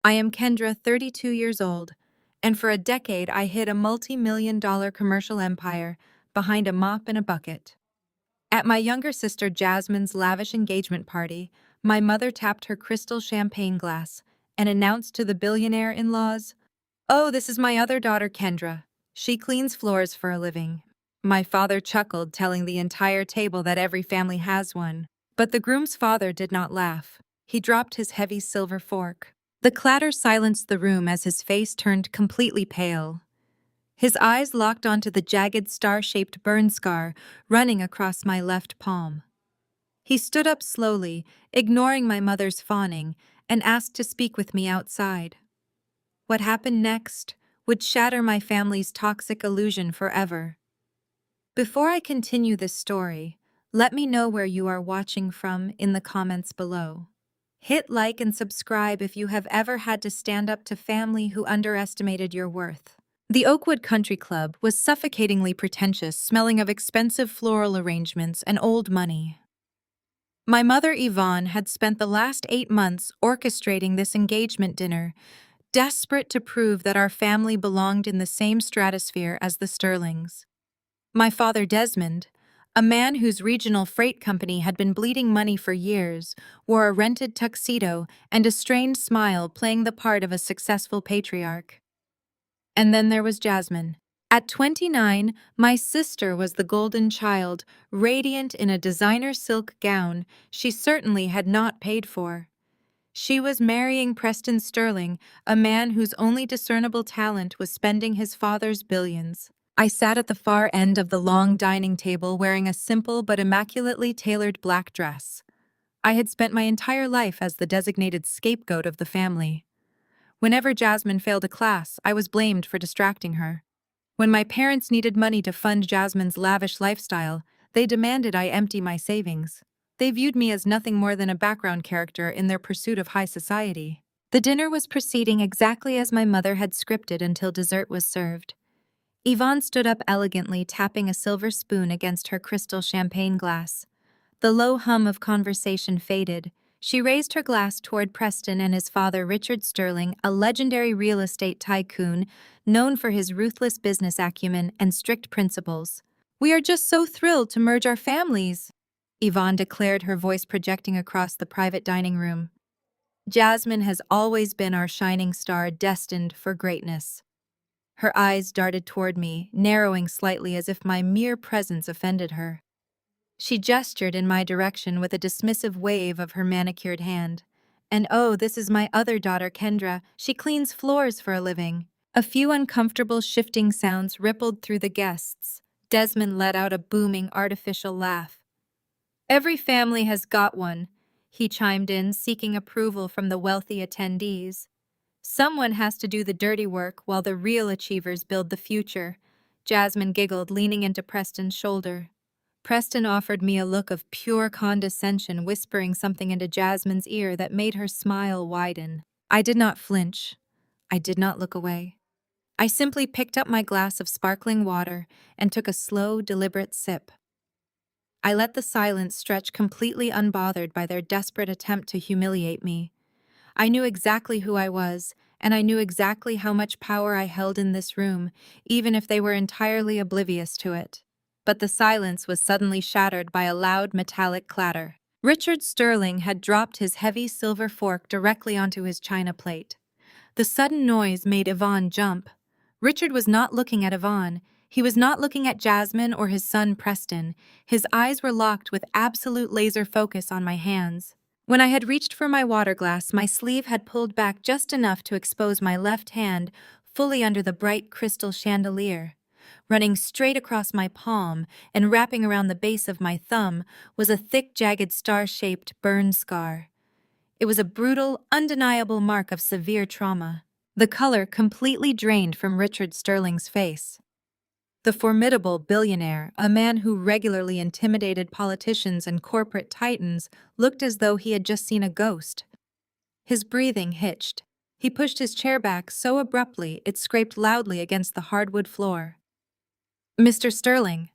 I am Kendra, 32 years old, and for a decade I hid a multi-million-dollar commercial empire behind a mop and a bucket. At my younger sister Jasmine's lavish engagement party, my mother tapped her crystal champagne glass and announced to the billionaire in-laws, "Oh, this is my other daughter Kendra. She cleans floors for a living." My father chuckled, telling the entire table that every family has one. But the groom's father did not laugh. He dropped his heavy silver fork. The clatter silenced the room as his face turned completely pale. His eyes locked onto the jagged star-shaped burn scar running across my left palm. He stood up slowly, ignoring my mother's fawning, and asked to speak with me outside. What happened next would shatter my family's toxic illusion forever. Before I continue this story, let me know where you are watching from in the comments below. Hit like and subscribe if you have ever had to stand up to family who underestimated your worth. The Oakwood Country Club was suffocatingly pretentious, smelling of expensive floral arrangements and old money. My mother Yvonne had spent the last 8 months orchestrating this engagement dinner, desperate to prove that our family belonged in the same stratosphere as the Sterlings. My father Desmond, a man whose regional freight company had been bleeding money for years, wore a rented tuxedo and a strained smile, playing the part of a successful patriarch. And then there was Jasmine. At 29, my sister was the golden child, radiant in a designer silk gown she certainly had not paid for. She was marrying Preston Sterling, a man whose only discernible talent was spending his father's billions. I sat at the far end of the long dining table wearing a simple but immaculately tailored black dress. I had spent my entire life as the designated scapegoat of the family. Whenever Jasmine failed a class, I was blamed for distracting her. When my parents needed money to fund Jasmine's lavish lifestyle, they demanded I empty my savings. They viewed me as nothing more than a background character in their pursuit of high society. The dinner was proceeding exactly as my mother had scripted until dessert was served. Yvonne stood up elegantly, tapping a silver spoon against her crystal champagne glass. The low hum of conversation faded. She raised her glass toward Preston and his father, Richard Sterling, a legendary real estate tycoon known for his ruthless business acumen and strict principles. "We are just so thrilled to merge our families," Yvonne declared, her voice projecting across the private dining room. "Jasmine has always been our shining star, destined for greatness." Her eyes darted toward me, narrowing slightly as if my mere presence offended her. She gestured in my direction with a dismissive wave of her manicured hand. "And oh, this is my other daughter, Kendra. She cleans floors for a living." A few uncomfortable shifting sounds rippled through the guests. Desmond let out a booming, artificial laugh. "Every family has got one," he chimed in, seeking approval from the wealthy attendees. "Someone has to do the dirty work while the real achievers build the future." Jasmine giggled, leaning into Preston's shoulder. Preston offered me a look of pure condescension, whispering something into Jasmine's ear that made her smile widen. I did not flinch. I did not look away. I simply picked up my glass of sparkling water and took a slow, deliberate sip. I let the silence stretch, completely unbothered by their desperate attempt to humiliate me. I knew exactly who I was, and I knew exactly how much power I held in this room, even if they were entirely oblivious to it. But the silence was suddenly shattered by a loud metallic clatter. Richard Sterling had dropped his heavy silver fork directly onto his china plate. The sudden noise made Yvonne jump. Richard was not looking at Yvonne. He was not looking at Jasmine or his son Preston. His eyes were locked with absolute laser focus on my hands. When I had reached for my water glass, my sleeve had pulled back just enough to expose my left hand fully under the bright crystal chandelier. Running straight across my palm and wrapping around the base of my thumb was a thick, jagged, star-shaped burn scar. It was a brutal, undeniable mark of severe trauma. The color completely drained from Richard Sterling's face. The formidable billionaire, a man who regularly intimidated politicians and corporate titans, looked as though he had just seen a ghost. His breathing hitched. He pushed his chair back so abruptly it scraped loudly against the hardwood floor. "Mr. Sterling."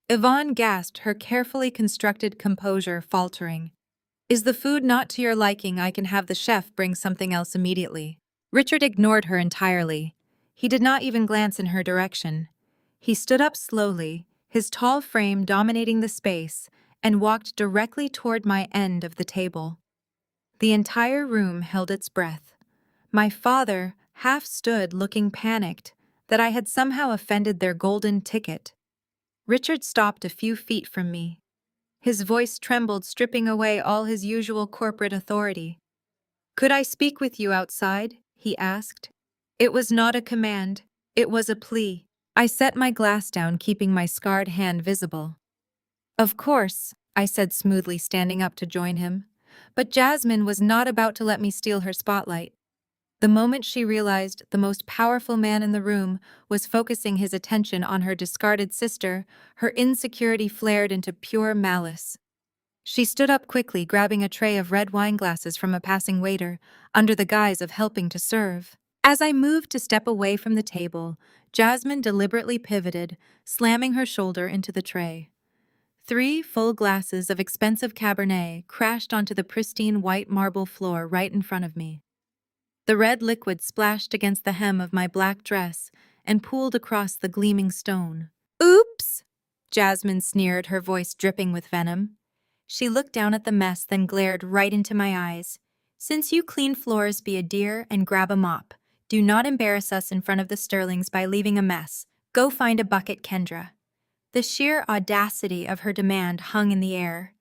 Yvonne gasped, her carefully constructed composure faltering. Is the food not to your liking? I can have the chef bring something else immediately. Richard ignored her entirely. He did not even glance in her direction. He stood up slowly, his tall frame dominating the space, and walked directly toward my end of the table. The entire room held its breath. My father half stood looking panicked that I had somehow offended their golden ticket. Richard stopped a few feet from me. His voice trembled, stripping away all his usual corporate authority. "Could I speak with you outside?" he asked. It was not a command, it was a plea. I set my glass down, keeping my scarred hand visible. "Of course," I said smoothly, standing up to join him. But Jasmine was not about to let me steal her spotlight. The moment she realized the most powerful man in the room was focusing his attention on her discarded sister, her insecurity flared into pure malice. She stood up quickly, grabbing a tray of red wine glasses from a passing waiter, under the guise of helping to serve. As I moved to step away from the table, Jasmine deliberately pivoted, slamming her shoulder into the tray. 3 full glasses of expensive Cabernet crashed onto the pristine white marble floor right in front of me. The red liquid splashed against the hem of my black dress and pooled across the gleaming stone. "Oops!" Jasmine sneered, her voice dripping with venom. She looked down at the mess, then glared right into my eyes. "Since you clean floors, be a dear and grab a mop. Do not embarrass us in front of the Sterlings by leaving a mess. Go find a bucket, Kendra." The sheer audacity of her demand hung in the air.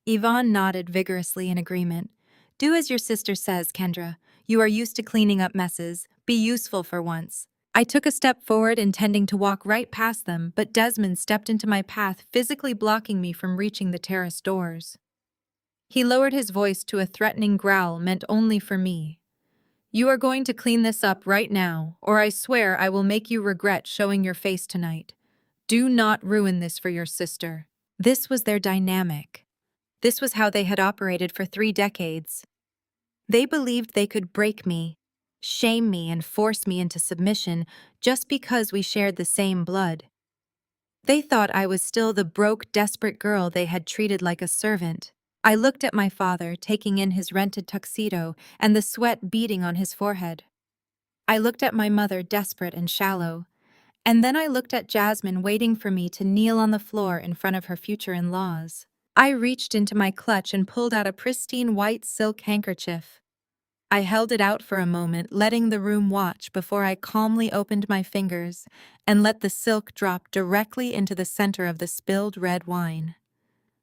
Yvonne nodded vigorously in agreement. "Do as your sister says, Kendra. You are used to cleaning up messes. Be useful for once." I took a step forward, intending to walk right past them, but Desmond stepped into my path, physically blocking me from reaching the terrace doors. He lowered his voice to a threatening growl meant only for me. "You are going to clean this up right now, or I swear I will make you regret showing your face tonight. Do not ruin this for your sister." This was their dynamic. This was how they had operated for 3 decades. They believed they could break me, shame me, and force me into submission just because we shared the same blood. They thought I was still the broke, desperate girl they had treated like a servant. I looked at my father, taking in his rented tuxedo and the sweat beading on his forehead. I looked at my mother, desperate and shallow. And then I looked at Jasmine, waiting for me to kneel on the floor in front of her future in-laws. I reached into my clutch and pulled out a pristine white silk handkerchief. I held it out for a moment, letting the room watch before I calmly opened my fingers and let the silk drop directly into the center of the spilled red wine.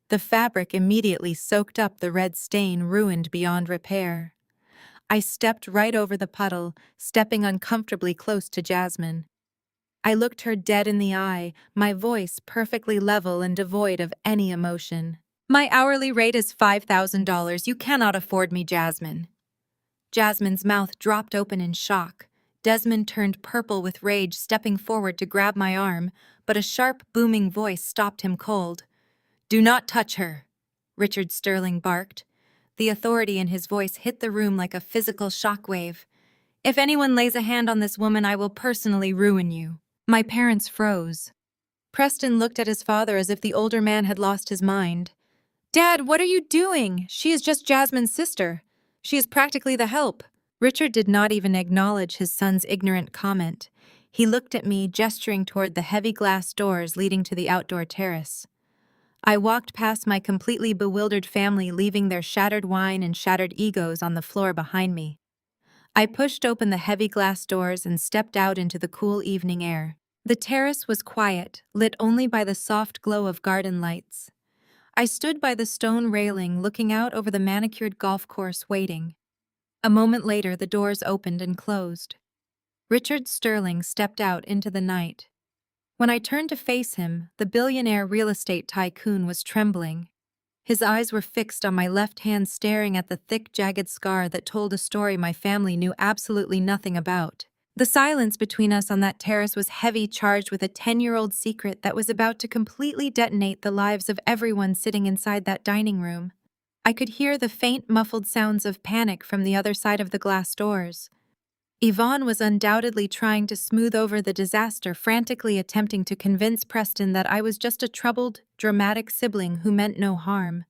The fabric immediately soaked up the red stain, ruined beyond repair. I stepped right over the puddle, stepping uncomfortably close to Jasmine. I looked her dead in the eye, my voice perfectly level and devoid of any emotion. "My hourly rate is $5,000. You cannot afford me, Jasmine." Jasmine's mouth dropped open in shock. Desmond turned purple with rage, stepping forward to grab my arm, but a sharp, booming voice stopped him cold. "Do not touch her," Richard Sterling barked. The authority in his voice hit the room like a physical shockwave. "If anyone lays a hand on this woman, I will personally ruin you." My parents froze. Preston looked at his father as if the older man had lost his mind. "Dad, what are you doing? She is just Jasmine's sister. She is practically the help." Richard did not even acknowledge his son's ignorant comment. He looked at me, gesturing toward the heavy glass doors leading to the outdoor terrace. I walked past my completely bewildered family, leaving their shattered wine and shattered egos on the floor behind me. I pushed open the heavy glass doors and stepped out into the cool evening air. The terrace was quiet, lit only by the soft glow of garden lights. I stood by the stone railing, looking out over the manicured golf course, waiting. A moment later, the doors opened and closed. Richard Sterling stepped out into the night. When I turned to face him, the billionaire real estate tycoon was trembling. His eyes were fixed on my left hand, staring at the thick, jagged scar that told a story my family knew absolutely nothing about. The silence between us on that terrace was heavy, charged with a 10-year-old secret that was about to completely detonate the lives of everyone sitting inside that dining room. I could hear the faint, muffled sounds of panic from the other side of the glass doors. Yvonne was undoubtedly trying to smooth over the disaster, frantically attempting to convince Preston that I was just a troubled, dramatic sibling who meant no harm.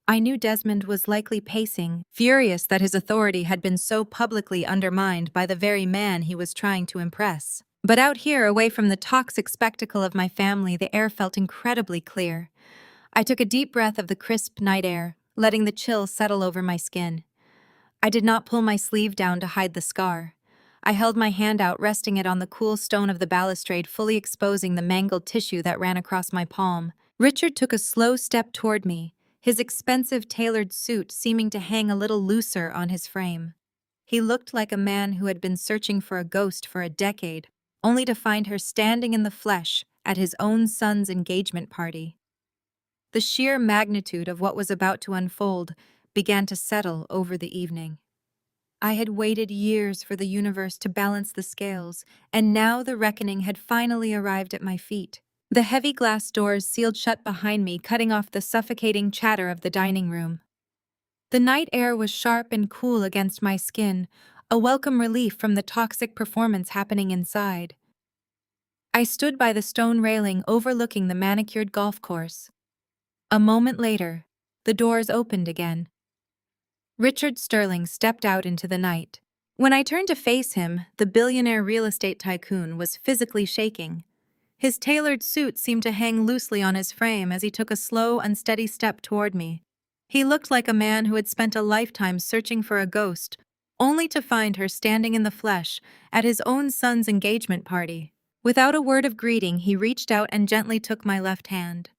I knew Desmond was likely pacing, furious that his authority had been so publicly undermined by the very man he was trying to impress. But out here, away from the toxic spectacle of my family, the air felt incredibly clear. I took a deep breath of the crisp night air, letting the chill settle over my skin. I did not pull my sleeve down to hide the scar. I held my hand out, resting it on the cool stone of the balustrade, fully exposing the mangled tissue that ran across my palm. Richard took a slow step toward me, his expensive tailored suit seeming to hang a little looser on his frame. He looked like a man who had been searching for a ghost for a decade, only to find her standing in the flesh at his own son's engagement party. The sheer magnitude of what was about to unfold began to settle over the evening. I had waited years for the universe to balance the scales, and now the reckoning had finally arrived at my feet. The heavy glass doors sealed shut behind me, cutting off the suffocating chatter of the dining room. The night air was sharp and cool against my skin, a welcome relief from the toxic performance happening inside. I stood by the stone railing overlooking the manicured golf course. A moment later, the doors opened again. Richard Sterling stepped out into the night. When I turned to face him, the billionaire real estate tycoon was physically shaking. His tailored suit seemed to hang loosely on his frame as he took a slow, unsteady step toward me. He looked like a man who had spent a lifetime searching for a ghost, only to find her standing in the flesh at his own son's engagement party. Without a word of greeting, he reached out and gently took my left hand.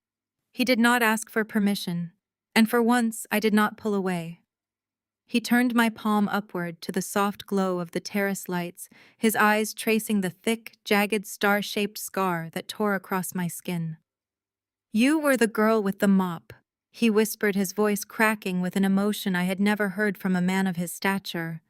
He did not ask for permission, and for once I did not pull away. He turned my palm upward to the soft glow of the terrace lights, his eyes tracing the thick, jagged, star-shaped scar that tore across my skin. "You were the girl with the mop," he whispered, his voice cracking with an emotion I had never heard from a man of his stature.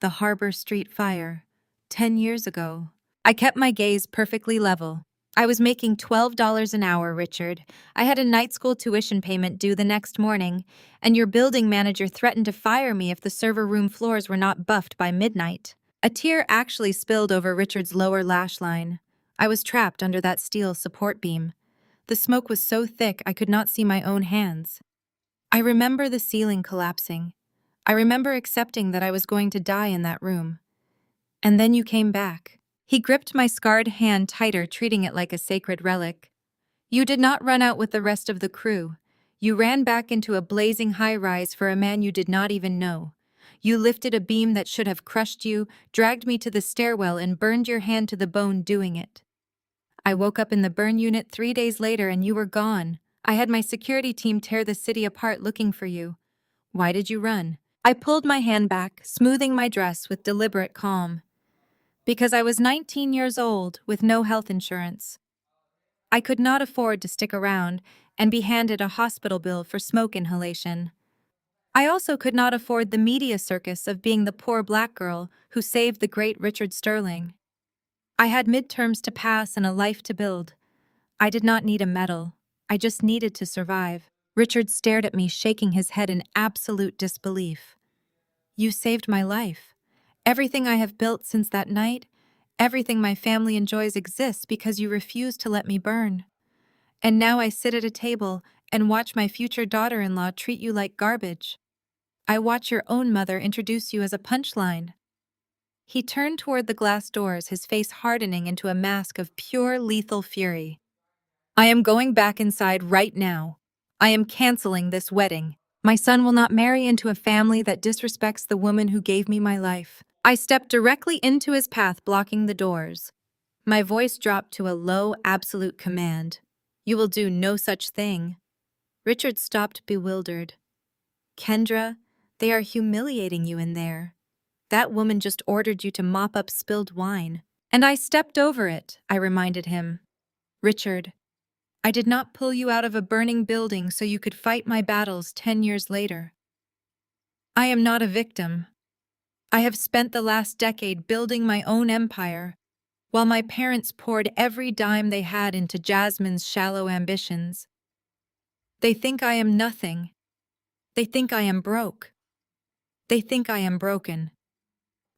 "The Harbor Street fire, 10 years ago." I kept my gaze perfectly level. I was making $12 an hour, Richard. I had a night school tuition payment due the next morning, and your building manager threatened to fire me if the server room floors were not buffed by midnight. A tear actually spilled over Richard's lower lash line. I was trapped under that steel support beam. The smoke was so thick I could not see my own hands. I remember the ceiling collapsing. I remember accepting that I was going to die in that room. And then you came back. He gripped my scarred hand tighter, treating it like a sacred relic. "You did not run out with the rest of the crew. You ran back into a blazing high-rise for a man you did not even know. You lifted a beam that should have crushed you, dragged me to the stairwell, and burned your hand to the bone doing it. I woke up in the burn unit 3 days later and you were gone. I had my security team tear the city apart looking for you. Why did you run?" I pulled my hand back, smoothing my dress with deliberate calm. "Because I was 19 years old with no health insurance. I could not afford to stick around and be handed a hospital bill for smoke inhalation. I also could not afford the media circus of being the poor black girl who saved the great Richard Sterling. I had midterms to pass and a life to build. I did not need a medal. I just needed to survive." Richard stared at me, shaking his head in absolute disbelief. "You saved my life. Everything I have built since that night, everything my family enjoys exists because you refused to let me burn. And now I sit at a table and watch my future daughter-in-law treat you like garbage. I watch your own mother introduce you as a punchline." He turned toward the glass doors, his face hardening into a mask of pure lethal fury. "I am going back inside right now. I am canceling this wedding. My son will not marry into a family that disrespects the woman who gave me my life." I stepped directly into his path, blocking the doors. My voice dropped to a low, absolute command. "You will do no such thing." Richard stopped, bewildered. "Kendra, they are humiliating you in there. That woman just ordered you to mop up spilled wine." "And I stepped over it," I reminded him. "Richard, I did not pull you out of a burning building so you could fight my battles 10 years later. I am not a victim. I have spent the last decade building my own empire, while my parents poured every dime they had into Jasmine's shallow ambitions. They think I am nothing. They think I am broke. They think I am broken.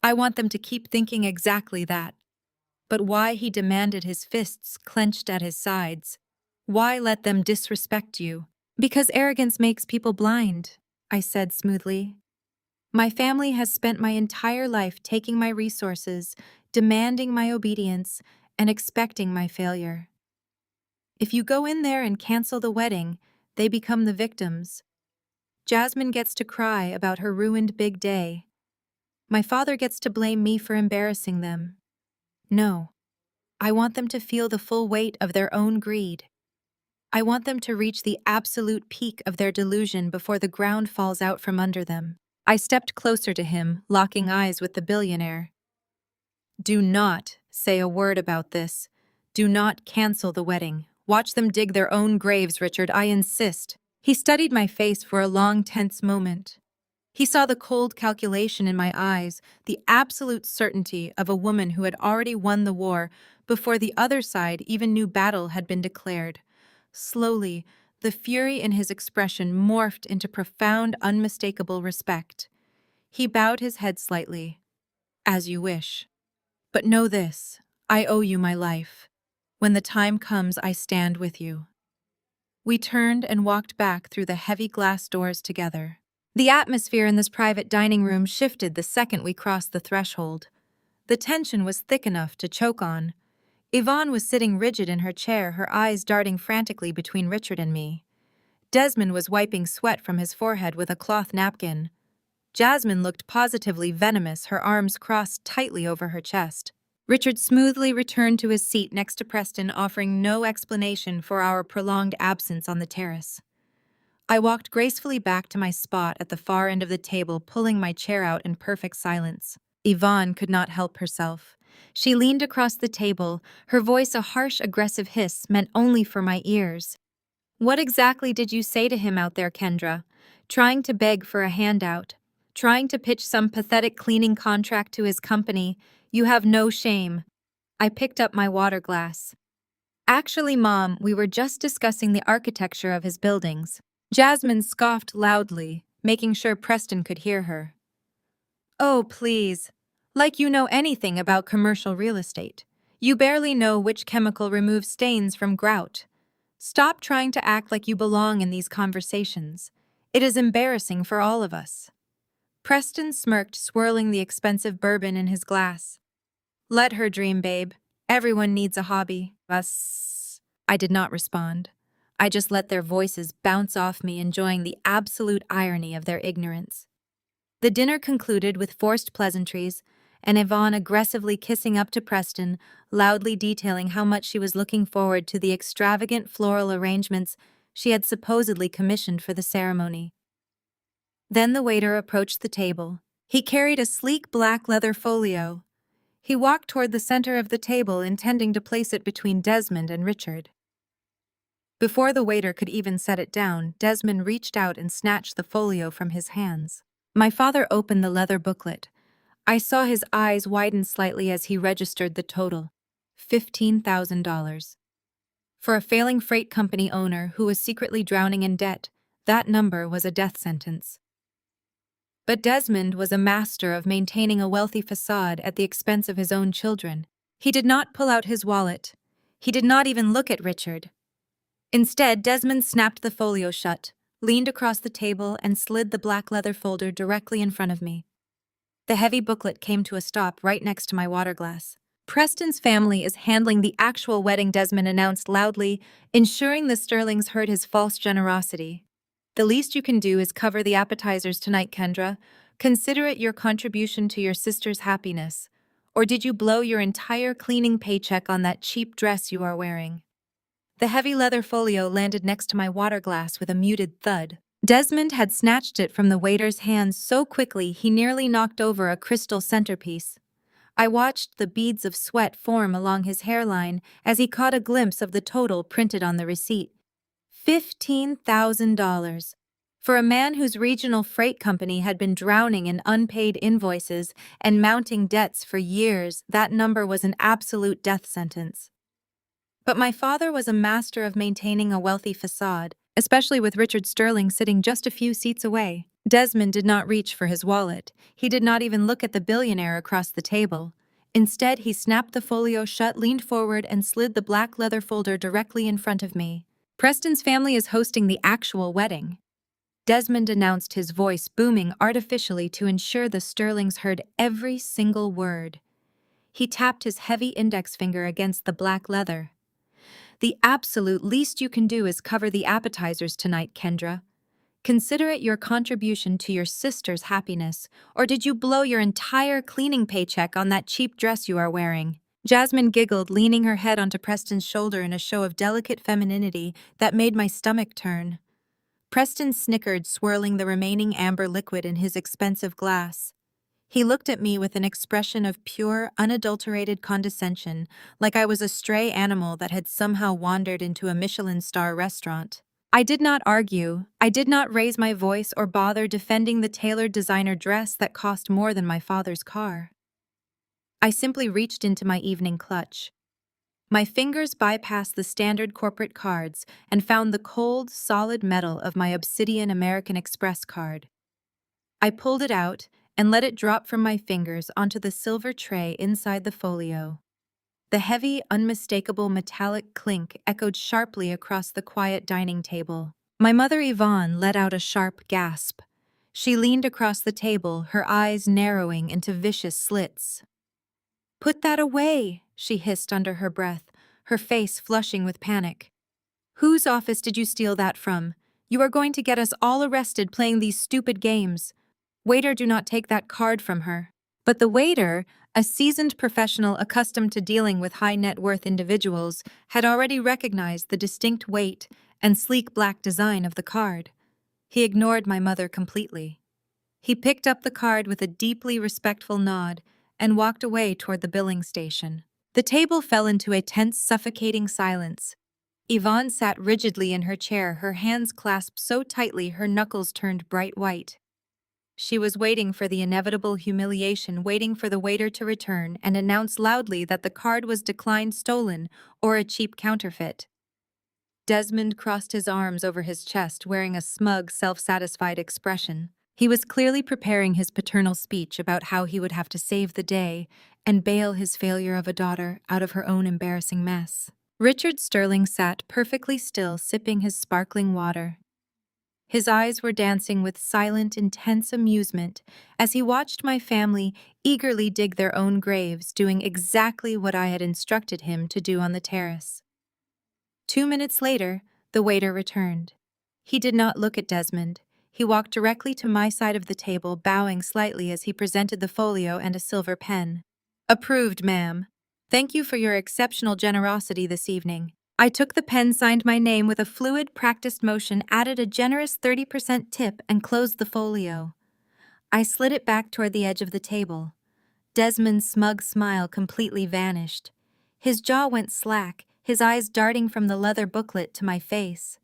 I want them to keep thinking exactly that." But why, he demanded, his fists clenched at his sides. "Why let them disrespect you? Because arrogance makes people blind, I said smoothly. My family has spent my entire life taking my resources, demanding my obedience, and expecting my failure. If you go in there and cancel the wedding, they become the victims. Jasmine gets to cry about her ruined big day. My father gets to blame me for embarrassing them. No, I want them to feel the full weight of their own greed. I want them to reach the absolute peak of their delusion before the ground falls out from under them. I stepped closer to him, locking eyes with the billionaire. Do not say a word about this. Do not cancel the wedding. Watch them dig their own graves, Richard, I insist. He studied my face for a long, tense moment. He saw the cold calculation in my eyes, the absolute certainty of a woman who had already won the war before the other side even knew battle had been declared. Slowly, the fury in his expression morphed into profound, unmistakable respect. He bowed his head slightly. As you wish. But know this, I owe you my life. When the time comes, I stand with you. We turned and walked back through the heavy glass doors together. The atmosphere in this private dining room shifted the second we crossed the threshold. The tension was thick enough to choke on. Yvonne was sitting rigid in her chair, her eyes darting frantically between Richard and me. Desmond was wiping sweat from his forehead with a cloth napkin. Jasmine looked positively venomous, her arms crossed tightly over her chest. Richard smoothly returned to his seat next to Preston, offering no explanation for our prolonged absence on the terrace. I walked gracefully back to my spot at the far end of the table, pulling my chair out in perfect silence. Yvonne could not help herself. She leaned across the table, her voice a harsh, aggressive hiss meant only for my ears. What exactly did you say to him out there, Kendra? Trying to beg for a handout? Trying to pitch some pathetic cleaning contract to his company? You have no shame. I picked up my water glass. Actually, Mom, we were just discussing the architecture of his buildings. Jasmine scoffed loudly, making sure Preston could hear her. Oh, please. Like you know anything about commercial real estate. You barely know which chemical removes stains from grout. Stop trying to act like you belong in these conversations. It is embarrassing for all of us. Preston smirked, swirling the expensive bourbon in his glass. Let her dream, babe. Everyone needs a hobby. Us. I did not respond. I just let their voices bounce off me, enjoying the absolute irony of their ignorance. The dinner concluded with forced pleasantries, and Yvonne aggressively kissing up to Preston, loudly detailing how much she was looking forward to the extravagant floral arrangements she had supposedly commissioned for the ceremony. Then the waiter approached the table. He carried a sleek black leather folio. He walked toward the center of the table, intending to place it between Desmond and Richard. Before the waiter could even set it down, Desmond reached out and snatched the folio from his hands. My father opened the leather booklet. I saw his eyes widen slightly as he registered the total: $15,000. For a failing freight company owner who was secretly drowning in debt, that number was a death sentence. But Desmond was a master of maintaining a wealthy facade at the expense of his own children. He did not pull out his wallet. He did not even look at Richard. Instead, Desmond snapped the folio shut, leaned across the table, and slid the black leather folder directly in front of me. The heavy booklet came to a stop right next to my water glass. Preston's family is handling the actual wedding, Desmond announced loudly, ensuring the Sterlings heard his false generosity. The least you can do is cover the appetizers tonight, Kendra. Consider it your contribution to your sister's happiness. Or did you blow your entire cleaning paycheck on that cheap dress you are wearing? The heavy leather folio landed next to my water glass with a muted thud. Desmond had snatched it from the waiter's hands so quickly he nearly knocked over a crystal centerpiece. I watched the beads of sweat form along his hairline as he caught a glimpse of the total printed on the receipt. $15,000. For a man whose regional freight company had been drowning in unpaid invoices and mounting debts for years, that number was an absolute death sentence. But my father was a master of maintaining a wealthy facade, especially with Richard Sterling sitting just a few seats away. Desmond did not reach for his wallet. He did not even look at the billionaire across the table. Instead, he snapped the folio shut, leaned forward, and slid the black leather folder directly in front of me. Preston's family is hosting the actual wedding. Desmond announced, his voice booming artificially to ensure the Sterlings heard every single word. He tapped his heavy index finger against the black leather. The absolute least you can do is cover the appetizers tonight, Kendra. Consider it your contribution to your sister's happiness, or did you blow your entire cleaning paycheck on that cheap dress you are wearing? Jasmine giggled, leaning her head onto Preston's shoulder in a show of delicate femininity that made my stomach turn. Preston snickered, swirling the remaining amber liquid in his expensive glass. He looked at me with an expression of pure, unadulterated condescension, like I was a stray animal that had somehow wandered into a Michelin-star restaurant. I did not argue. I did not raise my voice or bother defending the tailored designer dress that cost more than my father's car. I simply reached into my evening clutch. My fingers bypassed the standard corporate cards and found the cold, solid metal of my Obsidian American Express card. I pulled it out and let it drop from my fingers onto the silver tray inside the folio. The heavy, unmistakable metallic clink echoed sharply across the quiet dining table. My mother Yvonne let out a sharp gasp. She leaned across the table, her eyes narrowing into vicious slits. "Put that away," she hissed under her breath, her face flushing with panic. "Whose office did you steal that from? You are going to get us all arrested playing these stupid games. Waiter, do not take that card from her." But the waiter, a seasoned professional accustomed to dealing with high-net-worth individuals, had already recognized the distinct weight and sleek black design of the card. He ignored my mother completely. He picked up the card with a deeply respectful nod and walked away toward the billing station. The table fell into a tense, suffocating silence. Yvonne sat rigidly in her chair, her hands clasped so tightly her knuckles turned bright white. She was waiting for the inevitable humiliation, waiting for the waiter to return and announce loudly that the card was declined, stolen, or a cheap counterfeit. Desmond crossed his arms over his chest, wearing a smug, self-satisfied expression. He was clearly preparing his paternal speech about how he would have to save the day and bail his failure of a daughter out of her own embarrassing mess. Richard Sterling sat perfectly still, sipping his sparkling water. His eyes were dancing with silent, intense amusement as he watched my family eagerly dig their own graves, doing exactly what I had instructed him to do on the terrace. 2 minutes later, the waiter returned. He did not look at Desmond. He walked directly to my side of the table, bowing slightly as he presented the folio and a silver pen. "Approved, ma'am. Thank you for your exceptional generosity this evening." I took the pen, signed my name with a fluid, practiced motion, added a generous 30% tip, and closed the folio. I slid it back toward the edge of the table. Desmond's smug smile completely vanished. His jaw went slack, his eyes darting from the leather booklet to my face.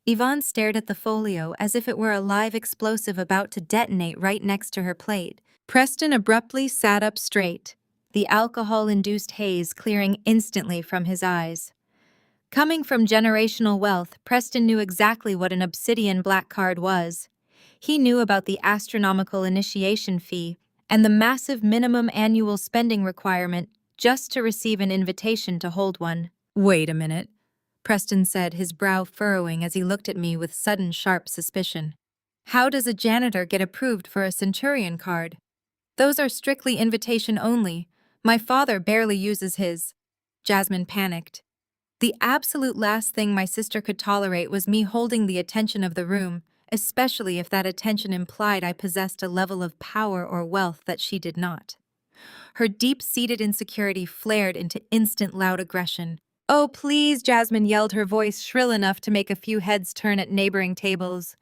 Yvonne stared at the folio as if it were a live explosive about to detonate right next to her plate. Preston abruptly sat up straight, the alcohol-induced haze clearing instantly from his eyes. Coming from generational wealth, Preston knew exactly what an obsidian black card was. He knew about the astronomical initiation fee and the massive minimum annual spending requirement just to receive an invitation to hold one. "Wait a minute," Preston said, his brow furrowing as he looked at me with sudden sharp suspicion. "How does a janitor get approved for a Centurion card? Those are strictly invitation only. My father barely uses his." Jasmine panicked. The absolute last thing my sister could tolerate was me holding the attention of the room, especially if that attention implied I possessed a level of power or wealth that she did not. Her deep-seated insecurity flared into instant loud aggression. "Oh, please," Jasmine yelled, her voice shrill enough to make a few heads turn at neighboring tables.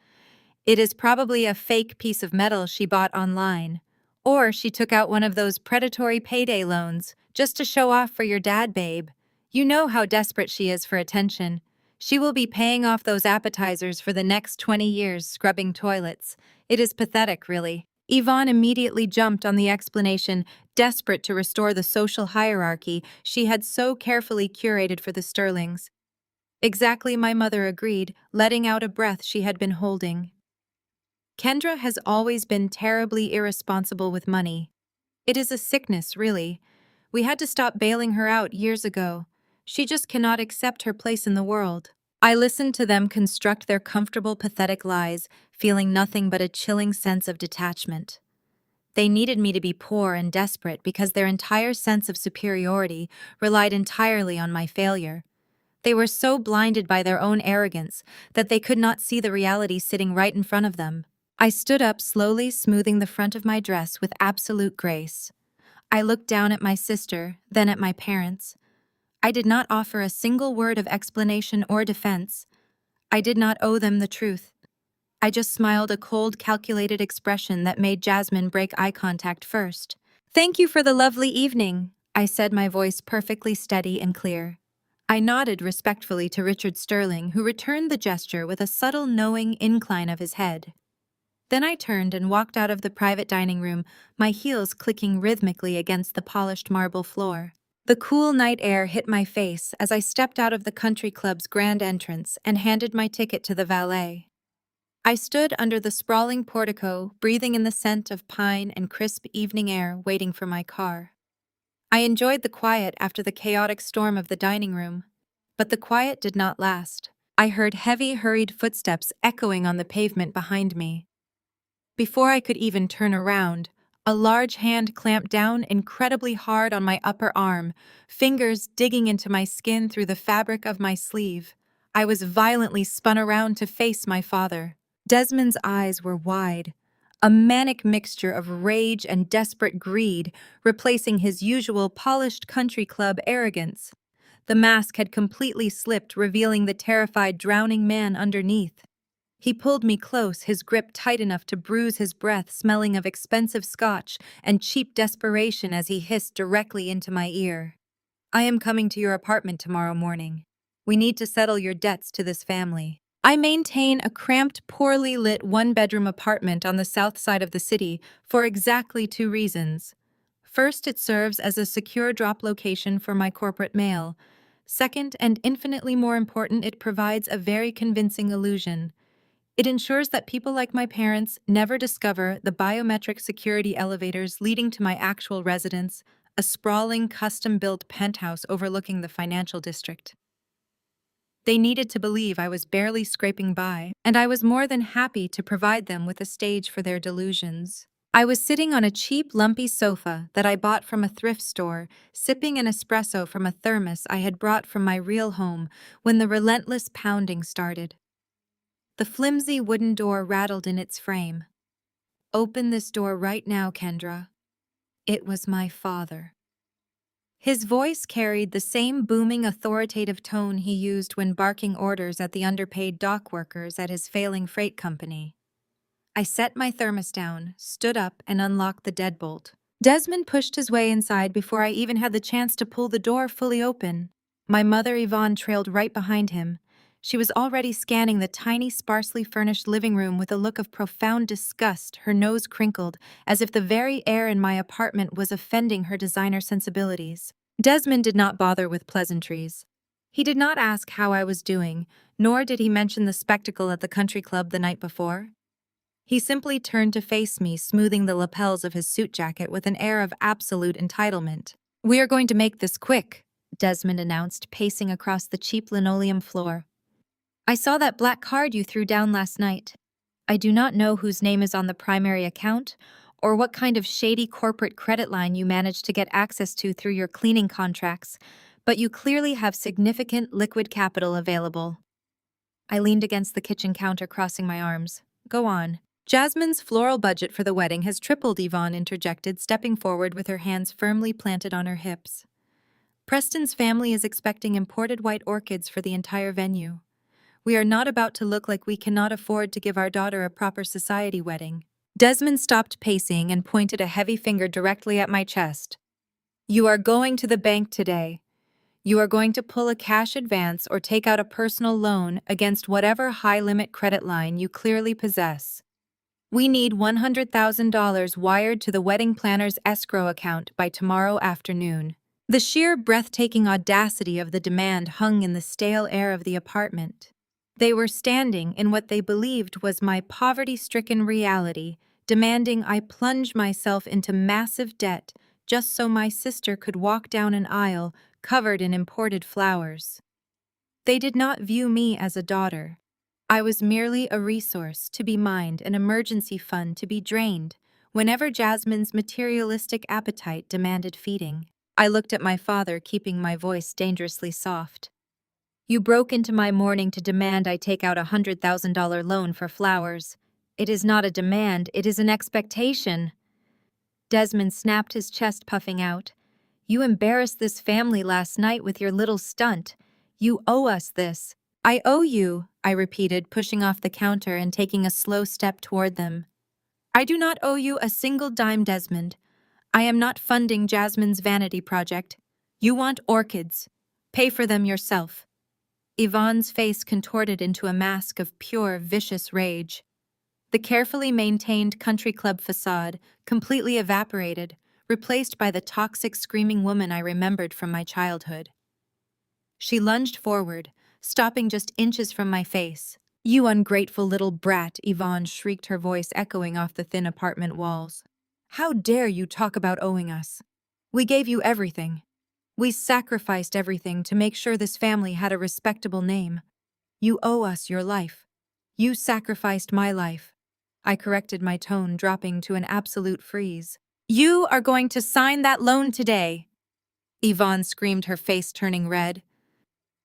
"It is probably a fake piece of metal she bought online. Or she took out one of those predatory payday loans, just to show off for your dad, babe. You know how desperate she is for attention. She will be paying off those appetizers for the next 20 years scrubbing toilets. It is pathetic, really." Yvonne immediately jumped on the explanation, desperate to restore the social hierarchy she had so carefully curated for the Sterlings. Exactly, my mother agreed, letting out a breath she had been holding. Kendra has always been terribly irresponsible with money. It is a sickness, really. We had to stop bailing her out years ago. She just cannot accept her place in the world. I listened to them construct their comfortable, pathetic lies, feeling nothing but a chilling sense of detachment. They needed me to be poor and desperate because their entire sense of superiority relied entirely on my failure. They were so blinded by their own arrogance that they could not see the reality sitting right in front of them. I stood up slowly, smoothing the front of my dress with absolute grace. I looked down at my sister, then at my parents. I did not offer a single word of explanation or defense. I did not owe them the truth. I just smiled a cold, calculated expression that made Jasmine break eye contact first. "Thank you for the lovely evening," I said, my voice perfectly steady and clear. I nodded respectfully to Richard Sterling, who returned the gesture with a subtle, knowing incline of his head. Then I turned and walked out of the private dining room, my heels clicking rhythmically against the polished marble floor. The cool night air hit my face as I stepped out of the country club's grand entrance and handed my ticket to the valet. I stood under the sprawling portico, breathing in the scent of pine and crisp evening air, waiting for my car. I enjoyed the quiet after the chaotic storm of the dining room. But the quiet did not last. I heard heavy, hurried footsteps echoing on the pavement behind me. Before I could even turn around, a large hand clamped down incredibly hard on my upper arm, fingers digging into my skin through the fabric of my sleeve. I was violently spun around to face my father. Desmond's eyes were wide, a manic mixture of rage and desperate greed, replacing his usual polished country club arrogance. The mask had completely slipped, revealing the terrified, drowning man underneath. He pulled me close, his grip tight enough to bruise his breath, smelling of expensive scotch and cheap desperation as he hissed directly into my ear. "I am coming to your apartment tomorrow morning. We need to settle your debts to this family." I maintain a cramped, poorly lit one-bedroom apartment on the south side of the city for exactly two reasons. First, it serves as a secure drop location for my corporate mail. Second, and infinitely more important, it provides a very convincing illusion. It ensures that people like my parents never discover the biometric security elevators leading to my actual residence, a sprawling, custom-built penthouse overlooking the financial district. They needed to believe I was barely scraping by, and I was more than happy to provide them with a stage for their delusions. I was sitting on a cheap, lumpy sofa that I bought from a thrift store, sipping an espresso from a thermos I had brought from my real home, when the relentless pounding started. The flimsy wooden door rattled in its frame. "Open this door right now, Kendra." It was my father. His voice carried the same booming, authoritative tone he used when barking orders at the underpaid dock workers at his failing freight company. I set my thermos down, stood up, and unlocked the deadbolt. Desmond pushed his way inside before I even had the chance to pull the door fully open. My mother, Yvonne, trailed right behind him. She was already scanning the tiny, sparsely furnished living room with a look of profound disgust, her nose crinkled, as if the very air in my apartment was offending her designer sensibilities. Desmond did not bother with pleasantries. He did not ask how I was doing, nor did he mention the spectacle at the country club the night before. He simply turned to face me, smoothing the lapels of his suit jacket with an air of absolute entitlement. "We are going to make this quick," Desmond announced, pacing across the cheap linoleum floor. "I saw that black card you threw down last night. I do not know whose name is on the primary account, or what kind of shady corporate credit line you managed to get access to through your cleaning contracts, but you clearly have significant liquid capital available." I leaned against the kitchen counter, crossing my arms. "Go on." "Jasmine's floral budget for the wedding has tripled," Yvonne interjected, stepping forward with her hands firmly planted on her hips. "Preston's family is expecting imported white orchids for the entire venue. We are not about to look like we cannot afford to give our daughter a proper society wedding." Desmond stopped pacing and pointed a heavy finger directly at my chest. "You are going to the bank today. You are going to pull a cash advance or take out a personal loan against whatever high-limit credit line you clearly possess. We need $100,000 wired to the wedding planner's escrow account by tomorrow afternoon." The sheer breathtaking audacity of the demand hung in the stale air of the apartment. They were standing in what they believed was my poverty-stricken reality, demanding I plunge myself into massive debt just so my sister could walk down an aisle covered in imported flowers. They did not view me as a daughter. I was merely a resource to be mined, an emergency fund to be drained whenever Jasmine's materialistic appetite demanded feeding. I looked at my father, keeping my voice dangerously soft. You broke into my morning to demand I take out $100,000 loan for flowers. It is not a demand, it is an expectation. Desmond snapped his chest, puffing out. You embarrassed this family last night with your little stunt. You owe us this. I owe you, I repeated, pushing off the counter and taking a slow step toward them. I do not owe you a single dime, Desmond. I am not funding Jasmine's vanity project. You want orchids. Pay for them yourself. Yvonne's face contorted into a mask of pure, vicious rage. The carefully maintained country club facade completely evaporated, replaced by the toxic, screaming woman I remembered from my childhood. She lunged forward, stopping just inches from my face. You ungrateful little brat, Yvonne shrieked, her voice echoing off the thin apartment walls. How dare you talk about owing us? We gave you everything. We sacrificed everything to make sure this family had a respectable name. You owe us your life. You sacrificed my life. I corrected my tone, dropping to an absolute freeze. You are going to sign that loan today, Yvonne screamed, her face turning red.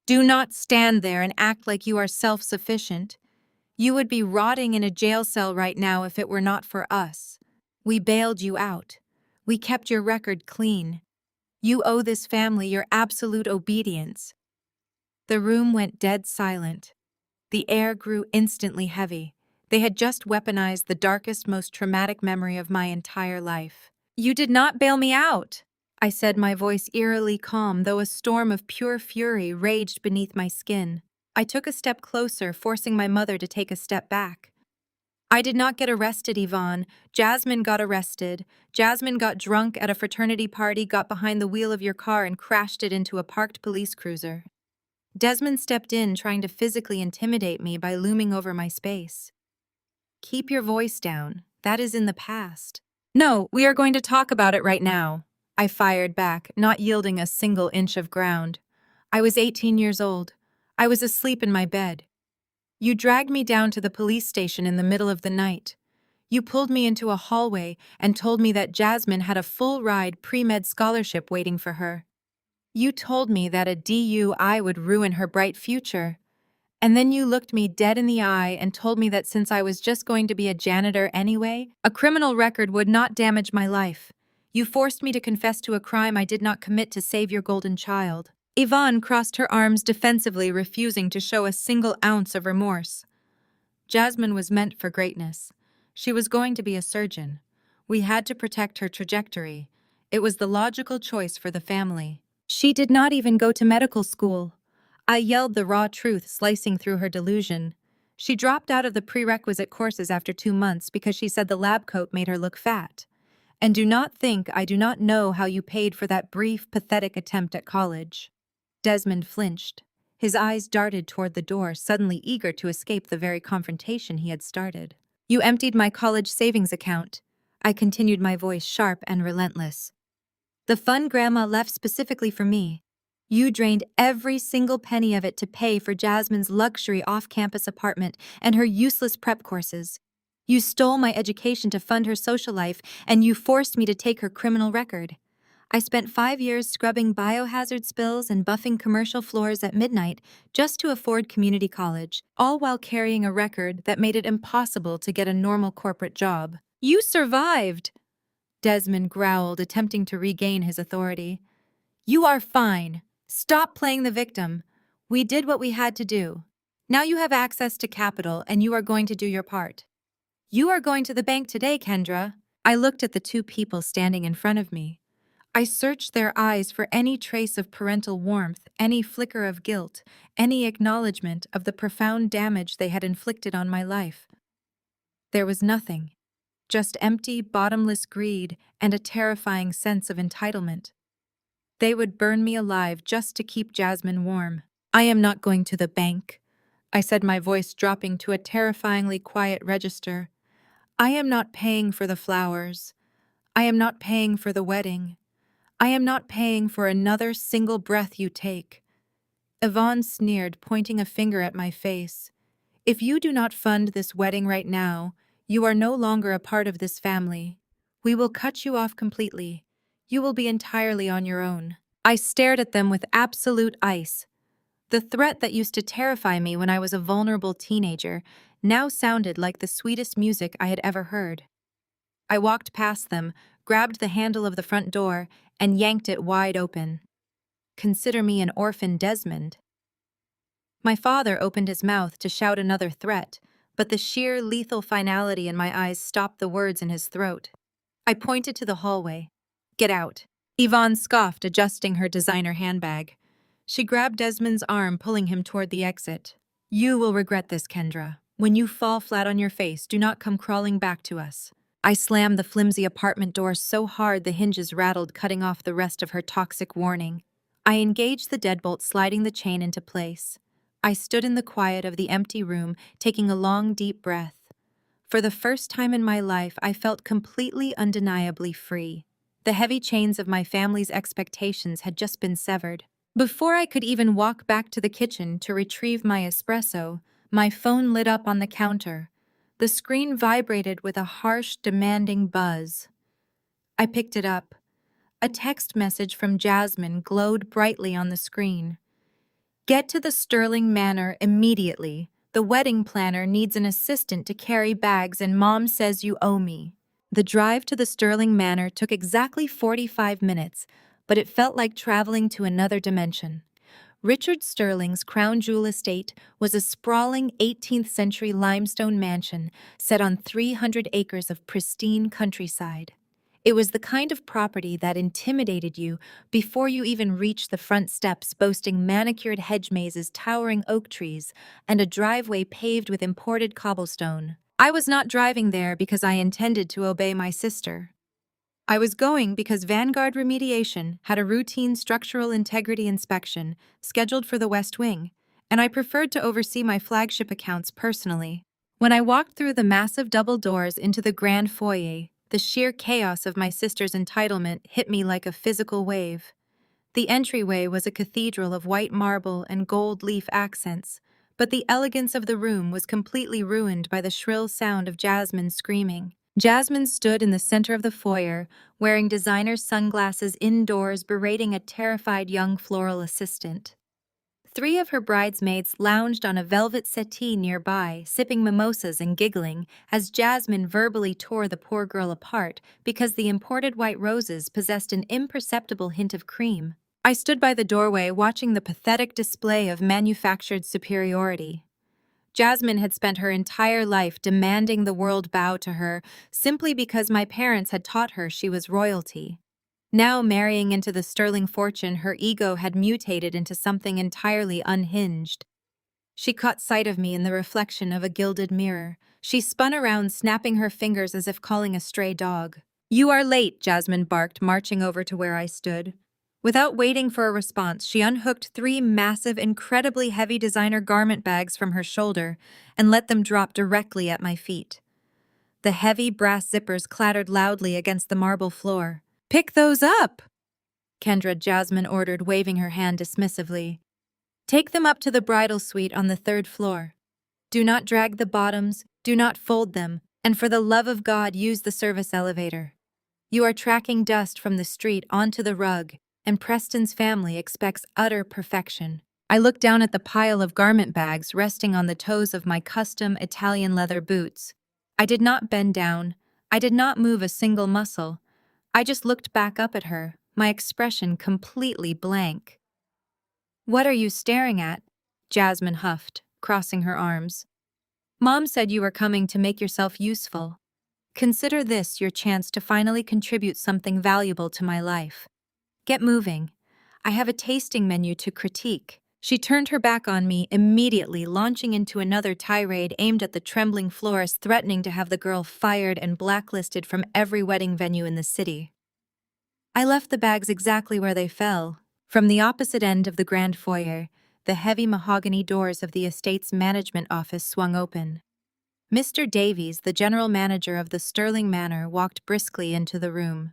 Do not stand there and act like you are self-sufficient. You would be rotting in a jail cell right now if it were not for us. We bailed you out. We kept your record clean. You owe this family your absolute obedience. The room went dead silent. The air grew instantly heavy. They had just weaponized the darkest, most traumatic memory of my entire life. You did not bail me out, I said, my voice eerily calm, though a storm of pure fury raged beneath my skin. I took a step closer, forcing my mother to take a step back. I did not get arrested, Yvonne. Jasmine got arrested. Jasmine got drunk at a fraternity party, got behind the wheel of your car, and crashed it into a parked police cruiser. Desmond stepped in, trying to physically intimidate me by looming over my space. Keep your voice down. That is in the past. No, we are going to talk about it right now, I fired back, not yielding a single inch of ground. I was 18 years old. I was asleep in my bed. You dragged me down to the police station in the middle of the night. You pulled me into a hallway and told me that Jasmine had a full-ride pre-med scholarship waiting for her. You told me that a DUI would ruin her bright future. And then you looked me dead in the eye and told me that since I was just going to be a janitor anyway, a criminal record would not damage my life. You forced me to confess to a crime I did not commit to save your golden child. Yvonne crossed her arms defensively, refusing to show a single ounce of remorse. Jasmine was meant for greatness. She was going to be a surgeon. We had to protect her trajectory. It was the logical choice for the family. She did not even go to medical school. I yelled the raw truth, slicing through her delusion. She dropped out of the prerequisite courses after 2 months because she said the lab coat made her look fat. And do not think I do not know how you paid for that brief, pathetic attempt at college. Desmond flinched. His eyes darted toward the door, suddenly eager to escape the very confrontation he had started. You emptied my college savings account. I continued, my voice sharp and relentless. The fund Grandma left specifically for me. You drained every single penny of it to pay for Jasmine's luxury off-campus apartment and her useless prep courses. You stole my education to fund her social life, and you forced me to take her criminal record. I spent 5 years scrubbing biohazard spills and buffing commercial floors at midnight just to afford community college, all while carrying a record that made it impossible to get a normal corporate job. You survived, Desmond growled, attempting to regain his authority. You are fine. Stop playing the victim. We did what we had to do. Now you have access to capital, and you are going to do your part. You are going to the bank today, Kendra. I looked at the two people standing in front of me. I searched their eyes for any trace of parental warmth, any flicker of guilt, any acknowledgement of the profound damage they had inflicted on my life. There was nothing. Just empty, bottomless greed and a terrifying sense of entitlement. They would burn me alive just to keep Jasmine warm. I am not going to the bank, I said, my voice dropping to a terrifyingly quiet register. I am not paying for the flowers. I am not paying for the wedding. I am not paying for another single breath you take. Yvonne sneered, pointing a finger at my face. If you do not fund this wedding right now, you are no longer a part of this family. We will cut you off completely. You will be entirely on your own. I stared at them with absolute ice. The threat that used to terrify me when I was a vulnerable teenager now sounded like the sweetest music I had ever heard. I walked past them, grabbed the handle of the front door, and yanked it wide open. Consider me an orphan, Desmond. My father opened his mouth to shout another threat, but the sheer lethal finality in my eyes stopped the words in his throat. I pointed to the hallway. Get out. Yvonne scoffed, adjusting her designer handbag. She grabbed Desmond's arm, pulling him toward the exit. You will regret this, Kendra. When you fall flat on your face, do not come crawling back to us. I slammed the flimsy apartment door so hard the hinges rattled, cutting off the rest of her toxic warning. I engaged the deadbolt, sliding the chain into place. I stood in the quiet of the empty room, taking a long, deep breath. For the first time in my life, I felt completely, undeniably free. The heavy chains of my family's expectations had just been severed. Before I could even walk back to the kitchen to retrieve my espresso, my phone lit up on the counter. The screen vibrated with a harsh, demanding buzz. I picked it up. A text message from Jasmine glowed brightly on the screen. Get to the Sterling Manor immediately. The wedding planner needs an assistant to carry bags and Mom says you owe me. The drive to the Sterling Manor took exactly 45 minutes, but it felt like traveling to another dimension. Richard Sterling's crown jewel estate was a sprawling 18th-century limestone mansion set on 300 acres of pristine countryside. It was the kind of property that intimidated you before you even reached the front steps, boasting manicured hedge mazes, towering oak trees, and a driveway paved with imported cobblestone. I was not driving there because I intended to obey my sister. I was going because Vanguard Remediation had a routine structural integrity inspection scheduled for the West Wing, and I preferred to oversee my flagship accounts personally. When I walked through the massive double doors into the grand foyer, the sheer chaos of my sister's entitlement hit me like a physical wave. The entryway was a cathedral of white marble and gold leaf accents, but the elegance of the room was completely ruined by the shrill sound of Jasmine screaming. Jasmine stood in the center of the foyer, wearing designer sunglasses indoors, berating a terrified young floral assistant. 3 of her bridesmaids lounged on a velvet settee nearby, sipping mimosas and giggling, as Jasmine verbally tore the poor girl apart because the imported white roses possessed an imperceptible hint of cream. I stood by the doorway watching the pathetic display of manufactured superiority. Jasmine had spent her entire life demanding the world bow to her simply because my parents had taught her she was royalty. Now, marrying into the sterling fortune, her ego had mutated into something entirely unhinged. She caught sight of me in the reflection of a gilded mirror. She spun around, snapping her fingers as if calling a stray dog. You are late, Jasmine barked, marching over to where I stood. Without waiting for a response, she unhooked 3 massive, incredibly heavy designer garment bags from her shoulder and let them drop directly at my feet. The heavy brass zippers clattered loudly against the marble floor. Pick those up, Kendra, Jasmine ordered, waving her hand dismissively. Take them up to the bridal suite on the 3rd floor. Do not drag the bottoms, do not fold them, and for the love of God, use the service elevator. You are tracking dust from the street onto the rug, and Preston's family expects utter perfection. I looked down at the pile of garment bags resting on the toes of my custom Italian leather boots. I did not bend down. I did not move a single muscle. I just looked back up at her, my expression completely blank. What are you staring at? Jasmine huffed, crossing her arms. Mom said you were coming to make yourself useful. Consider this your chance to finally contribute something valuable to my life. Get moving. I have a tasting menu to critique. She turned her back on me immediately, launching into another tirade aimed at the trembling florist, threatening to have the girl fired and blacklisted from every wedding venue in the city. I left the bags exactly where they fell. From the opposite end of the grand foyer, the heavy mahogany doors of the estate's management office swung open. Mr. Davies, the general manager of the Sterling Manor, walked briskly into the room.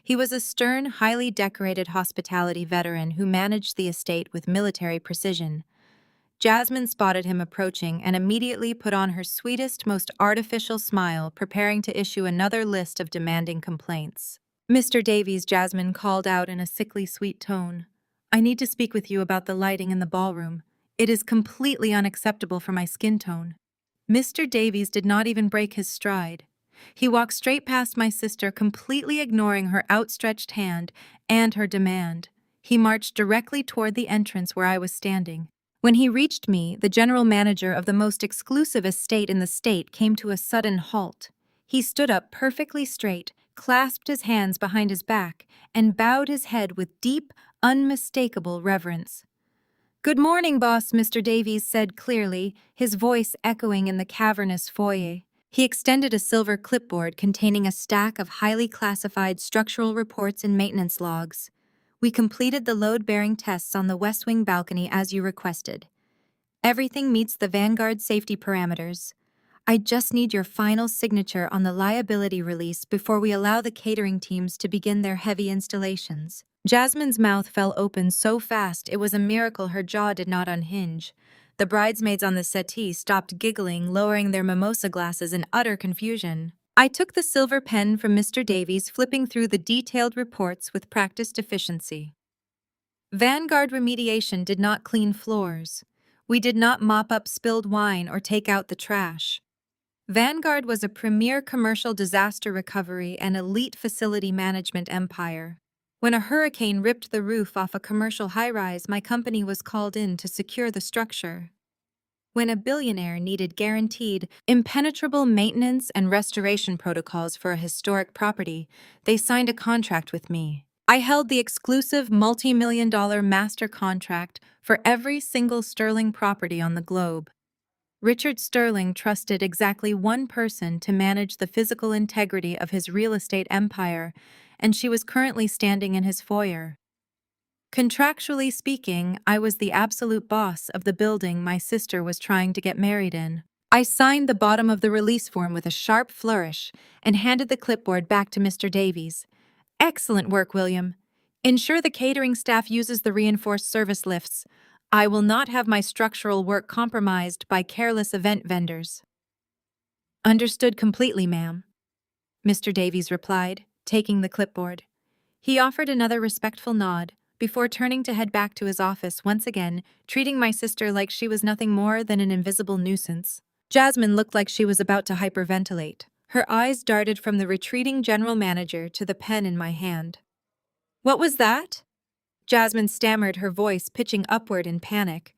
He was a stern, highly decorated hospitality veteran who managed the estate with military precision. Jasmine spotted him approaching and immediately put on her sweetest, most artificial smile, preparing to issue another list of demanding complaints. "Mr. Davies," Jasmine called out in a sickly sweet tone, "I need to speak with you about the lighting in the ballroom. It is completely unacceptable for my skin tone." Mr. Davies did not even break his stride. He walked straight past my sister, completely ignoring her outstretched hand and her demand. He marched directly toward the entrance where I was standing. When he reached me, the general manager of the most exclusive estate in the state came to a sudden halt. He stood up perfectly straight, clasped his hands behind his back, and bowed his head with deep, unmistakable reverence. "Good morning, boss," Mr. Davies said clearly, his voice echoing in the cavernous foyer. He extended a silver clipboard containing a stack of highly classified structural reports and maintenance logs. "We completed the load-bearing tests on the West Wing balcony as you requested. Everything meets the Vanguard safety parameters. I just need your final signature on the liability release before we allow the catering teams to begin their heavy installations." Jasmine's mouth fell open so fast it was a miracle her jaw did not unhinge. The bridesmaids on the settee stopped giggling, lowering their mimosa glasses in utter confusion. I took the silver pen from Mr. Davies, flipping through the detailed reports with practiced efficiency. Vanguard remediation did not clean floors. We did not mop up spilled wine or take out the trash. Vanguard was a premier commercial disaster recovery and elite facility management empire. When a hurricane ripped the roof off a commercial high-rise, my company was called in to secure the structure. When a billionaire needed guaranteed, impenetrable maintenance and restoration protocols for a historic property, they signed a contract with me. I held the exclusive multi-million-dollar master contract for every single Sterling property on the globe. Richard Sterling trusted exactly one person to manage the physical integrity of his real estate empire, and she was currently standing in his foyer. Contractually speaking, I was the absolute boss of the building my sister was trying to get married in. I signed the bottom of the release form with a sharp flourish and handed the clipboard back to Mr. Davies. "Excellent work, William. Ensure the catering staff uses the reinforced service lifts. I will not have my structural work compromised by careless event vendors." "Understood completely, ma'am," Mr. Davies replied, taking the clipboard. He offered another respectful nod before turning to head back to his office, once again treating my sister like she was nothing more than an invisible nuisance. Jasmine looked like she was about to hyperventilate. Her eyes darted from the retreating general manager to the pen in my hand. "What was that?" Jasmine stammered, her voice pitching upward in panic.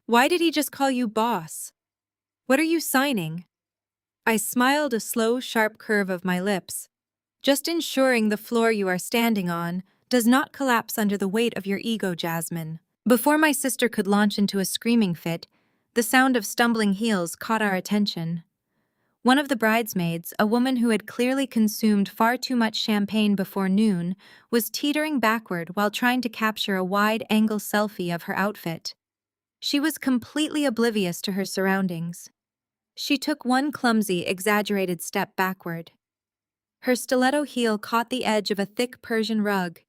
"Why did he just call you boss? What are you signing?" I smiled, a slow, sharp curve of my lips. "Just ensuring the floor you are standing on does not collapse under the weight of your ego, Jasmine." Before my sister could launch into a screaming fit, the sound of stumbling heels caught our attention. One of the bridesmaids, a woman who had clearly consumed far too much champagne before noon, was teetering backward while trying to capture a wide-angle selfie of her outfit. She was completely oblivious to her surroundings. She took one clumsy, exaggerated step backward. Her stiletto heel caught the edge of a thick Persian rug.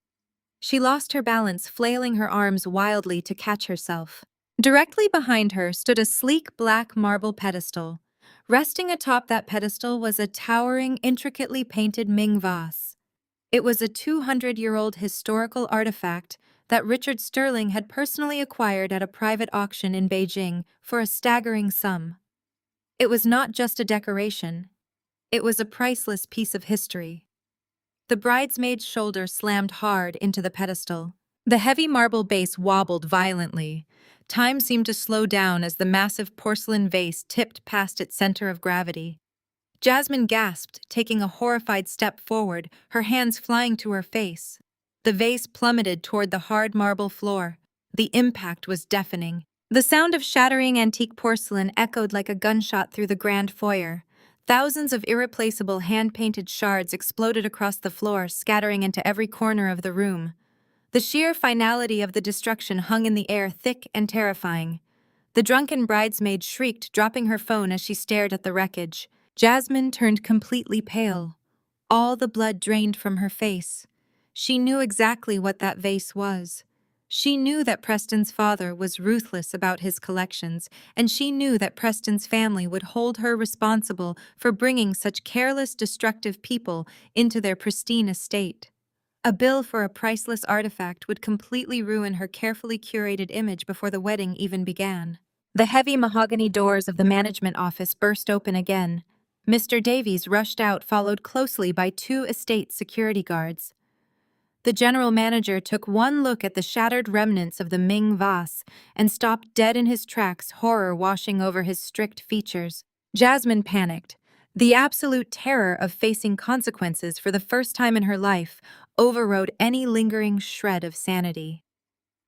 She lost her balance, flailing her arms wildly to catch herself. Directly behind her stood a sleek black marble pedestal. Resting atop that pedestal was a towering, intricately painted Ming vase. It was a 200-year-old historical artifact that Richard Sterling had personally acquired at a private auction in Beijing for a staggering sum. It was not just a decoration. It was a priceless piece of history. The bridesmaid's shoulder slammed hard into the pedestal. The heavy marble base wobbled violently. Time seemed to slow down as the massive porcelain vase tipped past its center of gravity. Jasmine gasped, taking a horrified step forward, her hands flying to her face. The vase plummeted toward the hard marble floor. The impact was deafening. The sound of shattering antique porcelain echoed like a gunshot through the grand foyer. Thousands of irreplaceable hand-painted shards exploded across the floor, scattering into every corner of the room. The sheer finality of the destruction hung in the air, thick and terrifying. The drunken bridesmaid shrieked, dropping her phone as she stared at the wreckage. Jasmine turned completely pale. All the blood drained from her face. She knew exactly what that vase was. She knew that Preston's father was ruthless about his collections, and she knew that Preston's family would hold her responsible for bringing such careless, destructive people into their pristine estate. A bill for a priceless artifact would completely ruin her carefully curated image before the wedding even began. The heavy mahogany doors of the management office burst open again. Mr. Davies rushed out, followed closely by two estate security guards. The general manager took one look at the shattered remnants of the Ming vase and stopped dead in his tracks, horror washing over his strict features. Jasmine panicked. The absolute terror of facing consequences for the first time in her life overrode any lingering shred of sanity.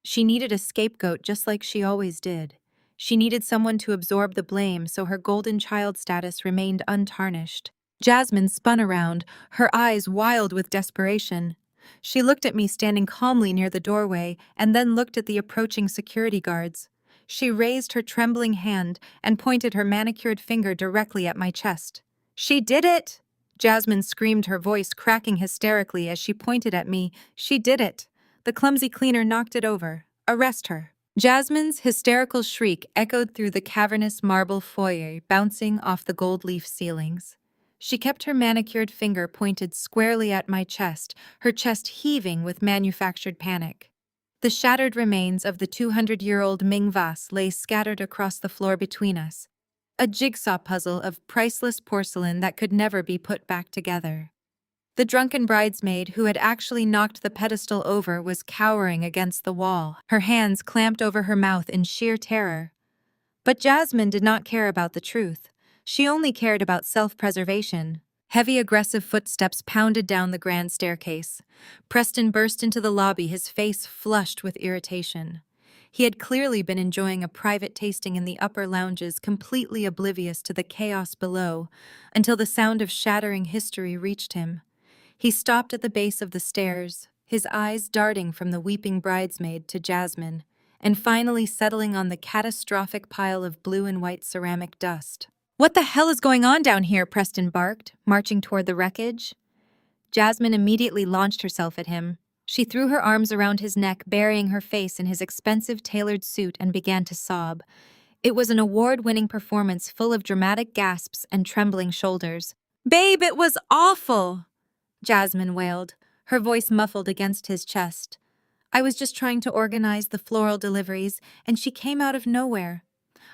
She needed a scapegoat just like she always did. She needed someone to absorb the blame so her golden child status remained untarnished. Jasmine spun around, her eyes wild with desperation. She looked at me standing calmly near the doorway and then looked at the approaching security guards. She raised her trembling hand and pointed her manicured finger directly at my chest. "She did it!" Jasmine screamed, her voice cracking hysterically as she pointed at me. "She did it! The clumsy cleaner knocked it over. Arrest her." Jasmine's hysterical shriek echoed through the cavernous marble foyer, bouncing off the gold leaf ceilings. She kept her manicured finger pointed squarely at my chest, her chest heaving with manufactured panic. The shattered remains of the 200-year-old Ming vase lay scattered across the floor between us, a jigsaw puzzle of priceless porcelain that could never be put back together. The drunken bridesmaid who had actually knocked the pedestal over was cowering against the wall, her hands clamped over her mouth in sheer terror. But Jasmine did not care about the truth. She only cared about self-preservation. Heavy, aggressive footsteps pounded down the grand staircase. Preston burst into the lobby, his face flushed with irritation. He had clearly been enjoying a private tasting in the upper lounges, completely oblivious to the chaos below, until the sound of shattering history reached him. He stopped at the base of the stairs, his eyes darting from the weeping bridesmaid to Jasmine, and finally settling on the catastrophic pile of blue and white ceramic dust. "What the hell is going on down here?" Preston barked, marching toward the wreckage. Jasmine immediately launched herself at him. She threw her arms around his neck, burying her face in his expensive tailored suit, and began to sob. It was an award-winning performance full of dramatic gasps and trembling shoulders. "Babe, it was awful!" Jasmine wailed, her voice muffled against his chest. "I was just trying to organize the floral deliveries, and she came out of nowhere.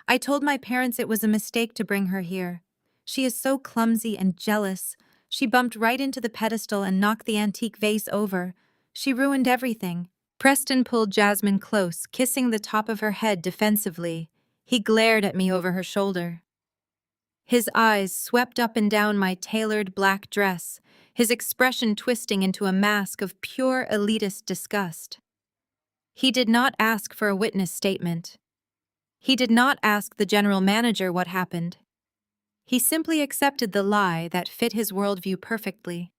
I told my parents it was a mistake to bring her here. She is so clumsy and jealous. She bumped right into the pedestal and knocked the antique vase over. She ruined everything." Preston pulled Jasmine close, kissing the top of her head defensively. He glared at me over her shoulder. His eyes swept up and down my tailored black dress, his expression twisting into a mask of pure elitist disgust. He did not ask for a witness statement. He did not ask the general manager what happened. He simply accepted the lie that fit his worldview perfectly.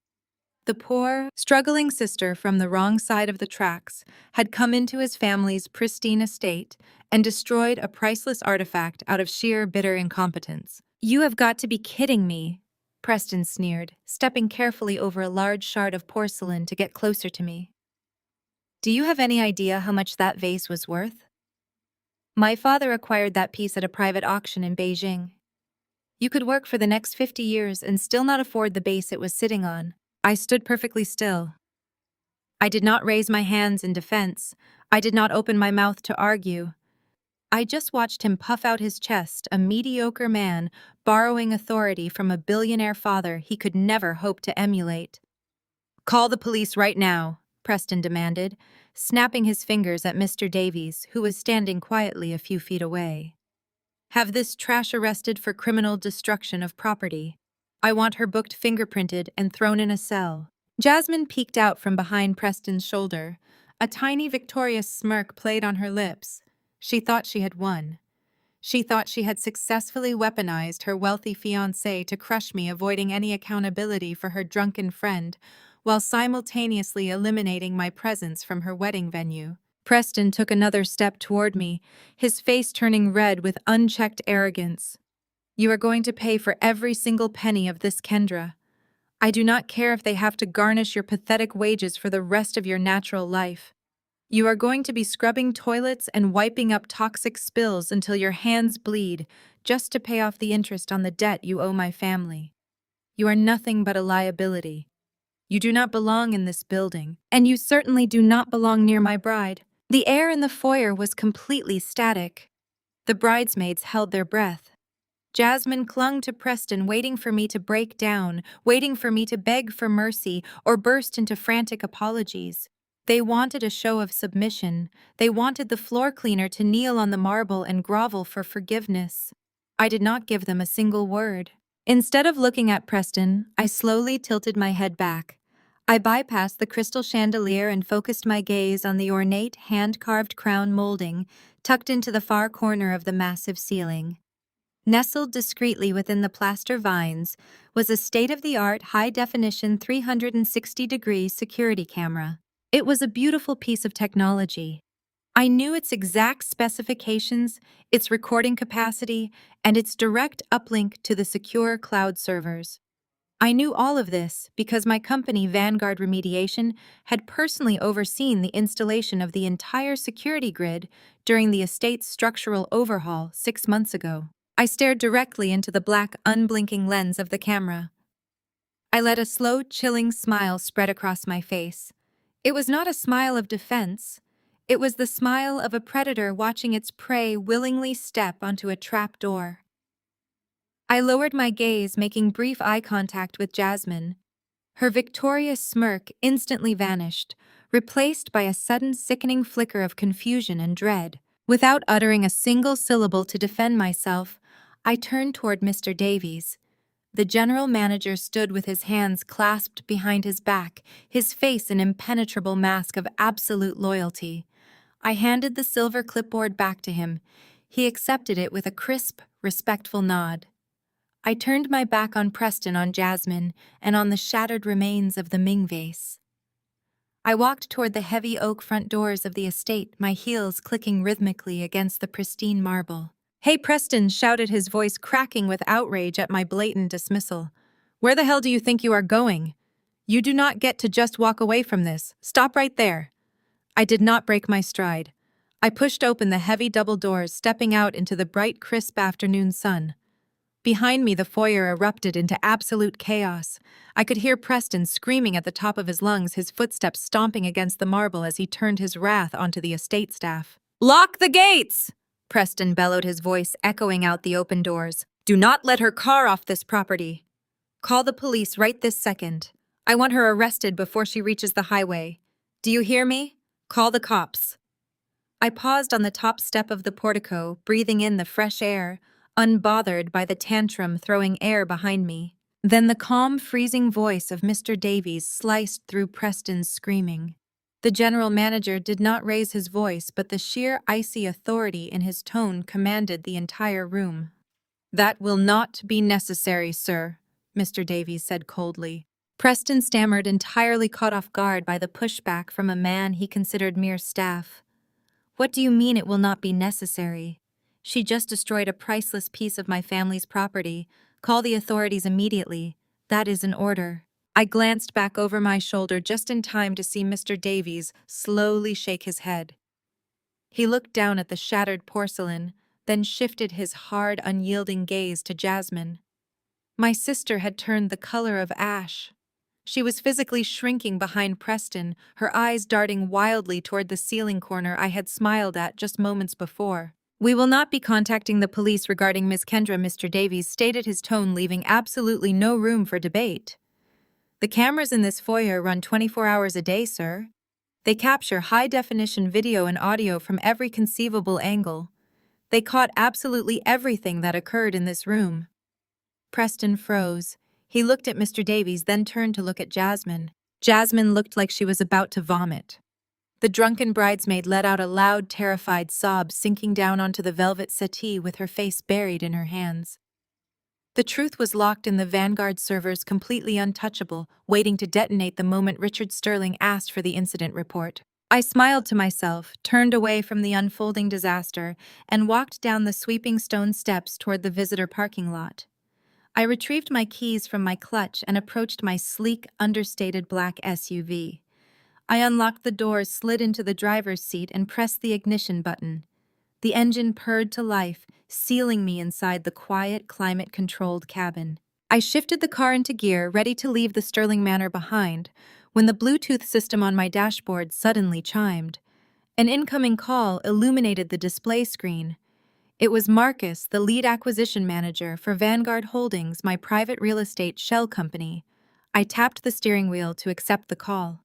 The poor, struggling sister from the wrong side of the tracks had come into his family's pristine estate and destroyed a priceless artifact out of sheer bitter incompetence. "You have got to be kidding me," Preston sneered, stepping carefully over a large shard of porcelain to get closer to me. "Do you have any idea how much that vase was worth? My father acquired that piece at a private auction in Beijing. You could work for the next 50 years and still not afford the base it was sitting on." I stood perfectly still. I did not raise my hands in defense. I did not open my mouth to argue. I just watched him puff out his chest, a mediocre man borrowing authority from a billionaire father he could never hope to emulate. "Call the police right now," Preston demanded, snapping his fingers at Mr. Davies, who was standing quietly a few feet away. "Have this trash arrested for criminal destruction of property. I want her booked, fingerprinted, and thrown in a cell." Jasmine peeked out from behind Preston's shoulder. A tiny victorious smirk played on her lips. She thought she had won. She thought she had successfully weaponized her wealthy fiancé to crush me, avoiding any accountability for her drunken friend, while simultaneously eliminating my presence from her wedding venue. Preston took another step toward me, his face turning red with unchecked arrogance. "You are going to pay for every single penny of this, Kendra. I do not care if they have to garnish your pathetic wages for the rest of your natural life. You are going to be scrubbing toilets and wiping up toxic spills until your hands bleed just to pay off the interest on the debt you owe my family. You are nothing but a liability. You do not belong in this building, and you certainly do not belong near my bride. The air in the foyer was completely static. The bridesmaids held their breath. Jasmine clung to Preston, waiting for me to break down, waiting for me to beg for mercy or burst into frantic apologies. They wanted a show of submission. They wanted the floor cleaner to kneel on the marble and grovel for forgiveness. I did not give them a single word. Instead of looking at Preston, I slowly tilted my head back. I bypassed the crystal chandelier and focused my gaze on the ornate, hand-carved crown molding tucked into the far corner of the massive ceiling. Nestled discreetly within the plaster vines was a state-of-the-art high-definition 360-degree security camera. It was a beautiful piece of technology. I knew its exact specifications, its recording capacity, and its direct uplink to the secure cloud servers. I knew all of this because my company, Vanguard Remediation, had personally overseen the installation of the entire security grid during the estate's structural overhaul 6 months ago. I stared directly into the black, unblinking lens of the camera. I let a slow, chilling smile spread across my face. It was not a smile of defense. It was the smile of a predator watching its prey willingly step onto a trap door. I lowered my gaze, making brief eye contact with Jasmine. Her victorious smirk instantly vanished, replaced by a sudden sickening flicker of confusion and dread. Without uttering a single syllable to defend myself, I turned toward Mr. Davies. The general manager stood with his hands clasped behind his back, his face an impenetrable mask of absolute loyalty. I handed the silver clipboard back to him. He accepted it with a crisp, respectful nod. I turned my back on Preston, on Jasmine, and on the shattered remains of the Ming vase. I walked toward the heavy oak front doors of the estate, my heels clicking rhythmically against the pristine marble. "Hey, Preston," shouted, his voice cracking with outrage at my blatant dismissal. "Where the hell do you think you are going? You do not get to just walk away from this. Stop right there." I did not break my stride. I pushed open the heavy double doors, stepping out into the bright, crisp afternoon sun. Behind me, the foyer erupted into absolute chaos. I could hear Preston screaming at the top of his lungs, his footsteps stomping against the marble as he turned his wrath onto the estate staff. "Lock the gates!" Preston bellowed, his voice echoing out the open doors. "Do not let her car off this property. Call the police right this second. I want her arrested before she reaches the highway. Do you hear me? Call the cops." I paused on the top step of the portico, breathing in the fresh air, unbothered by the tantrum throwing air behind me. Then the calm, freezing voice of Mr. Davies sliced through Preston's screaming. The general manager did not raise his voice, but the sheer icy authority in his tone commanded the entire room. "That will not be necessary, sir," Mr. Davies said coldly. Preston stammered, entirely caught off guard by the pushback from a man he considered mere staff. "What do you mean it will not be necessary? She just destroyed a priceless piece of my family's property. Call the authorities immediately. That is an order." I glanced back over my shoulder just in time to see Mr. Davies slowly shake his head. He looked down at the shattered porcelain, then shifted his hard, unyielding gaze to Jasmine. My sister had turned the color of ash. She was physically shrinking behind Preston, her eyes darting wildly toward the ceiling corner I had smiled at just moments before. "We will not be contacting the police regarding Miss Kendra," Mr. Davies stated, his tone leaving absolutely no room for debate. "The cameras in this foyer run 24 hours a day, sir. They capture high-definition video and audio from every conceivable angle. They caught absolutely everything that occurred in this room." Preston froze. He looked at Mr. Davies, then turned to look at Jasmine. Jasmine looked like she was about to vomit. The drunken bridesmaid let out a loud, terrified sob, sinking down onto the velvet settee with her face buried in her hands. The truth was locked in the Vanguard servers, completely untouchable, waiting to detonate the moment Richard Sterling asked for the incident report. I smiled to myself, turned away from the unfolding disaster, and walked down the sweeping stone steps toward the visitor parking lot. I retrieved my keys from my clutch and approached my sleek, understated black SUV. I unlocked the doors, slid into the driver's seat, and pressed the ignition button. The engine purred to life, sealing me inside the quiet, climate-controlled cabin. I shifted the car into gear, ready to leave the Sterling Manor behind, when the Bluetooth system on my dashboard suddenly chimed. An incoming call illuminated the display screen. It was Marcus, the lead acquisition manager for Vanguard Holdings, my private real estate shell company. I tapped the steering wheel to accept the call.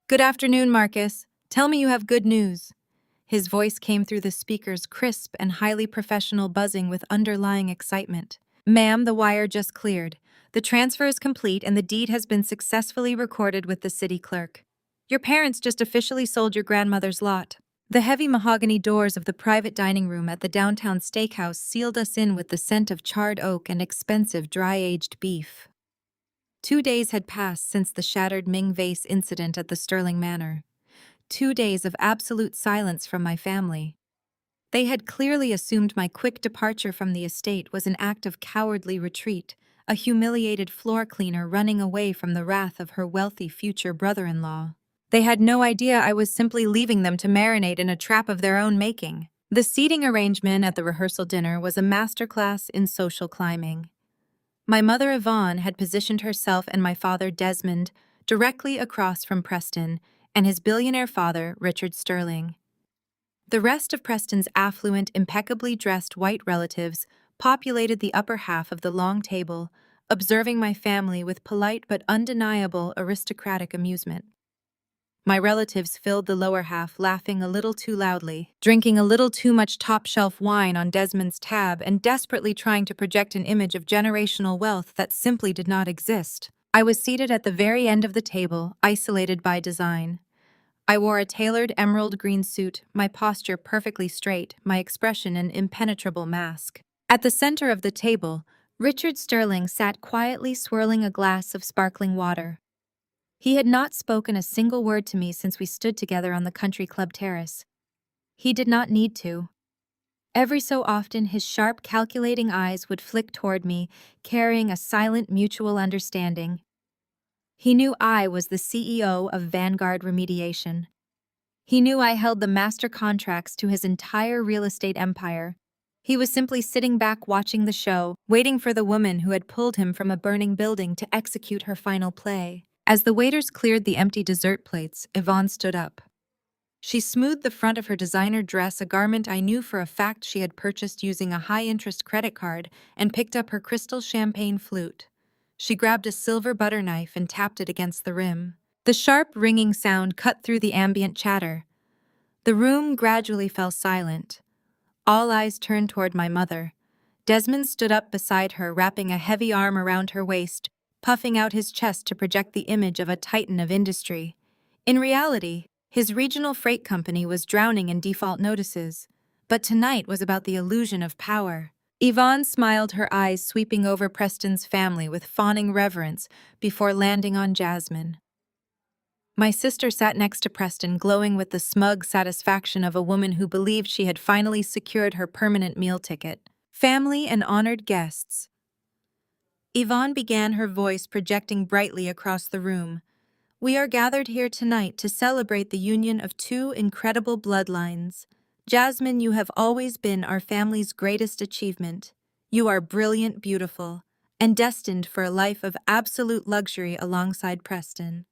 "Good afternoon, Marcus. Tell me you have good news." His voice came through the speakers, crisp and highly professional, buzzing with underlying excitement. "Ma'am, the wire just cleared. The transfer is complete and the deed has been successfully recorded with the city clerk. Your parents just officially sold your grandmother's lot." The heavy mahogany doors of the private dining room at the downtown steakhouse sealed us in with the scent of charred oak and expensive dry-aged beef. 2 days had passed since the shattered Ming vase incident at the Sterling Manor. 2 days of absolute silence from my family. They had clearly assumed my quick departure from the estate was an act of cowardly retreat, a humiliated floor cleaner running away from the wrath of her wealthy future brother-in-law. They had no idea I was simply leaving them to marinate in a trap of their own making. The seating arrangement at the rehearsal dinner was a masterclass in social climbing. My mother Yvonne had positioned herself and my father Desmond directly across from Preston and his billionaire father, Richard Sterling. The rest of Preston's affluent, impeccably dressed white relatives populated the upper half of the long table, observing my family with polite but undeniable aristocratic amusement. My relatives filled the lower half, laughing a little too loudly, drinking a little too much top-shelf wine on Desmond's tab, and desperately trying to project an image of generational wealth that simply did not exist. I was seated at the very end of the table, isolated by design. I wore a tailored emerald green suit, my posture perfectly straight, my expression an impenetrable mask. At the center of the table, Richard Sterling sat quietly swirling a glass of sparkling water. He had not spoken a single word to me since we stood together on the country club terrace. He did not need to. Every so often, his sharp, calculating eyes would flick toward me, carrying a silent mutual understanding. He knew I was the CEO of Vanguard Remediation. He knew I held the master contracts to his entire real estate empire. He was simply sitting back watching the show, waiting for the woman who had pulled him from a burning building to execute her final play. As the waiters cleared the empty dessert plates, Yvonne stood up. She smoothed the front of her designer dress, a garment I knew for a fact she had purchased using a high-interest credit card, and picked up her crystal champagne flute. She grabbed a silver butter knife and tapped it against the rim. The sharp, ringing sound cut through the ambient chatter. The room gradually fell silent. All eyes turned toward my mother. Desmond stood up beside her, wrapping a heavy arm around her waist, puffing out his chest to project the image of a titan of industry. In reality, his regional freight company was drowning in default notices, but tonight was about the illusion of power. Yvonne smiled, her eyes sweeping over Preston's family with fawning reverence before landing on Jasmine. My sister sat next to Preston, glowing with the smug satisfaction of a woman who believed she had finally secured her permanent meal ticket. Family and honored guests. Yvonne began, her voice projecting brightly across the room. We are gathered here tonight to celebrate the union of two incredible bloodlines. Jasmine, you have always been our family's greatest achievement. You are brilliant, beautiful, and destined for a life of absolute luxury alongside Preston.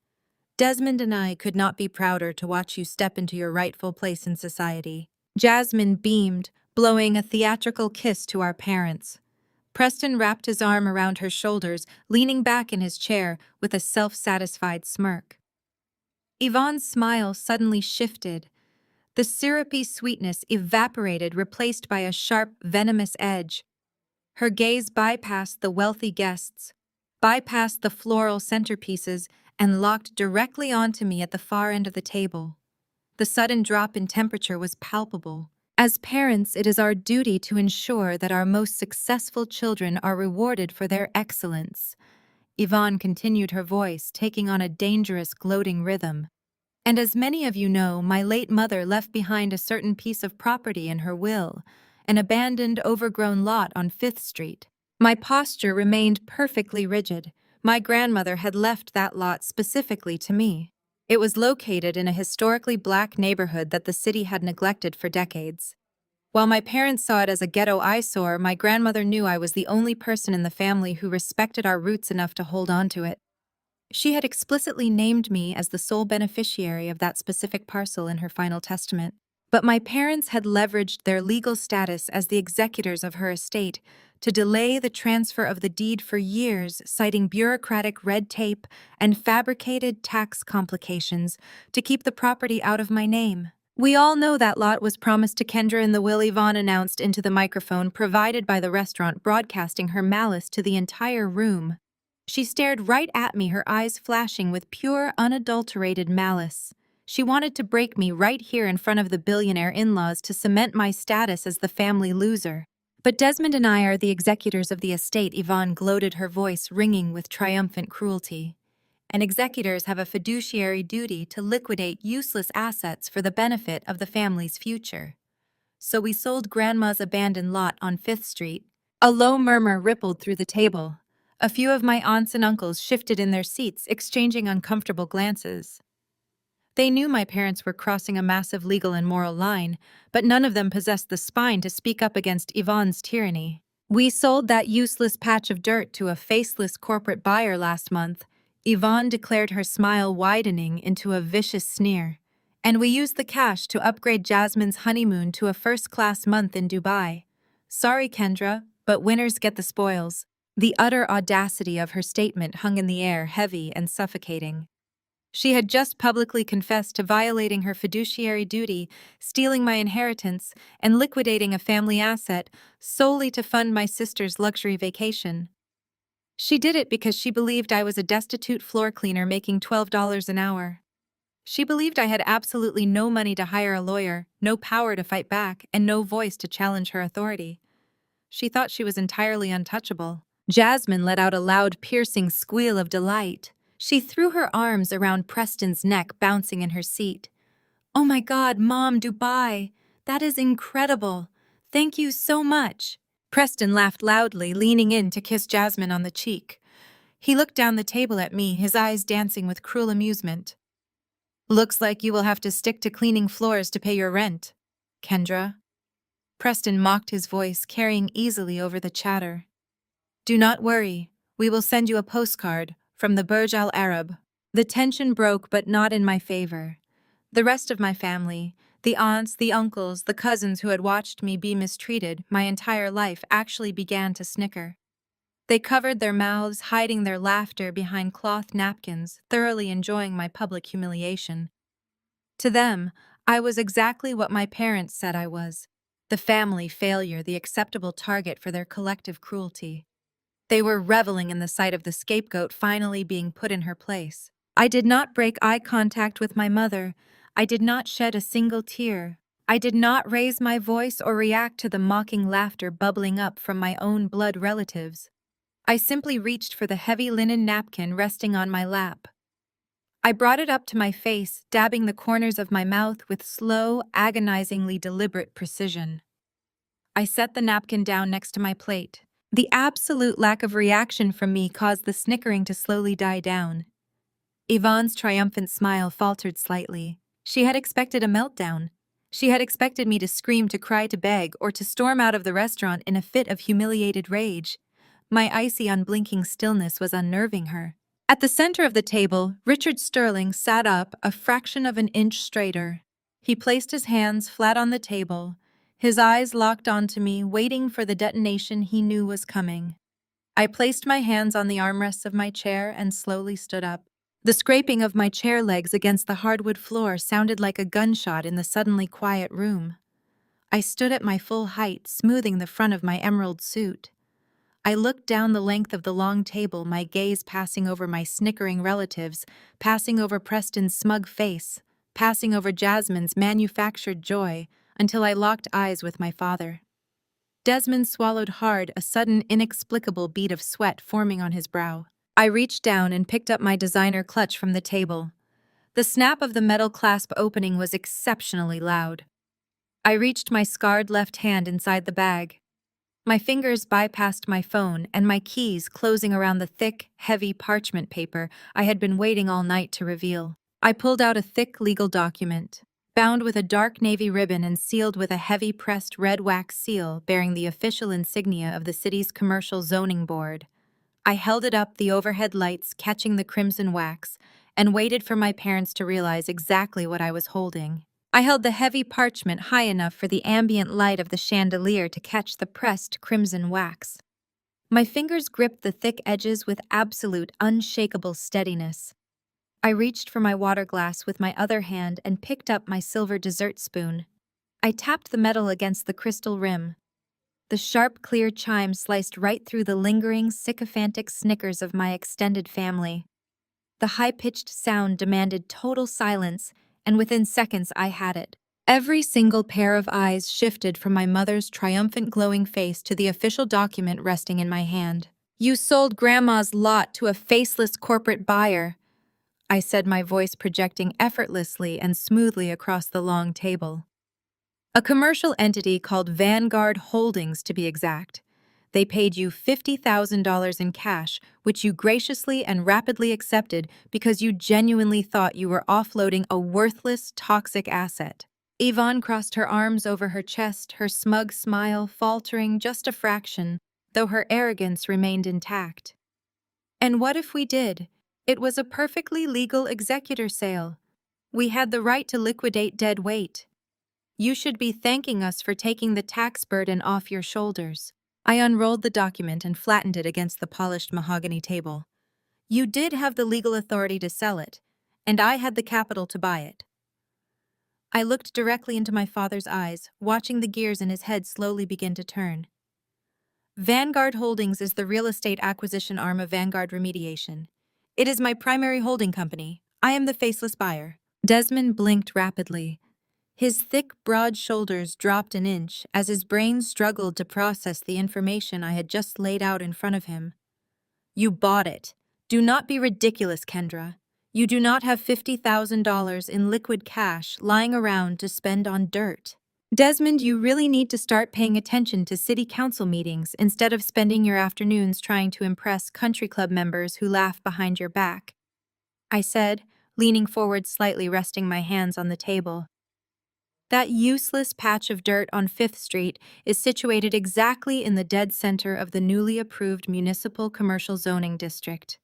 Desmond and I could not be prouder to watch you step into your rightful place in society. Jasmine beamed, blowing a theatrical kiss to our parents. Preston wrapped his arm around her shoulders, leaning back in his chair with a self-satisfied smirk. Yvonne's smile suddenly shifted. The syrupy sweetness evaporated, replaced by a sharp, venomous edge. Her gaze bypassed the wealthy guests, bypassed the floral centerpieces, and locked directly onto me at the far end of the table. The sudden drop in temperature was palpable. As parents, it is our duty to ensure that our most successful children are rewarded for their excellence. Yvonne continued, her voice taking on a dangerous, gloating rhythm. And as many of you know, my late mother left behind a certain piece of property in her will, an abandoned, overgrown lot on 5th Street. My posture remained perfectly rigid. My grandmother had left that lot specifically to me. It was located in a historically black neighborhood that the city had neglected for decades. While my parents saw it as a ghetto eyesore, my grandmother knew I was the only person in the family who respected our roots enough to hold on to it. She had explicitly named me as the sole beneficiary of that specific parcel in her final testament. But my parents had leveraged their legal status as the executors of her estate to delay the transfer of the deed for years, citing bureaucratic red tape and fabricated tax complications to keep the property out of my name. We all know that lot was promised to Kendra in the will Yvonne announced into the microphone provided by the restaurant, broadcasting her malice to the entire room. She stared right at me, her eyes flashing with pure, unadulterated malice. She wanted to break me right here in front of the billionaire in-laws to cement my status as the family loser. But Desmond and I are the executors of the estate, Yvonne gloated, her voice ringing with triumphant cruelty. And executors have a fiduciary duty to liquidate useless assets for the benefit of the family's future. So we sold Grandma's abandoned lot on 5th Street. A low murmur rippled through the table. A few of my aunts and uncles shifted in their seats, exchanging uncomfortable glances. They knew my parents were crossing a massive legal and moral line, but none of them possessed the spine to speak up against Yvonne's tyranny. We sold that useless patch of dirt to a faceless corporate buyer last month, Yvonne declared, her smile widening into a vicious sneer. And we used the cash to upgrade Jasmine's honeymoon to a first-class month in Dubai. Sorry, Kendra, but winners get the spoils. The utter audacity of her statement hung in the air, heavy and suffocating. She had just publicly confessed to violating her fiduciary duty, stealing my inheritance, and liquidating a family asset solely to fund my sister's luxury vacation. She did it because she believed I was a destitute floor cleaner making $12 an hour. She believed I had absolutely no money to hire a lawyer, no power to fight back, and no voice to challenge her authority. She thought she was entirely untouchable. Jasmine let out a loud, piercing squeal of delight. She threw her arms around Preston's neck, bouncing in her seat. "Oh my God, Mom, Dubai! That is incredible! Thank you so much!" Preston laughed loudly, leaning in to kiss Jasmine on the cheek. He looked down the table at me, his eyes dancing with cruel amusement. "Looks like you will have to stick to cleaning floors to pay your rent, Kendra." Preston mocked, his voice carrying easily over the chatter. "Do not worry, we will send you a postcard from the Burj Al Arab." The tension broke, but not in my favor. The rest of my family, the aunts, the uncles, the cousins who had watched me be mistreated my entire life, actually began to snicker. They covered their mouths, hiding their laughter behind cloth napkins, thoroughly enjoying my public humiliation. To them, I was exactly what my parents said I was: the family failure, the acceptable target for their collective cruelty. They were reveling in the sight of the scapegoat finally being put in her place. I did not break eye contact with my mother. I did not shed a single tear. I did not raise my voice or react to the mocking laughter bubbling up from my own blood relatives. I simply reached for the heavy linen napkin resting on my lap. I brought it up to my face, dabbing the corners of my mouth with slow, agonizingly deliberate precision. I set the napkin down next to my plate. The absolute lack of reaction from me caused the snickering to slowly die down. Yvonne's triumphant smile faltered slightly. She had expected a meltdown. She had expected me to scream, to cry, to beg, or to storm out of the restaurant in a fit of humiliated rage. My icy, unblinking stillness was unnerving her. At the center of the table, Richard Sterling sat up a fraction of an inch straighter. He placed his hands flat on the table, his eyes locked onto me, waiting for the detonation he knew was coming. I placed my hands on the armrests of my chair and slowly stood up. The scraping of my chair legs against the hardwood floor sounded like a gunshot in the suddenly quiet room. I stood at my full height, smoothing the front of my emerald suit. I looked down the length of the long table, my gaze passing over my snickering relatives, passing over Preston's smug face, passing over Jasmine's manufactured joy, until I locked eyes with my father. Desmond swallowed hard, a sudden, inexplicable bead of sweat forming on his brow. I reached down and picked up my designer clutch from the table. The snap of the metal clasp opening was exceptionally loud. I reached my scarred left hand inside the bag. My fingers bypassed my phone and my keys closing around the thick, heavy parchment paper I had been waiting all night to reveal. I pulled out a thick legal document, bound with a dark navy ribbon and sealed with a heavy pressed red wax seal bearing the official insignia of the city's commercial zoning board. I held it up, the overhead lights catching the crimson wax, and waited for my parents to realize exactly what I was holding. I held the heavy parchment high enough for the ambient light of the chandelier to catch the pressed crimson wax. My fingers gripped the thick edges with absolute, unshakable steadiness. I reached for my water glass with my other hand and picked up my silver dessert spoon. I tapped the metal against the crystal rim. The sharp, clear chime sliced right through the lingering, sycophantic snickers of my extended family. The high-pitched sound demanded total silence, and within seconds I had it. Every single pair of eyes shifted from my mother's triumphant glowing face to the official document resting in my hand. "You sold Grandma's lot to a faceless corporate buyer," I said, my voice projecting effortlessly and smoothly across the long table. "A commercial entity called Vanguard Holdings, to be exact. They paid you $50,000 in cash, which you graciously and rapidly accepted because you genuinely thought you were offloading a worthless, toxic asset." Yvonne crossed her arms over her chest, her smug smile faltering just a fraction, though her arrogance remained intact. "And what if we did? It was a perfectly legal executor sale. We had the right to liquidate dead weight. You should be thanking us for taking the tax burden off your shoulders." I unrolled the document and flattened it against the polished mahogany table. "You did have the legal authority to sell it, and I had the capital to buy it." I looked directly into my father's eyes, watching the gears in his head slowly begin to turn. "Vanguard Holdings is the real estate acquisition arm of Vanguard Remediation. It is my primary holding company. I am the faceless buyer." Desmond blinked rapidly. His thick, broad shoulders dropped an inch as his brain struggled to process the information I had just laid out in front of him. "You bought it. Do not be ridiculous, Kendra. You do not have $50,000 in liquid cash lying around to spend on dirt. Desmond, you really need to start paying attention to city council meetings instead of spending your afternoons trying to impress country club members who laugh behind your back," I said, leaning forward slightly, resting my hands on the table. "That useless patch of dirt on 5th Street is situated exactly in the dead center of the newly approved municipal commercial zoning district.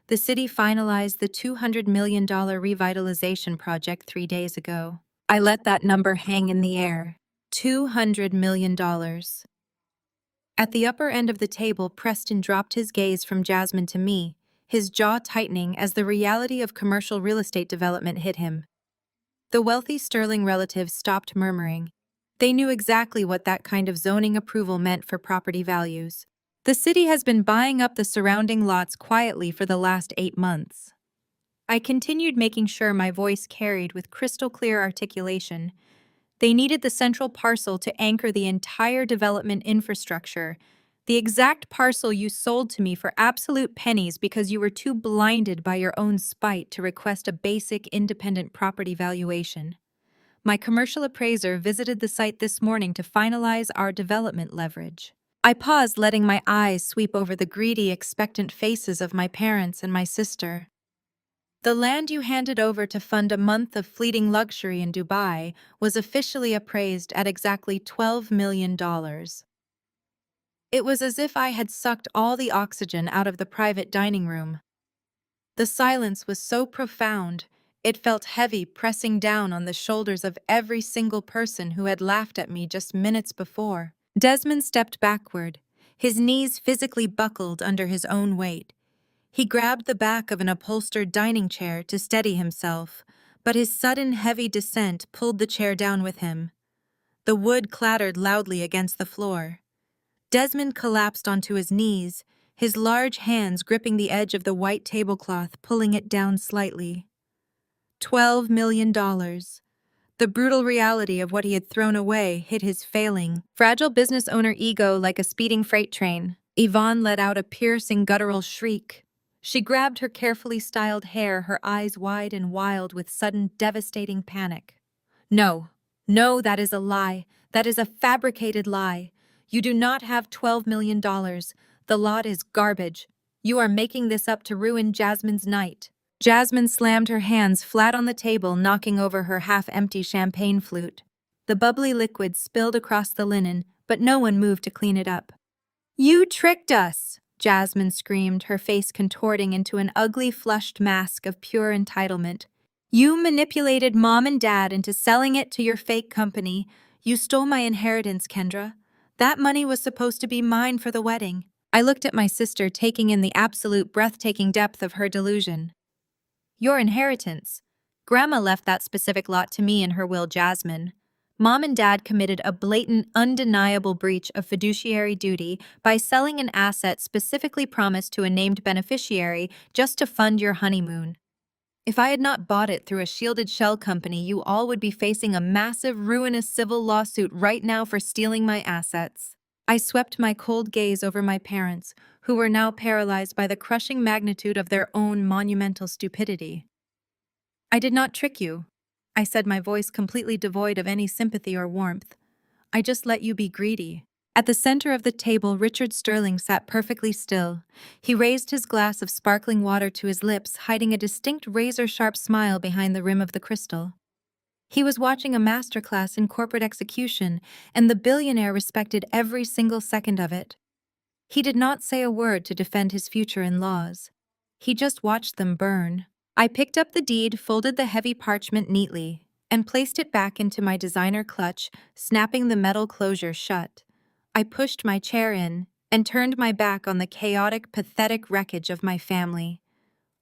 The city finalized the $200 million revitalization project 3 days ago." I let that number hang in the air. $200 million. At the upper end of the table, Preston dropped his gaze from Jasmine to me, his jaw tightening as the reality of commercial real estate development hit him. The wealthy Sterling relatives stopped murmuring. They knew exactly what that kind of zoning approval meant for property values. The city has been buying up the surrounding lots quietly for the last 8 months. I continued, making sure my voice carried with crystal clear articulation. They needed the central parcel to anchor the entire development infrastructure, the exact parcel you sold to me for absolute pennies because you were too blinded by your own spite to request a basic independent property valuation. My commercial appraiser visited the site this morning to finalize our development leverage. I paused, letting my eyes sweep over the greedy, expectant faces of my parents and my sister. "The land you handed over to fund a month of fleeting luxury in Dubai was officially appraised at exactly $12 million. It was as if I had sucked all the oxygen out of the private dining room. The silence was so profound, it felt heavy, pressing down on the shoulders of every single person who had laughed at me just minutes before. Desmond stepped backward, his knees physically buckled under his own weight. He grabbed the back of an upholstered dining chair to steady himself, but his sudden heavy descent pulled the chair down with him. The wood clattered loudly against the floor. Desmond collapsed onto his knees, his large hands gripping the edge of the white tablecloth, pulling it down slightly. $12 million. The brutal reality of what he had thrown away hit his failing, fragile business owner ego like a speeding freight train. Yvonne let out a piercing, guttural shriek. She grabbed her carefully styled hair, her eyes wide and wild with sudden, devastating panic. "No, no, that is a lie. That is a fabricated lie. You do not have $12 million. The lot is garbage. You are making this up to ruin Jasmine's night. Jasmine slammed her hands flat on the table, knocking over her half-empty champagne flute. The bubbly liquid spilled across the linen, but no one moved to clean it up. You tricked us! Jasmine screamed, her face contorting into an ugly, flushed mask of pure entitlement. You manipulated Mom and Dad into selling it to your fake company. You stole my inheritance, Kendra. That money was supposed to be mine for the wedding. I looked at my sister, taking in the absolute breathtaking depth of her delusion. Your inheritance. Grandma left that specific lot to me in her will, Jasmine. Mom and Dad committed a blatant, undeniable breach of fiduciary duty by selling an asset specifically promised to a named beneficiary just to fund your honeymoon. If I had not bought it through a shielded shell company, you all would be facing a massive, ruinous civil lawsuit right now for stealing my assets. I swept my cold gaze over my parents, who were now paralyzed by the crushing magnitude of their own monumental stupidity. I did not trick you, I said, my voice completely devoid of any sympathy or warmth. I just let you be greedy. At the center of the table, Richard Sterling sat perfectly still. He raised his glass of sparkling water to his lips, hiding a distinct razor-sharp smile behind the rim of the crystal. He was watching a masterclass in corporate execution, and the billionaire respected every single second of it. He did not say a word to defend his future in-laws. He just watched them burn. I picked up the deed, folded the heavy parchment neatly, and placed it back into my designer clutch, snapping the metal closure shut. I pushed my chair in and turned my back on the chaotic, pathetic wreckage of my family.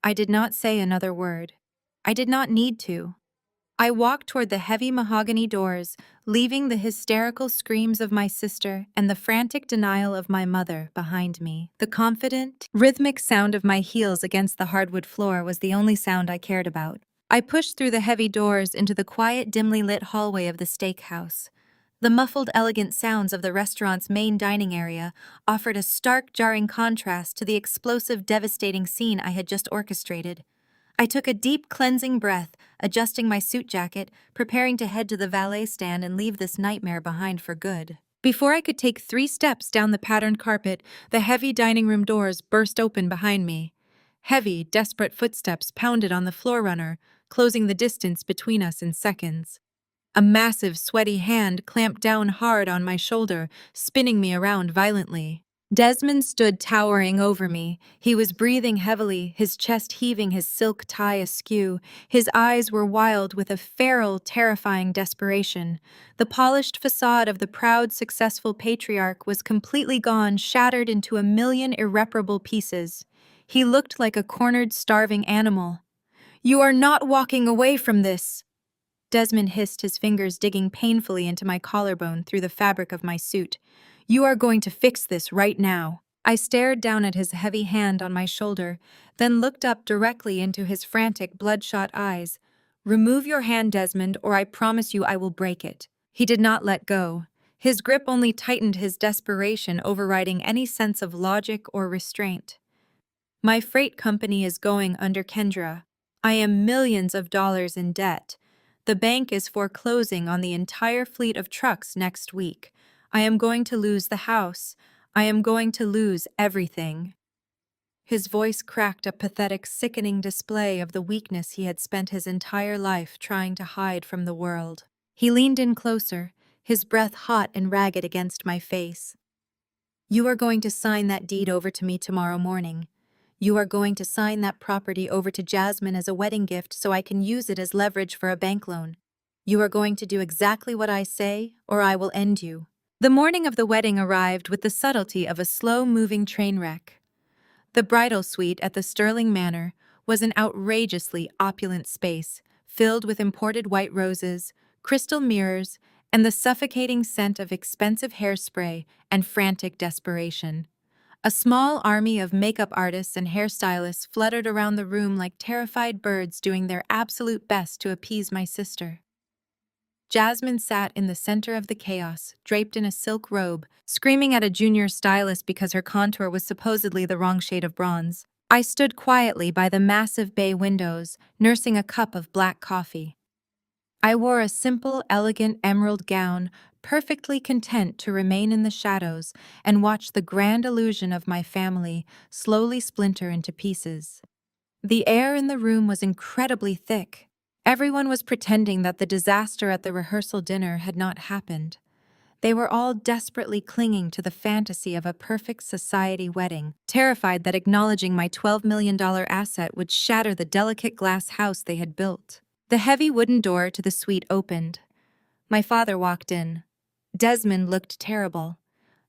I did not say another word. I did not need to. I walked toward the heavy mahogany doors, leaving the hysterical screams of my sister and the frantic denial of my mother behind me. The confident, rhythmic sound of my heels against the hardwood floor was the only sound I cared about. I pushed through the heavy doors into the quiet, dimly lit hallway of the steakhouse. The muffled, elegant sounds of the restaurant's main dining area offered a stark, jarring contrast to the explosive, devastating scene I had just orchestrated. I took a deep, cleansing breath, adjusting my suit jacket, preparing to head to the valet stand and leave this nightmare behind for good. Before I could take 3 steps down the patterned carpet, the heavy dining room doors burst open behind me. Heavy, desperate footsteps pounded on the floor runner, closing the distance between us in seconds. A massive, sweaty hand clamped down hard on my shoulder, spinning me around violently. Desmond stood towering over me. He was breathing heavily, his chest heaving, his silk tie askew. His eyes were wild with a feral, terrifying desperation. The polished facade of the proud, successful patriarch was completely gone, shattered into a million irreparable pieces. He looked like a cornered, starving animal. "You are not walking away from this!" Desmond hissed, his fingers digging painfully into my collarbone through the fabric of my suit. "You are going to fix this right now." I stared down at his heavy hand on my shoulder, then looked up directly into his frantic, bloodshot eyes. "Remove your hand, Desmond, or I promise you I will break it." He did not let go. His grip only tightened, his desperation overriding any sense of logic or restraint. "My freight company is going under, Kendra. I am millions of dollars in debt. The bank is foreclosing on the entire fleet of trucks next week. I am going to lose the house. I am going to lose everything." His voice cracked, a pathetic, sickening display of the weakness he had spent his entire life trying to hide from the world. He leaned in closer, his breath hot and ragged against my face. "You are going to sign that deed over to me tomorrow morning. You are going to sign that property over to Jasmine as a wedding gift so I can use it as leverage for a bank loan. You are going to do exactly what I say, or I will end you." The morning of the wedding arrived with the subtlety of a slow-moving train wreck. The bridal suite at the Sterling Manor was an outrageously opulent space, filled with imported white roses, crystal mirrors, and the suffocating scent of expensive hairspray and frantic desperation. A small army of makeup artists and hairstylists fluttered around the room like terrified birds, doing their absolute best to appease my sister. Jasmine sat in the center of the chaos, draped in a silk robe, screaming at a junior stylist because her contour was supposedly the wrong shade of bronze. I stood quietly by the massive bay windows, nursing a cup of black coffee. I wore a simple, elegant emerald gown, perfectly content to remain in the shadows and watch the grand illusion of my family slowly splinter into pieces. The air in the room was incredibly thick. Everyone was pretending that the disaster at the rehearsal dinner had not happened. They were all desperately clinging to the fantasy of a perfect society wedding, terrified that acknowledging my $12 million asset would shatter the delicate glass house they had built. The heavy wooden door to the suite opened. My father walked in. Desmond looked terrible.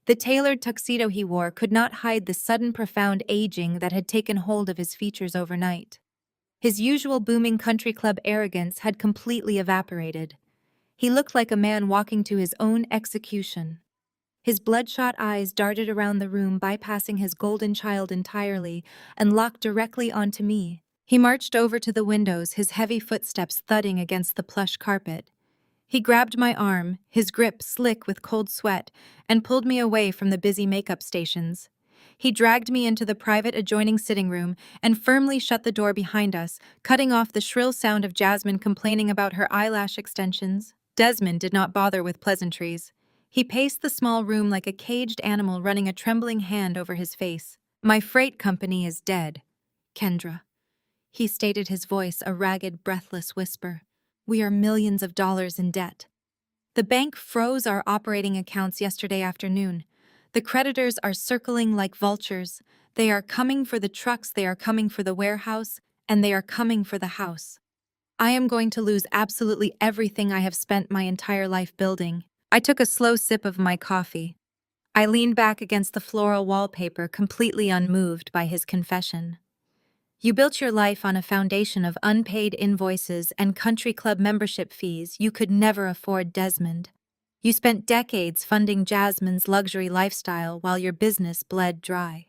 The tailored tuxedo he wore could not hide the sudden profound aging that had taken hold of his features overnight. His usual booming country club arrogance had completely evaporated. He looked like a man walking to his own execution. His bloodshot eyes darted around the room, bypassing his golden child entirely, and locked directly onto me. He marched over to the windows, his heavy footsteps thudding against the plush carpet. He grabbed my arm, his grip slick with cold sweat, and pulled me away from the busy makeup stations. He dragged me into the private adjoining sitting room and firmly shut the door behind us, cutting off the shrill sound of Jasmine complaining about her eyelash extensions. Desmond did not bother with pleasantries. He paced the small room like a caged animal, running a trembling hand over his face. "My freight company is dead, Kendra," he stated, his voice a ragged, breathless whisper. "We are millions of dollars in debt. The bank froze our operating accounts yesterday afternoon. The creditors are circling like vultures. They are coming for the trucks, they are coming for the warehouse, and they are coming for the house. I am going to lose absolutely everything I have spent my entire life building." I took a slow sip of my coffee. I leaned back against the floral wallpaper, completely unmoved by his confession. "You built your life on a foundation of unpaid invoices and country club membership fees you could never afford, Desmond. You spent decades funding Jasmine's luxury lifestyle while your business bled dry."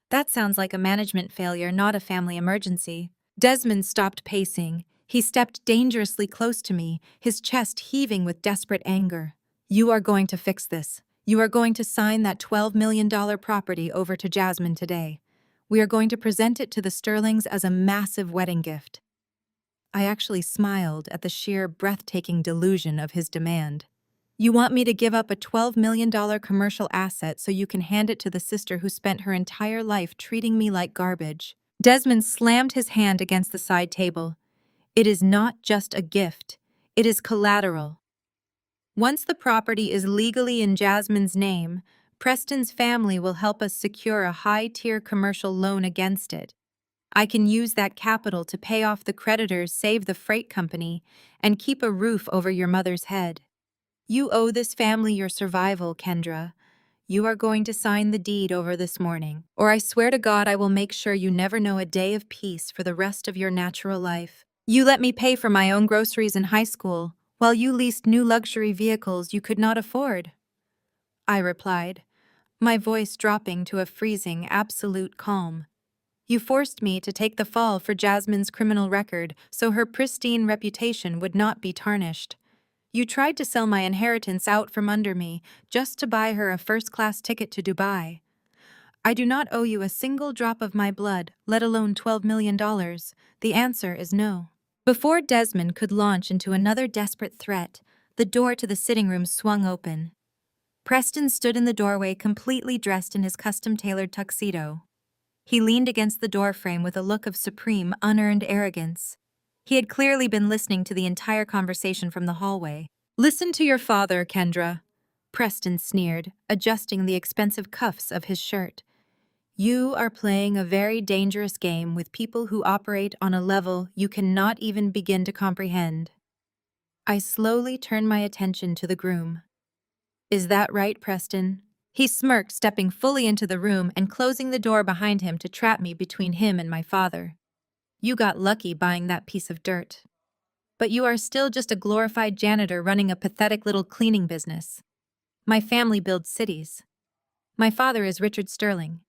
"That sounds like a management failure, not a family emergency." Desmond stopped pacing. He stepped dangerously close to me, his chest heaving with desperate anger. "You are going to fix this. You are going to sign that $12 million property over to Jasmine today. We are going to present it to the Sterlings as a massive wedding gift." I actually smiled at the sheer breathtaking delusion of his demand. "You want me to give up a $12 million commercial asset so you can hand it to the sister who spent her entire life treating me like garbage?" Desmond slammed his hand against the side table. "It is not just a gift. It is collateral. Once the property is legally in Jasmine's name, Preston's family will help us secure a high-tier commercial loan against it. I can use that capital to pay off the creditors, save the freight company, and keep a roof over your mother's head. You owe this family your survival, Kendra. You are going to sign the deed over this morning, or I swear to God I will make sure you never know a day of peace for the rest of your natural life. You let me pay for my own groceries in high school, while you leased new luxury vehicles you could not afford," I replied, my voice dropping to a freezing, absolute calm. "You forced me to take the fall for Jasmine's criminal record so her pristine reputation would not be tarnished. You tried to sell my inheritance out from under me just to buy her a first-class ticket to Dubai. I do not owe you a single drop of my blood, let alone $12 million. The answer is no." Before Desmond could launch into another desperate threat, the door to the sitting room swung open. Preston stood in the doorway, completely dressed in his custom-tailored tuxedo. He leaned against the doorframe with a look of supreme, unearned arrogance. He had clearly been listening to the entire conversation from the hallway. "Listen to your father, Kendra," Preston sneered, adjusting the expensive cuffs of his shirt. "You are playing a very dangerous game with people who operate on a level you cannot even begin to comprehend." I slowly turned my attention to the groom. "Is that right, Preston?" He smirked, stepping fully into the room and closing the door behind him to trap me between him and my father. "You got lucky buying that piece of dirt. But you are still just a glorified janitor running a pathetic little cleaning business. My family builds cities. My father is Richard Sterling.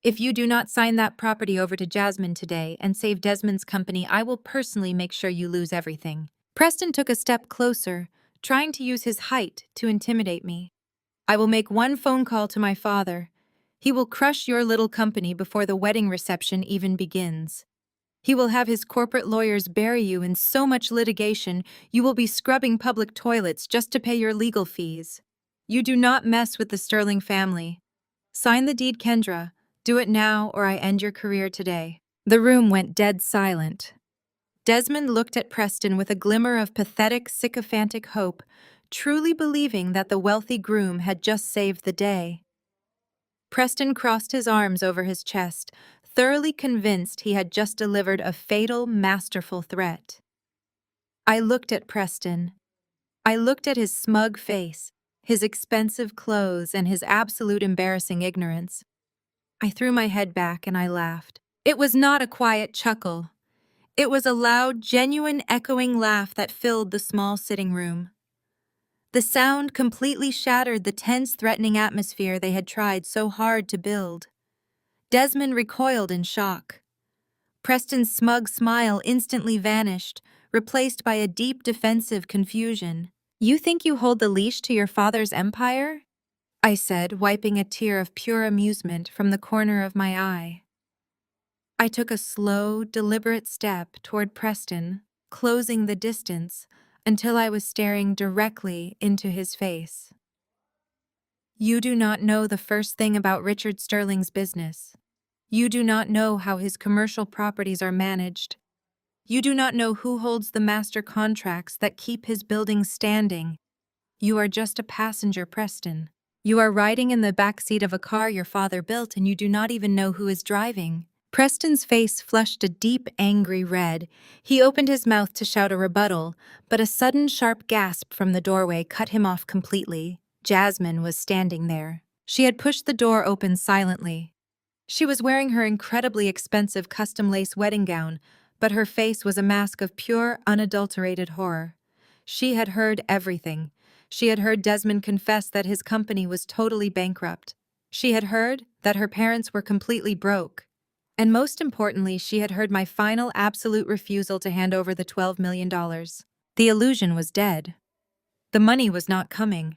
If you do not sign that property over to Jasmine today and save Desmond's company, I will personally make sure you lose everything." Preston took a step closer, trying to use his height to intimidate me. "I will make one phone call to my father. He will crush your little company before the wedding reception even begins." He will have his corporate lawyers bury you in so much litigation you will be scrubbing public toilets just to pay your legal fees. You do not mess with the Sterling family. Sign the deed, Kendra. Do it now or I end your career today." The room went dead silent. Desmond looked at Preston with a glimmer of pathetic, sycophantic hope, truly believing that the wealthy groom had just saved the day. Preston crossed his arms over his chest, thoroughly convinced he had just delivered a fatal, masterful threat. I looked at Preston. I looked at his smug face, his expensive clothes, and his absolute embarrassing ignorance. I threw my head back and I laughed. It was not a quiet chuckle. It was a loud, genuine, echoing laugh that filled the small sitting room. The sound completely shattered the tense, threatening atmosphere they had tried so hard to build. Desmond recoiled in shock. Preston's smug smile instantly vanished, replaced by a deep, defensive confusion. "You think you hold the leash to your father's empire?" I said, wiping a tear of pure amusement from the corner of my eye. I took a slow, deliberate step toward Preston, closing the distance until I was staring directly into his face. "You do not know the first thing about Richard Sterling's business. You do not know how his commercial properties are managed. You do not know who holds the master contracts that keep his buildings standing. You are just a passenger, Preston. You are riding in the back seat of a car your father built and you do not even know who is driving." Preston's face flushed a deep, angry red. He opened his mouth to shout a rebuttal, but a sudden, sharp gasp from the doorway cut him off completely. Jasmine was standing there. She had pushed the door open silently. She was wearing her incredibly expensive custom lace wedding gown, but her face was a mask of pure, unadulterated horror. She had heard everything. She had heard Desmond confess that his company was totally bankrupt. She had heard that her parents were completely broke. And most importantly, she had heard my final absolute refusal to hand over the $12 million. The illusion was dead. The money was not coming.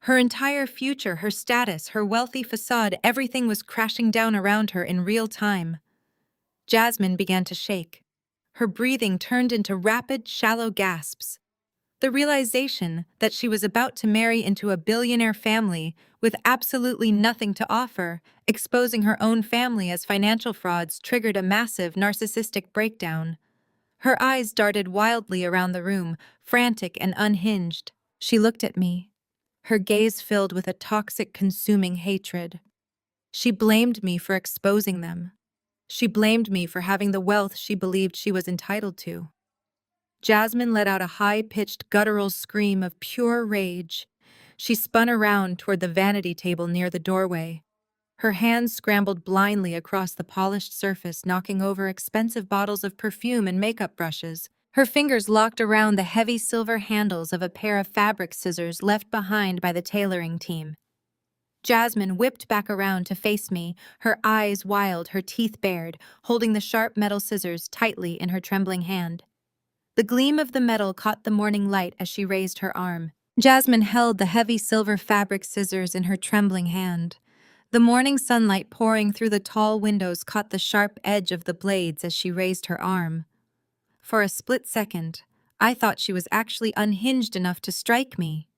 Her entire future, her status, her wealthy facade, everything was crashing down around her in real time. Jasmine began to shake. Her breathing turned into rapid, shallow gasps. The realization that she was about to marry into a billionaire family with absolutely nothing to offer, exposing her own family as financial frauds, triggered a massive narcissistic breakdown. Her eyes darted wildly around the room, frantic and unhinged. She looked at me, her gaze filled with a toxic, consuming hatred. She blamed me for exposing them. She blamed me for having the wealth she believed she was entitled to. Jasmine let out a high-pitched, guttural scream of pure rage. She spun around toward the vanity table near the doorway. Her hands scrambled blindly across the polished surface, knocking over expensive bottles of perfume and makeup brushes. Her fingers locked around the heavy silver handles of a pair of fabric scissors left behind by the tailoring team. Jasmine whipped back around to face me, her eyes wild, her teeth bared, holding the sharp metal scissors tightly in her trembling hand. The gleam of the metal caught the morning light as she raised her arm. Jasmine held the heavy silver fabric scissors in her trembling hand. The morning sunlight pouring through the tall windows caught the sharp edge of the blades as she raised her arm. For a split second, I thought she was actually unhinged enough to strike me.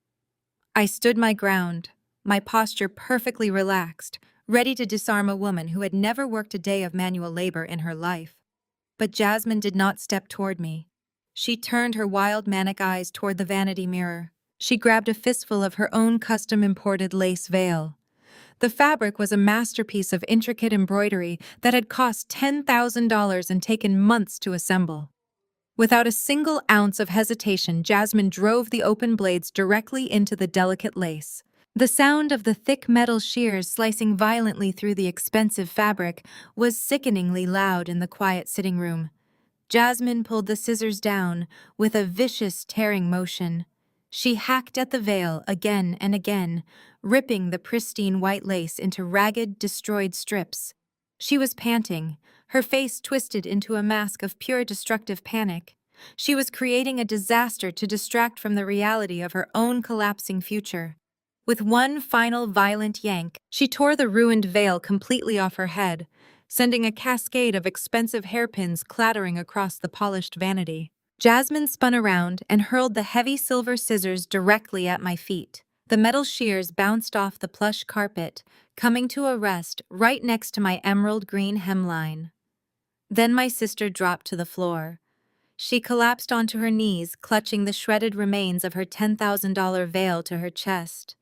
I stood my ground, my posture perfectly relaxed, ready to disarm a woman who had never worked a day of manual labor in her life. But Jasmine did not step toward me. She turned her wild, manic eyes toward the vanity mirror. She grabbed a fistful of her own custom-imported lace veil. The fabric was a masterpiece of intricate embroidery that had cost $10,000 and taken months to assemble. Without a single ounce of hesitation, Jasmine drove the open blades directly into the delicate lace. The sound of the thick metal shears slicing violently through the expensive fabric was sickeningly loud in the quiet sitting room. Jasmine pulled the scissors down with a vicious, tearing motion. She hacked at the veil again and again, ripping the pristine white lace into ragged, destroyed strips. She was panting, her face twisted into a mask of pure destructive panic. She was creating a disaster to distract from the reality of her own collapsing future. With one final violent yank, she tore the ruined veil completely off her head, sending a cascade of expensive hairpins clattering across the polished vanity. Jasmine spun around and hurled the heavy silver scissors directly at my feet. The metal shears bounced off the plush carpet, coming to a rest right next to my emerald green hemline. Then my sister dropped to the floor. She collapsed onto her knees, clutching the shredded remains of her $10,000 veil to her chest.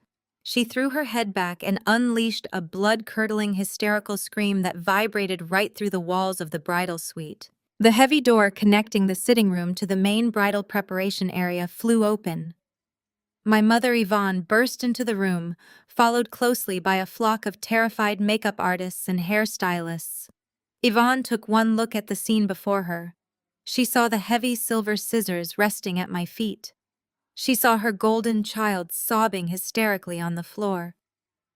She threw her head back and unleashed a blood-curdling hysterical scream that vibrated right through the walls of the bridal suite. The heavy door connecting the sitting room to the main bridal preparation area flew open. My mother Yvonne burst into the room, followed closely by a flock of terrified makeup artists and hairstylists. Yvonne took one look at the scene before her. She saw the heavy silver scissors resting at my feet. She saw her golden child sobbing hysterically on the floor.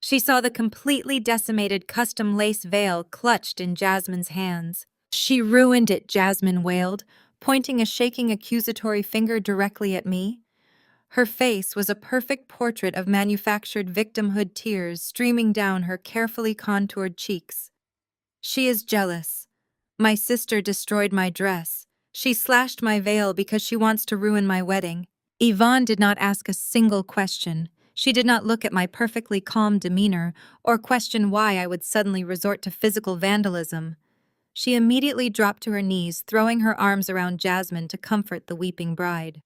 She saw the completely decimated custom lace veil clutched in Jasmine's hands. "She ruined it," Jasmine wailed, pointing a shaking accusatory finger directly at me. Her face was a perfect portrait of manufactured victimhood, tears streaming down her carefully contoured cheeks. "She is jealous. My sister destroyed my dress. She slashed my veil because she wants to ruin my wedding." Yvonne did not ask a single question. She did not look at my perfectly calm demeanor or question why I would suddenly resort to physical vandalism. She immediately dropped to her knees, throwing her arms around Jasmine to comfort the weeping bride.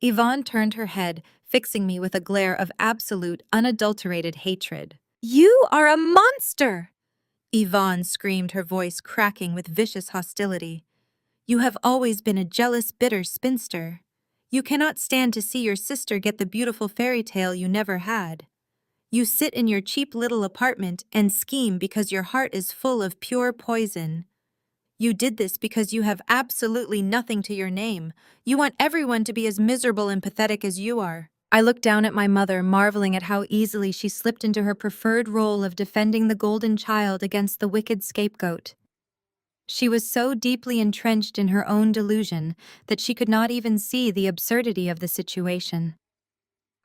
Yvonne turned her head, fixing me with a glare of absolute, unadulterated hatred. "You are a monster!" Yvonne screamed, her voice cracking with vicious hostility. "You have always been a jealous, bitter spinster. You cannot stand to see your sister get the beautiful fairy tale you never had. You sit in your cheap little apartment and scheme because your heart is full of pure poison. You did this because you have absolutely nothing to your name. You want everyone to be as miserable and pathetic as you are." I looked down at my mother, marveling at how easily she slipped into her preferred role of defending the golden child against the wicked scapegoat. She was so deeply entrenched in her own delusion that she could not even see the absurdity of the situation.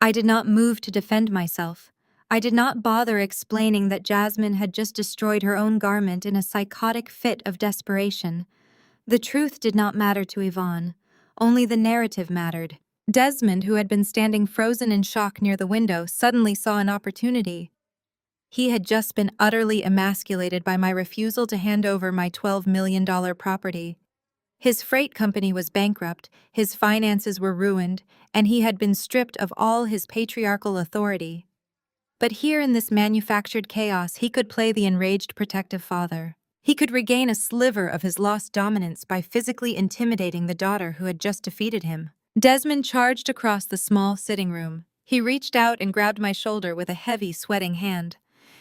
I did not move to defend myself. I did not bother explaining that Jasmine had just destroyed her own garment in a psychotic fit of desperation. The truth did not matter to Yvonne. Only the narrative mattered. Desmond, who had been standing frozen in shock near the window, suddenly saw an opportunity. He had just been utterly emasculated by my refusal to hand over my $12 million property. His freight company was bankrupt, his finances were ruined, and he had been stripped of all his patriarchal authority. But here in this manufactured chaos, he could play the enraged protective father. He could regain a sliver of his lost dominance by physically intimidating the daughter who had just defeated him. Desmond charged across the small sitting room. He reached out and grabbed my shoulder with a heavy, sweating hand.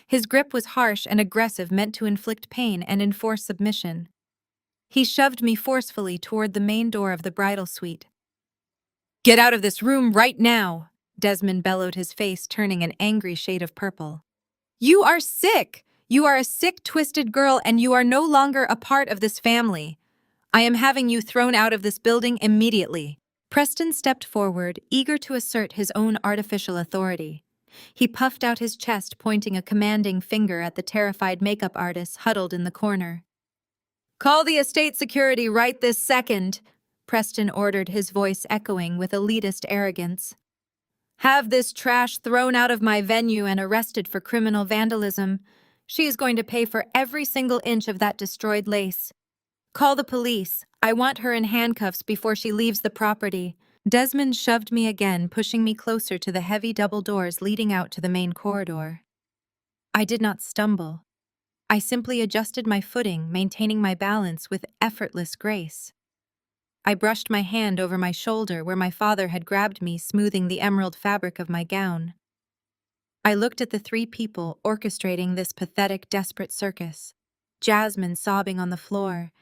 His grip was harsh and aggressive, meant to inflict pain and enforce submission. He shoved me forcefully toward the main door of the bridal suite. "Get out of this room right now!" Desmond bellowed, his face turning an angry shade of purple. "You are sick! You are a sick, twisted girl, and you are no longer a part of this family. I am having you thrown out of this building immediately." Preston stepped forward, eager to assert his own artificial authority. He puffed out his chest, pointing a commanding finger at the terrified makeup artists huddled in the corner. "Call the estate security right this second," Preston ordered, his voice echoing with elitist arrogance. "Have this trash thrown out of my venue and arrested for criminal vandalism. She is going to pay for every single inch of that destroyed lace. Call the police. I want her in handcuffs before she leaves the property." Desmond shoved me again, pushing me closer to the heavy double doors leading out to the main corridor. I did not stumble. I simply adjusted my footing, maintaining my balance with effortless grace. I brushed my hand over my shoulder where my father had grabbed me, smoothing the emerald fabric of my gown. I looked at the three people orchestrating this pathetic, desperate circus. Jasmine sobbing on the floor,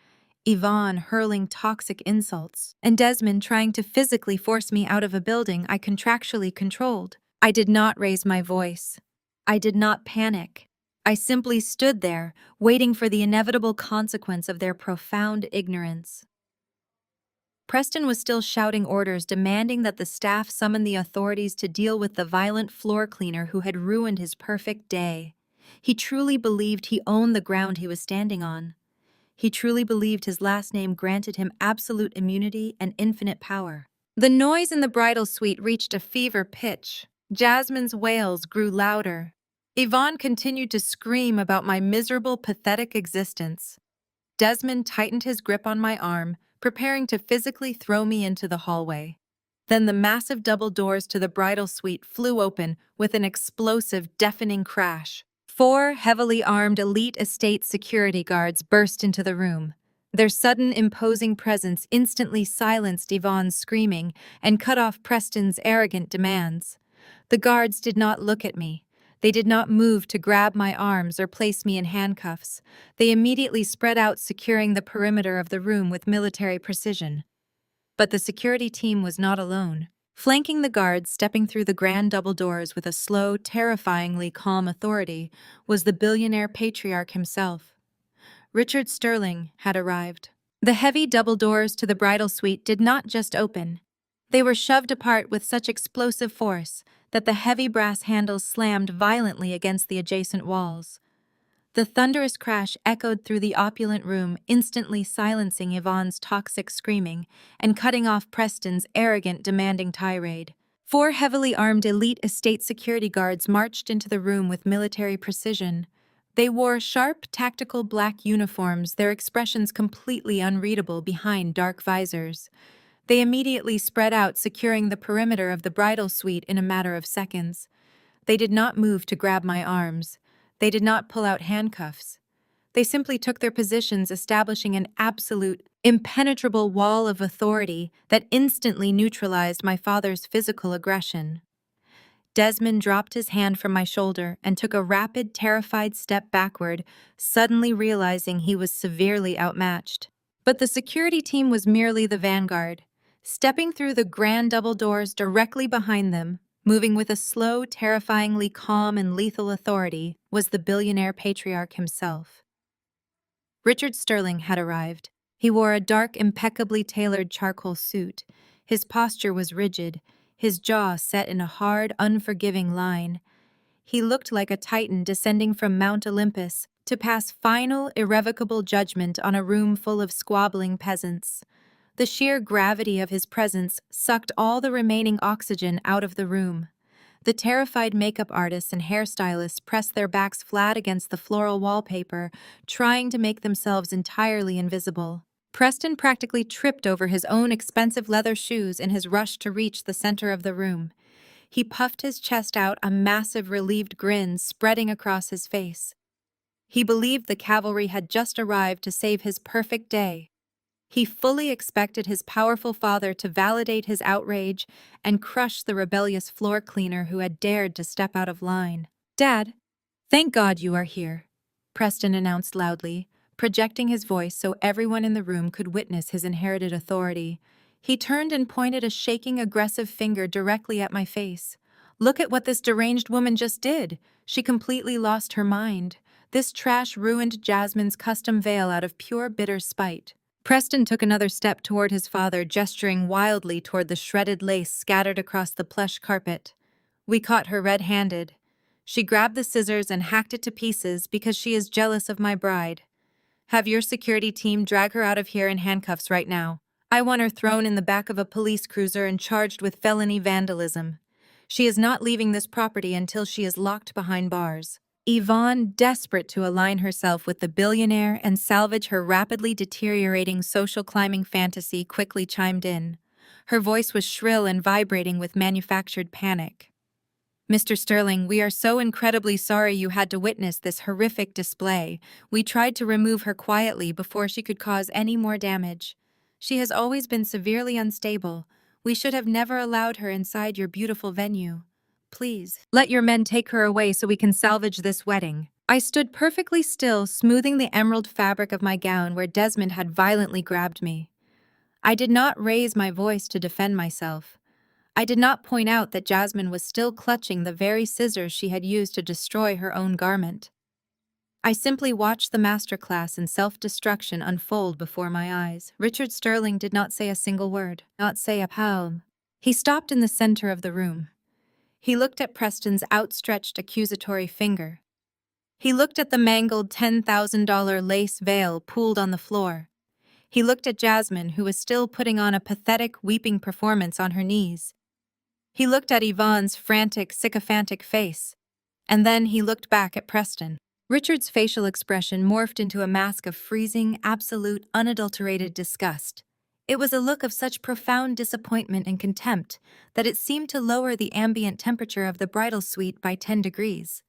Yvonne hurling toxic insults, and Desmond trying to physically force me out of a building I contractually controlled. I did not raise my voice. I did not panic. I simply stood there, waiting for the inevitable consequence of their profound ignorance. Preston was still shouting orders, demanding that the staff summon the authorities to deal with the violent floor cleaner who had ruined his perfect day. He truly believed he owned the ground he was standing on. He truly believed his last name granted him absolute immunity and infinite power. The noise in the bridal suite reached a fever pitch. Jasmine's wails grew louder. Yvonne continued to scream about my miserable, pathetic existence. Desmond tightened his grip on my arm, preparing to physically throw me into the hallway. Then the massive double doors to the bridal suite flew open with an explosive, deafening crash. 4 heavily armed elite estate security guards burst into the room. Their sudden, imposing presence instantly silenced Yvonne's screaming and cut off Preston's arrogant demands. The guards did not look at me. They did not move to grab my arms or place me in handcuffs. They immediately spread out, securing the perimeter of the room with military precision. But the security team was not alone. Flanking the guards, stepping through the grand double doors with a slow, terrifyingly calm authority, was the billionaire patriarch himself. Richard Sterling had arrived. The heavy double doors to the bridal suite did not just open. They were shoved apart with such explosive force that the heavy brass handles slammed violently against the adjacent walls. The thunderous crash echoed through the opulent room, instantly silencing Yvonne's toxic screaming and cutting off Preston's arrogant, demanding tirade. 4 heavily armed elite estate security guards marched into the room with military precision. They wore sharp, tactical black uniforms, their expressions completely unreadable behind dark visors. They immediately spread out, securing the perimeter of the bridal suite in a matter of seconds. They did not move to grab my arms. They did not pull out handcuffs. They simply took their positions, establishing an absolute, impenetrable wall of authority that instantly neutralized my father's physical aggression. Desmond dropped his hand from my shoulder and took a rapid, terrified step backward, suddenly realizing he was severely outmatched. But the security team was merely the vanguard. Stepping through the grand double doors directly behind them, moving with a slow, terrifyingly calm and lethal authority, was the billionaire patriarch himself. Richard Sterling had arrived. He wore a dark, impeccably tailored charcoal suit. His posture was rigid, his jaw set in a hard, unforgiving line. He looked like a titan descending from Mount Olympus to pass final, irrevocable judgment on a room full of squabbling peasants. The sheer gravity of his presence sucked all the remaining oxygen out of the room. The terrified makeup artists and hairstylists pressed their backs flat against the floral wallpaper, trying to make themselves entirely invisible. Preston practically tripped over his own expensive leather shoes in his rush to reach the center of the room. He puffed his chest out, a massive, relieved grin spreading across his face. He believed the cavalry had just arrived to save his perfect day. He fully expected his powerful father to validate his outrage and crush the rebellious floor cleaner who had dared to step out of line. "Dad, thank God you are here," Preston announced loudly, projecting his voice so everyone in the room could witness his inherited authority. He turned and pointed a shaking, aggressive finger directly at my face. "Look at what this deranged woman just did. She completely lost her mind. This trash ruined Jasmine's custom veil out of pure bitter spite." Preston took another step toward his father, gesturing wildly toward the shredded lace scattered across the plush carpet. "We caught her red-handed. She grabbed the scissors and hacked it to pieces because she is jealous of my bride. Have your security team drag her out of here in handcuffs right now. I want her thrown in the back of a police cruiser and charged with felony vandalism. She is not leaving this property until she is locked behind bars." Yvonne, desperate to align herself with the billionaire and salvage her rapidly deteriorating social climbing fantasy, quickly chimed in. Her voice was shrill and vibrating with manufactured panic. "Mr. Sterling, we are so incredibly sorry you had to witness this horrific display. We tried to remove her quietly before she could cause any more damage. She has always been severely unstable. We should have never allowed her inside your beautiful venue. Please, let your men take her away so we can salvage this wedding." I stood perfectly still, smoothing the emerald fabric of my gown where Desmond had violently grabbed me. I did not raise my voice to defend myself. I did not point out that Jasmine was still clutching the very scissors she had used to destroy her own garment. I simply watched the masterclass in self-destruction unfold before my eyes. Richard Sterling did not say a single word, not say a poem. He stopped in the center of the room. He looked at Preston's outstretched accusatory finger. He looked at the mangled $10,000 lace veil pooled on the floor. He looked at Jasmine, who was still putting on a pathetic, weeping performance on her knees. He looked at Yvonne's frantic, sycophantic face. And then he looked back at Preston. Richard's facial expression morphed into a mask of freezing, absolute, unadulterated disgust. It was a look of such profound disappointment and contempt that it seemed to lower the ambient temperature of the bridal suite by 10 degrees.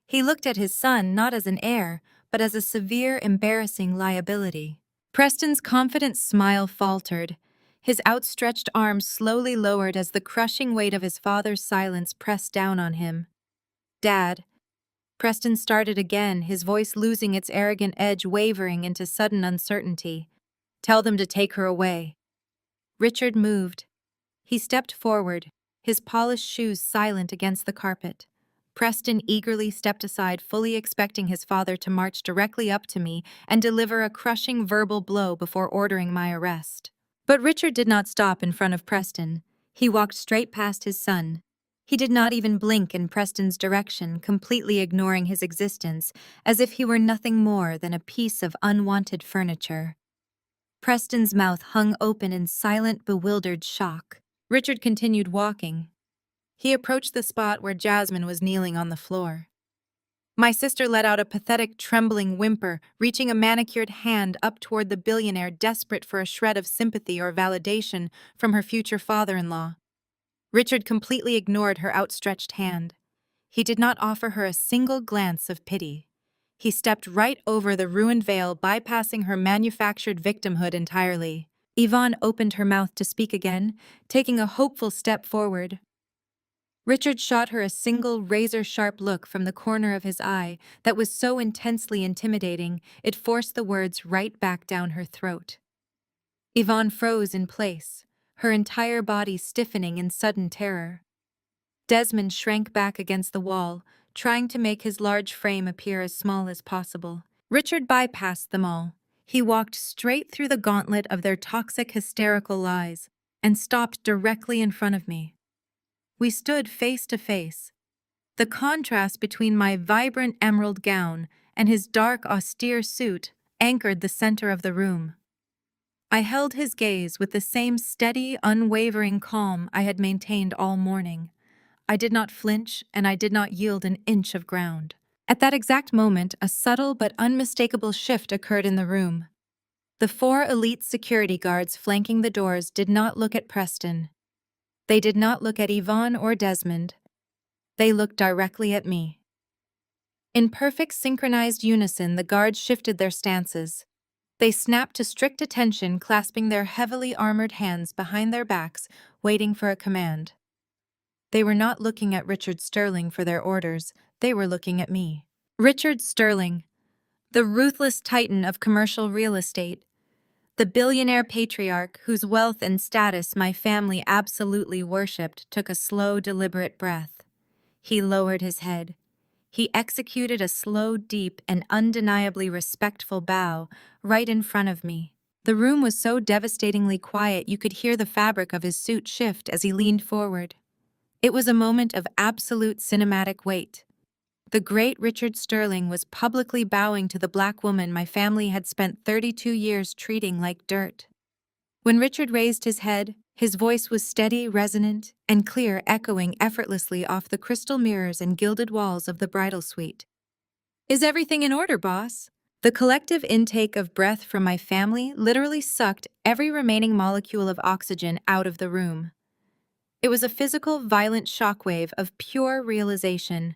He looked at his son not as an heir, but as a severe, embarrassing liability. Preston's confident smile faltered. His outstretched arms slowly lowered as the crushing weight of his father's silence pressed down on him. "Dad," Preston started again, his voice losing its arrogant edge, wavering into sudden uncertainty. "Tell them to take her away." Richard moved. He stepped forward, his polished shoes silent against the carpet. Preston eagerly stepped aside, fully expecting his father to march directly up to me and deliver a crushing verbal blow before ordering my arrest. But Richard did not stop in front of Preston. He walked straight past his son. He did not even blink in Preston's direction, completely ignoring his existence, as if he were nothing more than a piece of unwanted furniture. Preston's mouth hung open in silent, bewildered shock. Richard continued walking. He approached the spot where Jasmine was kneeling on the floor. My sister let out a pathetic, trembling whimper, reaching a manicured hand up toward the billionaire, desperate for a shred of sympathy or validation from her future father-in-law. Richard completely ignored her outstretched hand. He did not offer her a single glance of pity. He stepped right over the ruined veil, bypassing her manufactured victimhood entirely. Yvonne opened her mouth to speak again, taking a hopeful step forward. Richard shot her a single razor-sharp look from the corner of his eye that was so intensely intimidating it forced the words right back down her throat. Yvonne froze in place, her entire body stiffening in sudden terror. Desmond shrank back against the wall, trying to make his large frame appear as small as possible. Richard bypassed them all. He walked straight through the gauntlet of their toxic, hysterical lies and stopped directly in front of me. We stood face to face. The contrast between my vibrant emerald gown and his dark, austere suit anchored the center of the room. I held his gaze with the same steady, unwavering calm I had maintained all morning. I did not flinch, and I did not yield an inch of ground. At that exact moment, a subtle but unmistakable shift occurred in the room. The 4 elite security guards flanking the doors did not look at Preston. They did not look at Yvonne or Desmond. They looked directly at me. In perfect synchronized unison, the guards shifted their stances. They snapped to strict attention, clasping their heavily armored hands behind their backs, waiting for a command. They were not looking at Richard Sterling for their orders, they were looking at me. Richard Sterling, the ruthless titan of commercial real estate, the billionaire patriarch whose wealth and status my family absolutely worshipped, took a slow, deliberate breath. He lowered his head. He executed a slow, deep, and undeniably respectful bow right in front of me. The room was so devastatingly quiet you could hear the fabric of his suit shift as he leaned forward. It was a moment of absolute cinematic weight. The great Richard Sterling was publicly bowing to the black woman my family had spent 32 years treating like dirt. When Richard raised his head, his voice was steady, resonant, and clear, echoing effortlessly off the crystal mirrors and gilded walls of the bridal suite. "Is everything in order, boss?" The collective intake of breath from my family literally sucked every remaining molecule of oxygen out of the room. It was a physical, violent shockwave of pure realization.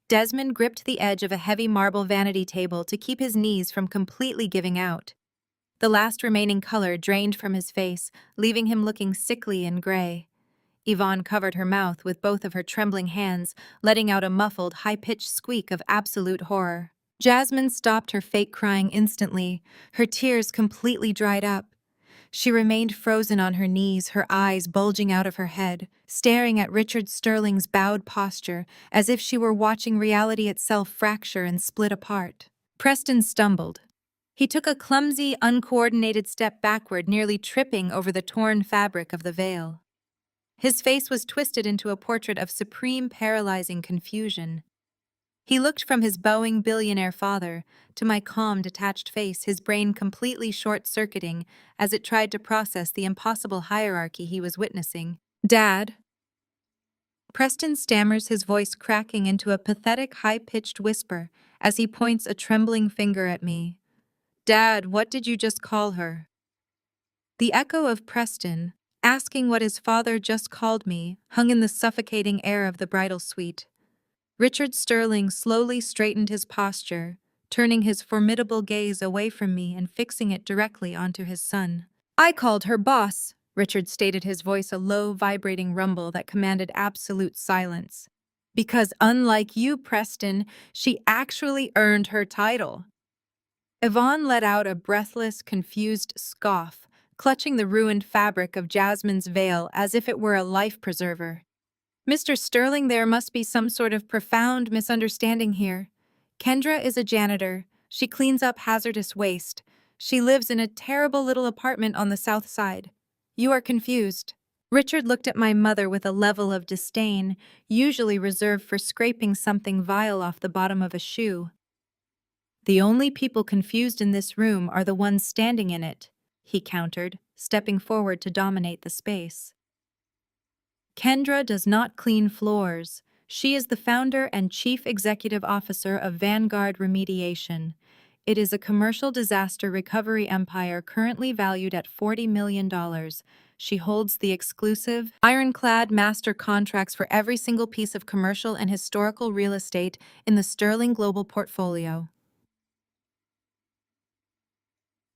Desmond gripped the edge of a heavy marble vanity table to keep his knees from completely giving out. The last remaining color drained from his face, leaving him looking sickly and gray. Yvonne covered her mouth with both of her trembling hands, letting out a muffled, high-pitched squeak of absolute horror. Jasmine stopped her fake crying instantly, her tears completely dried up. She remained frozen on her knees, her eyes bulging out of her head, staring at Richard Sterling's bowed posture as if she were watching reality itself fracture and split apart. Preston stumbled. He took a clumsy, uncoordinated step backward, nearly tripping over the torn fabric of the veil. His face was twisted into a portrait of supreme, paralyzing confusion. He looked from his bowing billionaire father to my calm, detached face, his brain completely short-circuiting as it tried to process the impossible hierarchy he was witnessing. "Dad." Preston stammers, his voice cracking into a pathetic, high-pitched whisper as he points a trembling finger at me. "Dad, what did you just call her?" The echo of Preston, asking what his father just called me, hung in the suffocating air of the bridal suite. Richard Sterling slowly straightened his posture, turning his formidable gaze away from me and fixing it directly onto his son. "I called her boss," Richard stated, his voice a low, vibrating rumble that commanded absolute silence. "Because unlike you, Preston, she actually earned her title." Yvonne let out a breathless, confused scoff, clutching the ruined fabric of Jasmine's veil as if it were a life preserver. "Mr. Sterling, there must be some sort of profound misunderstanding here. Kendra is a janitor. She cleans up hazardous waste. She lives in a terrible little apartment on the south side. You are confused." Richard looked at my mother with a level of disdain, usually reserved for scraping something vile off the bottom of a shoe. "The only people confused in this room are the ones standing in it," he countered, stepping forward to dominate the space. "Kendra does not clean floors. She is the founder and chief executive officer of Vanguard Remediation. It is a commercial disaster recovery empire currently valued at $40 million. She holds the exclusive, ironclad master contracts for every single piece of commercial and historical real estate in the Sterling Global portfolio."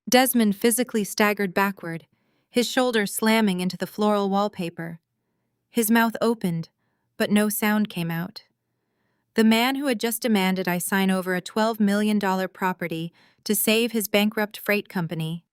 Desmond physically staggered backward, his shoulder slamming into the floral wallpaper. His mouth opened, but no sound came out. The man who had just demanded I sign over a $12 million property to save his bankrupt freight company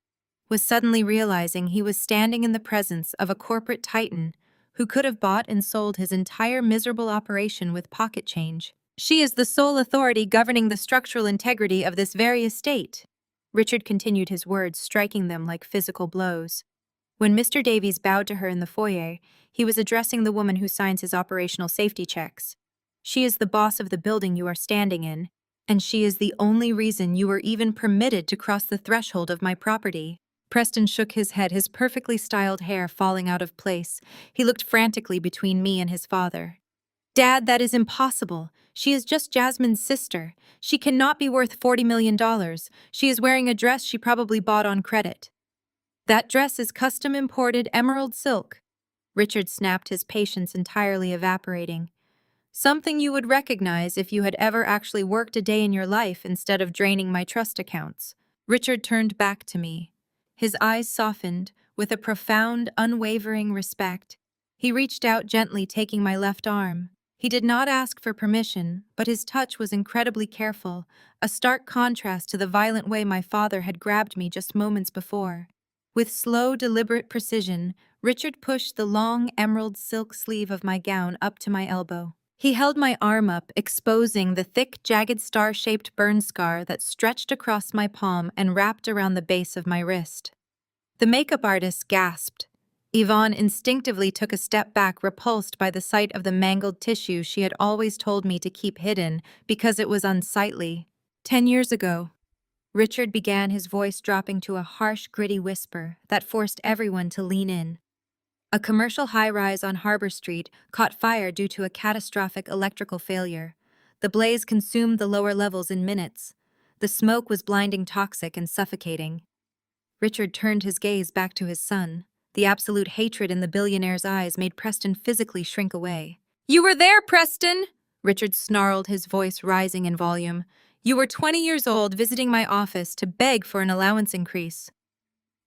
was suddenly realizing he was standing in the presence of a corporate titan who could have bought and sold his entire miserable operation with pocket change. "She is the sole authority governing the structural integrity of this very estate." Richard continued, his words striking them like physical blows. When Mr. Davies bowed to her in the foyer, he was addressing the woman who signs his operational safety checks. "She is the boss of the building you are standing in, and she is the only reason you were even permitted to cross the threshold of my property." Preston shook his head, his perfectly styled hair falling out of place. He looked frantically between me and his father. "Dad, that is impossible. She is just Jasmine's sister. She cannot be worth $40 million. She is wearing a dress she probably bought on credit." "That dress is custom imported emerald silk." Richard snapped, his patience entirely evaporating. "Something you would recognize if you had ever actually worked a day in your life instead of draining my trust accounts." Richard turned back to me. His eyes softened with a profound, unwavering respect. He reached out gently, taking my left arm. He did not ask for permission, but his touch was incredibly careful, a stark contrast to the violent way my father had grabbed me just moments before. With slow, deliberate precision, Richard pushed the long emerald silk sleeve of my gown up to my elbow. He held my arm up, exposing the thick, jagged star-shaped burn scar that stretched across my palm and wrapped around the base of my wrist. The makeup artist gasped. Yvonne instinctively took a step back, repulsed by the sight of the mangled tissue she had always told me to keep hidden because it was unsightly. 10 years ago, Richard began, his voice dropping to a harsh, gritty whisper that forced everyone to lean in. A commercial high-rise on Harbor Street caught fire due to a catastrophic electrical failure. The blaze consumed the lower levels in minutes. The smoke was blinding, toxic, and suffocating. Richard turned his gaze back to his son. The absolute hatred in the billionaire's eyes made Preston physically shrink away. "You were there, Preston!" Richard snarled, his voice rising in volume. "You were 20 years old, visiting my office to beg for an allowance increase.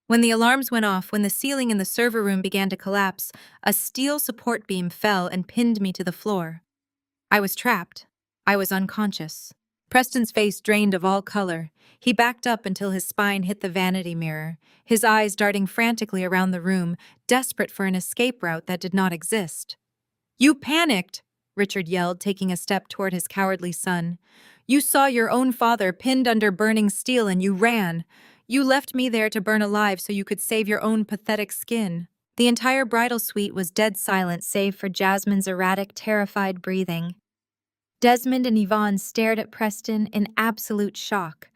When the alarms went off, when the ceiling in the server room began to collapse, a steel support beam fell and pinned me to the floor. I was trapped. I was unconscious." Preston's face drained of all color. He backed up until his spine hit the vanity mirror, his eyes darting frantically around the room, desperate for an escape route that did not exist. "You panicked," Richard yelled, taking a step toward his cowardly son. "You saw your own father pinned under burning steel and you ran. You left me there to burn alive so you could save your own pathetic skin." The entire bridal suite was dead silent save for Jasmine's erratic, terrified breathing. Desmond and Yvonne stared at Preston in absolute shock.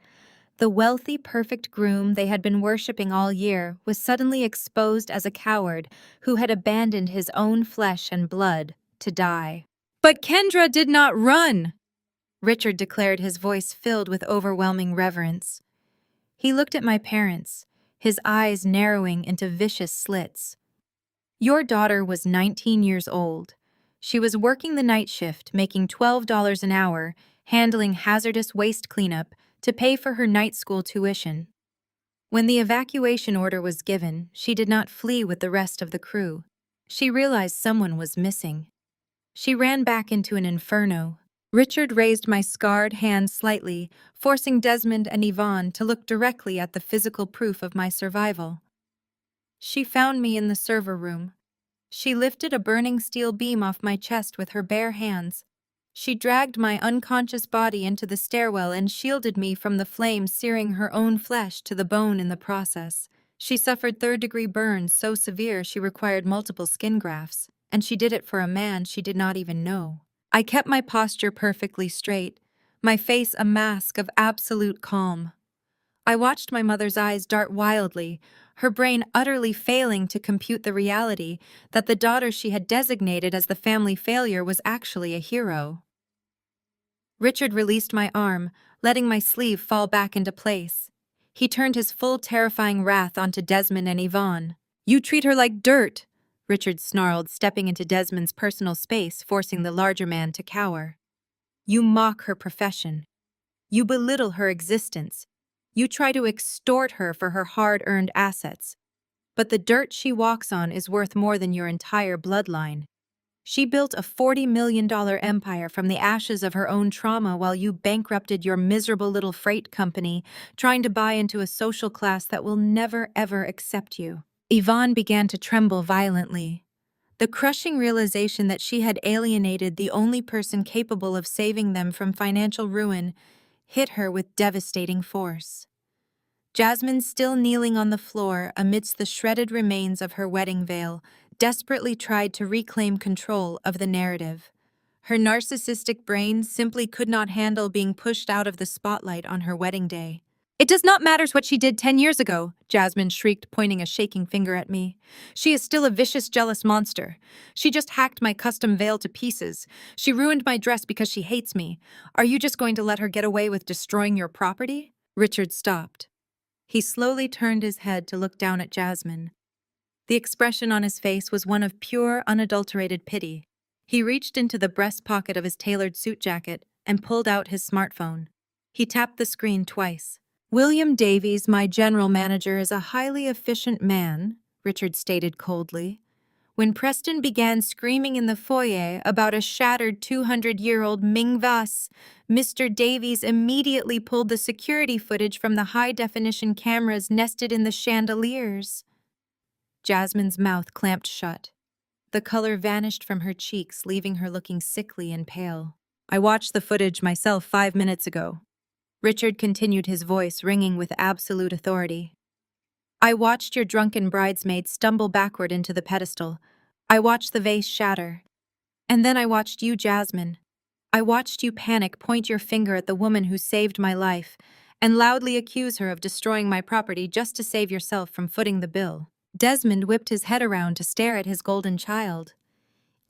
The wealthy, perfect groom they had been worshipping all year was suddenly exposed as a coward who had abandoned his own flesh and blood to die. "But Kendra did not run!" Richard declared, his voice filled with overwhelming reverence. He looked at my parents, his eyes narrowing into vicious slits. "Your daughter was 19 years old. She was working the night shift, making $12 an hour, handling hazardous waste cleanup to pay for her night school tuition. When the evacuation order was given, she did not flee with the rest of the crew. She realized someone was missing. She ran back into an inferno." Richard raised my scarred hand slightly, forcing Desmond and Yvonne to look directly at the physical proof of my survival. "She found me in the server room. She lifted a burning steel beam off my chest with her bare hands. She dragged my unconscious body into the stairwell and shielded me from the flames, searing her own flesh to the bone in the process. She suffered third-degree burns so severe she required multiple skin grafts, and she did it for a man she did not even know." I kept my posture perfectly straight, my face a mask of absolute calm. I watched my mother's eyes dart wildly, her brain utterly failing to compute the reality that the daughter she had designated as the family failure was actually a hero. Richard released my arm, letting my sleeve fall back into place. He turned his full terrifying wrath onto Desmond and Yvonne. "You treat her like dirt," Richard snarled, stepping into Desmond's personal space, forcing the larger man to cower. "You mock her profession. You belittle her existence. You try to extort her for her hard-earned assets. But the dirt she walks on is worth more than your entire bloodline. She built a $40 million empire from the ashes of her own trauma while you bankrupted your miserable little freight company, trying to buy into a social class that will never, ever accept you." Yvonne began to tremble violently. The crushing realization that she had alienated the only person capable of saving them from financial ruin hit her with devastating force. Jasmine, still kneeling on the floor amidst the shredded remains of her wedding veil, desperately tried to reclaim control of the narrative. Her narcissistic brain simply could not handle being pushed out of the spotlight on her wedding day. "It does not matter what she did 10 years ago," Jasmine shrieked, pointing a shaking finger at me. "She is still a vicious, jealous monster. She just hacked my custom veil to pieces. She ruined my dress because she hates me. Are you just going to let her get away with destroying your property?" Richard stopped. He slowly turned his head to look down at Jasmine. The expression on his face was one of pure, unadulterated pity. He reached into the breast pocket of his tailored suit jacket and pulled out his smartphone. He tapped the screen twice. "William Davies, my general manager, is a highly efficient man," Richard stated coldly. When Preston began screaming in the foyer about a shattered 200-year-old Ming vase, Mr. Davies immediately pulled the security footage from the high-definition cameras nested in the chandeliers. Jasmine's mouth clamped shut. The color vanished from her cheeks, leaving her looking sickly and pale. "I watched the footage myself 5 minutes ago." Richard continued, his voice ringing with absolute authority. "I watched your drunken bridesmaid stumble backward into the pedestal. I watched the vase shatter. And then I watched you, Jasmine. I watched you panic, point your finger at the woman who saved my life, and loudly accuse her of destroying my property just to save yourself from footing the bill." Desmond whipped his head around to stare at his golden child.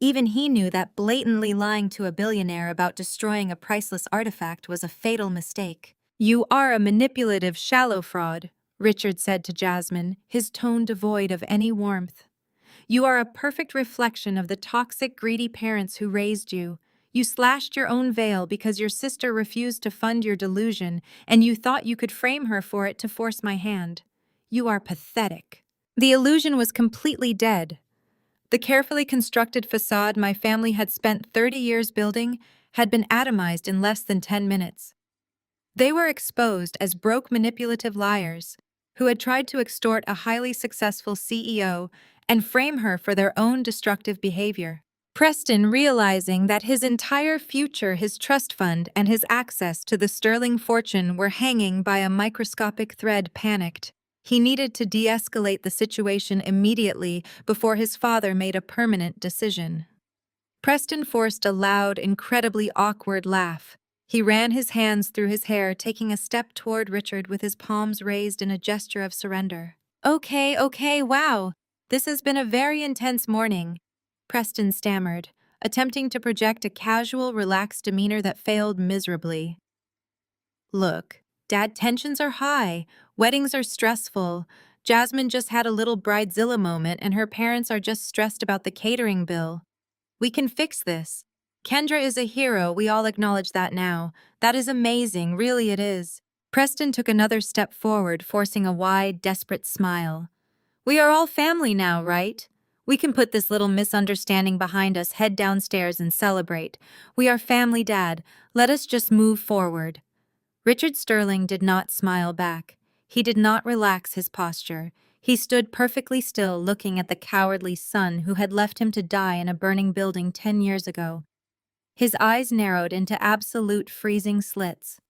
Even he knew that blatantly lying to a billionaire about destroying a priceless artifact was a fatal mistake. "You are a manipulative, shallow fraud," Richard said to Jasmine, his tone devoid of any warmth. "You are a perfect reflection of the toxic, greedy parents who raised you. You slashed your own veil because your sister refused to fund your delusion, and you thought you could frame her for it to force my hand. You are pathetic." The illusion was completely dead. The carefully constructed facade my family had spent 30 years building had been atomized in less than 10 minutes. They were exposed as broke, manipulative liars who had tried to extort a highly successful CEO and frame her for their own destructive behavior. Preston, realizing that his entire future, his trust fund, and his access to the sterling fortune were hanging by a microscopic thread, panicked. He needed to de-escalate the situation immediately before his father made a permanent decision. Preston forced a loud, incredibly awkward laugh. He ran his hands through his hair, taking a step toward Richard with his palms raised in a gesture of surrender. Okay, wow. This has been a very intense morning, Preston stammered, attempting to project a casual, relaxed demeanor that failed miserably. Look, Dad, tensions are high. Weddings are stressful. Jasmine just had a little bridezilla moment, and her parents are just stressed about the catering bill. We can fix this. Kendra is a hero, we all acknowledge that now. That is amazing, really it is. Preston took another step forward, forcing a wide, desperate smile. We are all family now, right? We can put this little misunderstanding behind us, head downstairs and celebrate. We are family, Dad. Let us just move forward. Richard Sterling did not smile back. He did not relax his posture. He stood perfectly still, looking at the cowardly son who had left him to die in a burning building 10 years ago. His eyes narrowed into absolute freezing slits.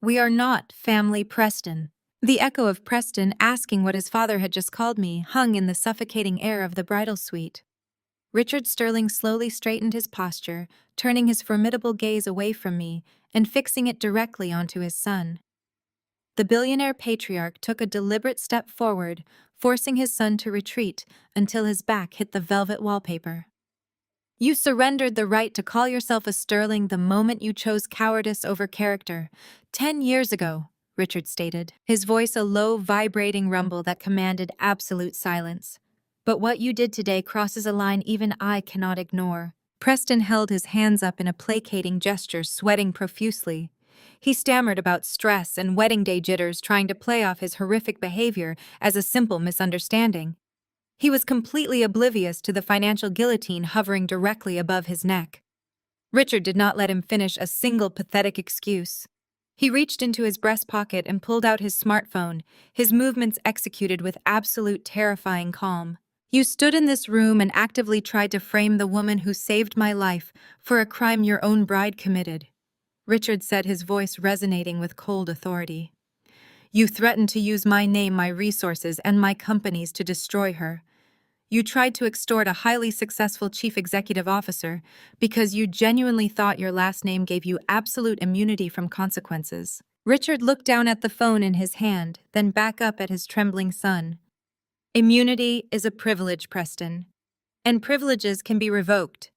We are not family, Preston. The echo of Preston asking what his father had just called me hung in the suffocating air of the bridal suite. Richard Sterling slowly straightened his posture, turning his formidable gaze away from me and fixing it directly onto his son. The billionaire patriarch took a deliberate step forward, forcing his son to retreat until his back hit the velvet wallpaper. You surrendered the right to call yourself a Sterling the moment you chose cowardice over character. 10 years ago, Richard stated, his voice a low, vibrating rumble that commanded absolute silence. But what you did today crosses a line even I cannot ignore. Preston held his hands up in a placating gesture, sweating profusely. He stammered about stress and wedding day jitters, trying to play off his horrific behavior as a simple misunderstanding. He was completely oblivious to the financial guillotine hovering directly above his neck. Richard did not let him finish a single pathetic excuse. He reached into his breast pocket and pulled out his smartphone, his movements executed with absolute terrifying calm. You stood in this room and actively tried to frame the woman who saved my life for a crime your own bride committed, Richard said, his voice resonating with cold authority. You threatened to use my name, my resources, and my companies to destroy her. You tried to extort a highly successful chief executive officer because you genuinely thought your last name gave you absolute immunity from consequences. Richard looked down at the phone in his hand, then back up at his trembling son. Immunity is a privilege, Preston. And privileges can be revoked.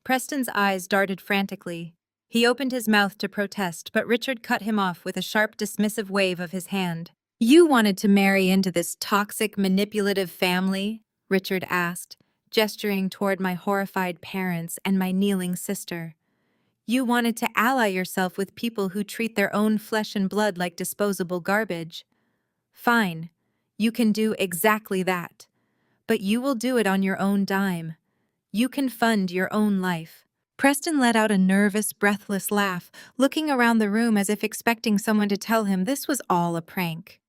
Preston's eyes darted frantically. He opened his mouth to protest, but Richard cut him off with a sharp, dismissive wave of his hand. You wanted to marry into this toxic, manipulative family? Richard asked, gesturing toward my horrified parents and my kneeling sister. You wanted to ally yourself with people who treat their own flesh and blood like disposable garbage. Fine, you can do exactly that. But you will do it on your own dime. You can fund your own life. Preston let out a nervous, breathless laugh, looking around the room as if expecting someone to tell him this was all a prank.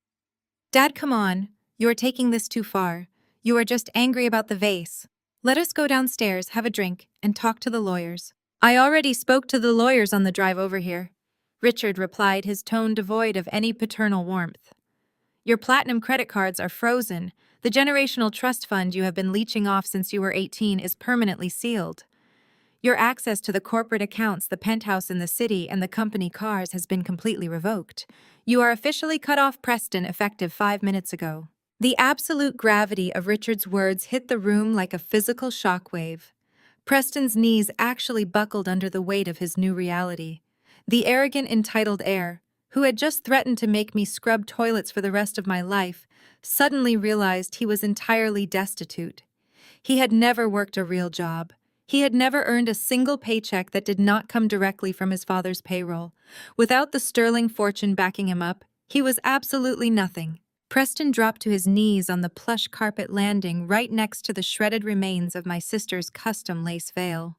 Dad, come on. You are taking this too far. You are just angry about the vase. Let us go downstairs, have a drink, and talk to the lawyers. I already spoke to the lawyers on the drive over here, Richard replied, his tone devoid of any paternal warmth. Your platinum credit cards are frozen. The generational trust fund you have been leeching off since you were 18 is permanently sealed. Your access to the corporate accounts, the penthouse in the city, and the company cars has been completely revoked. You are officially cut off, Preston, effective 5 minutes ago. The absolute gravity of Richard's words hit the room like a physical shockwave. Preston's knees actually buckled under the weight of his new reality. The arrogant, entitled heir, who had just threatened to make me scrub toilets for the rest of my life, suddenly realized he was entirely destitute. He had never worked a real job. He had never earned a single paycheck that did not come directly from his father's payroll. Without the sterling fortune backing him up, he was absolutely nothing. Preston dropped to his knees on the plush carpet landing right next to the shredded remains of my sister's custom lace veil.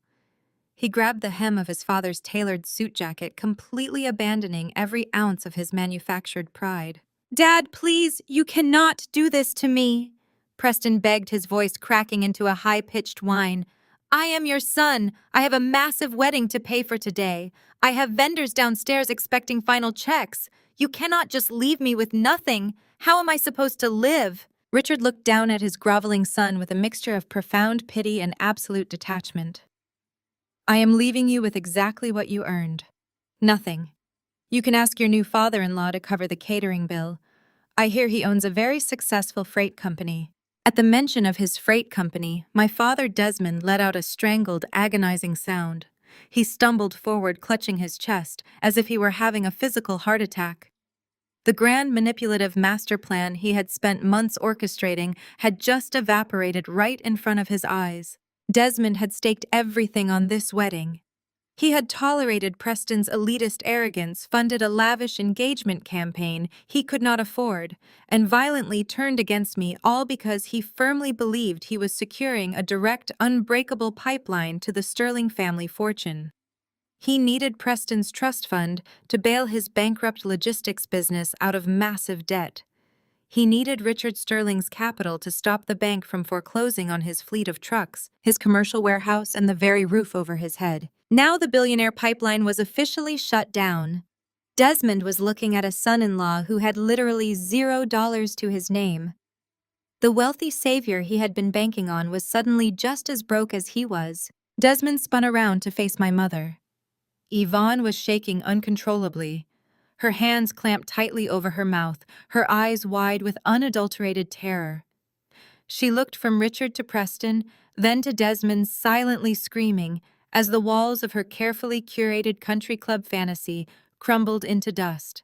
He grabbed the hem of his father's tailored suit jacket, completely abandoning every ounce of his manufactured pride. Dad, please, you cannot do this to me, Preston begged, his voice cracking into a high-pitched whine. I am your son. I have a massive wedding to pay for today. I have vendors downstairs expecting final checks. You cannot just leave me with nothing. How am I supposed to live? Richard looked down at his groveling son with a mixture of profound pity and absolute detachment. I am leaving you with exactly what you earned. Nothing. You can ask your new father-in-law to cover the catering bill. I hear he owns a very successful freight company. At the mention of his freight company, my father Desmond let out a strangled, agonizing sound. He stumbled forward, clutching his chest, as if he were having a physical heart attack. The grand manipulative master plan he had spent months orchestrating had just evaporated right in front of his eyes. Desmond had staked everything on this wedding. He had tolerated Preston's elitist arrogance, funded a lavish engagement campaign he could not afford, and violently turned against me, all because he firmly believed he was securing a direct, unbreakable pipeline to the Sterling family fortune. He needed Preston's trust fund to bail his bankrupt logistics business out of massive debt. He needed Richard Sterling's capital to stop the bank from foreclosing on his fleet of trucks, his commercial warehouse, and the very roof over his head. Now the billionaire pipeline was officially shut down. Desmond was looking at a son-in-law who had literally $0 to his name. The wealthy savior he had been banking on was suddenly just as broke as he was. Desmond spun around to face my mother. Yvonne was shaking uncontrollably. Her hands clamped tightly over her mouth, her eyes wide with unadulterated terror. She looked from Richard to Preston, then to Desmond, silently screaming, as the walls of her carefully curated country club fantasy crumbled into dust.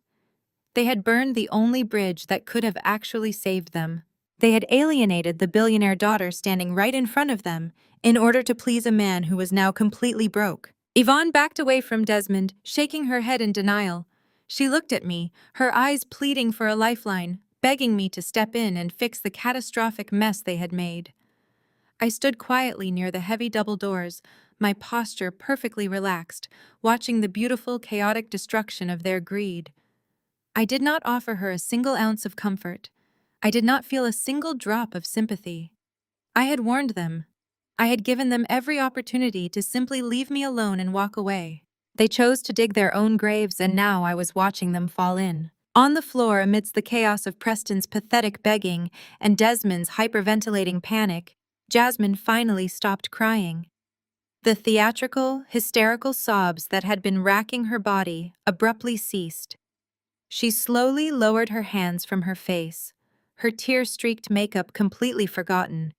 They had burned the only bridge that could have actually saved them. They had alienated the billionaire daughter standing right in front of them in order to please a man who was now completely broke. Yvonne backed away from Desmond, shaking her head in denial. She looked at me, her eyes pleading for a lifeline, begging me to step in and fix the catastrophic mess they had made. I stood quietly near the heavy double doors, my posture perfectly relaxed, watching the beautiful, chaotic destruction of their greed. I did not offer her a single ounce of comfort. I did not feel a single drop of sympathy. I had warned them. I had given them every opportunity to simply leave me alone and walk away. They chose to dig their own graves, and now I was watching them fall in. On the floor, amidst the chaos of Preston's pathetic begging and Desmond's hyperventilating panic, Jasmine finally stopped crying. The theatrical, hysterical sobs that had been racking her body abruptly ceased. She slowly lowered her hands from her face, her tear-streaked makeup completely forgotten.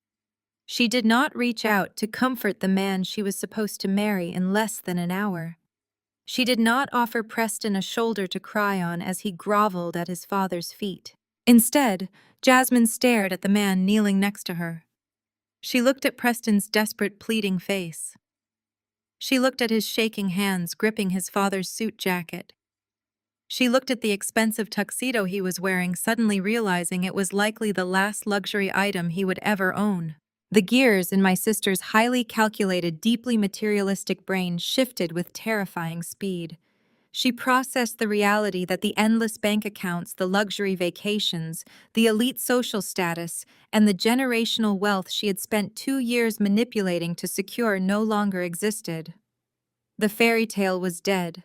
She did not reach out to comfort the man she was supposed to marry in less than an hour. She did not offer Preston a shoulder to cry on as he groveled at his father's feet. Instead, Jasmine stared at the man kneeling next to her. She looked at Preston's desperate, pleading face. She looked at his shaking hands gripping his father's suit jacket. She looked at the expensive tuxedo he was wearing, suddenly realizing it was likely the last luxury item he would ever own. The gears in my sister's highly calculated, deeply materialistic brain shifted with terrifying speed. She processed the reality that the endless bank accounts, the luxury vacations, the elite social status, and the generational wealth she had spent 2 years manipulating to secure no longer existed. The fairy tale was dead.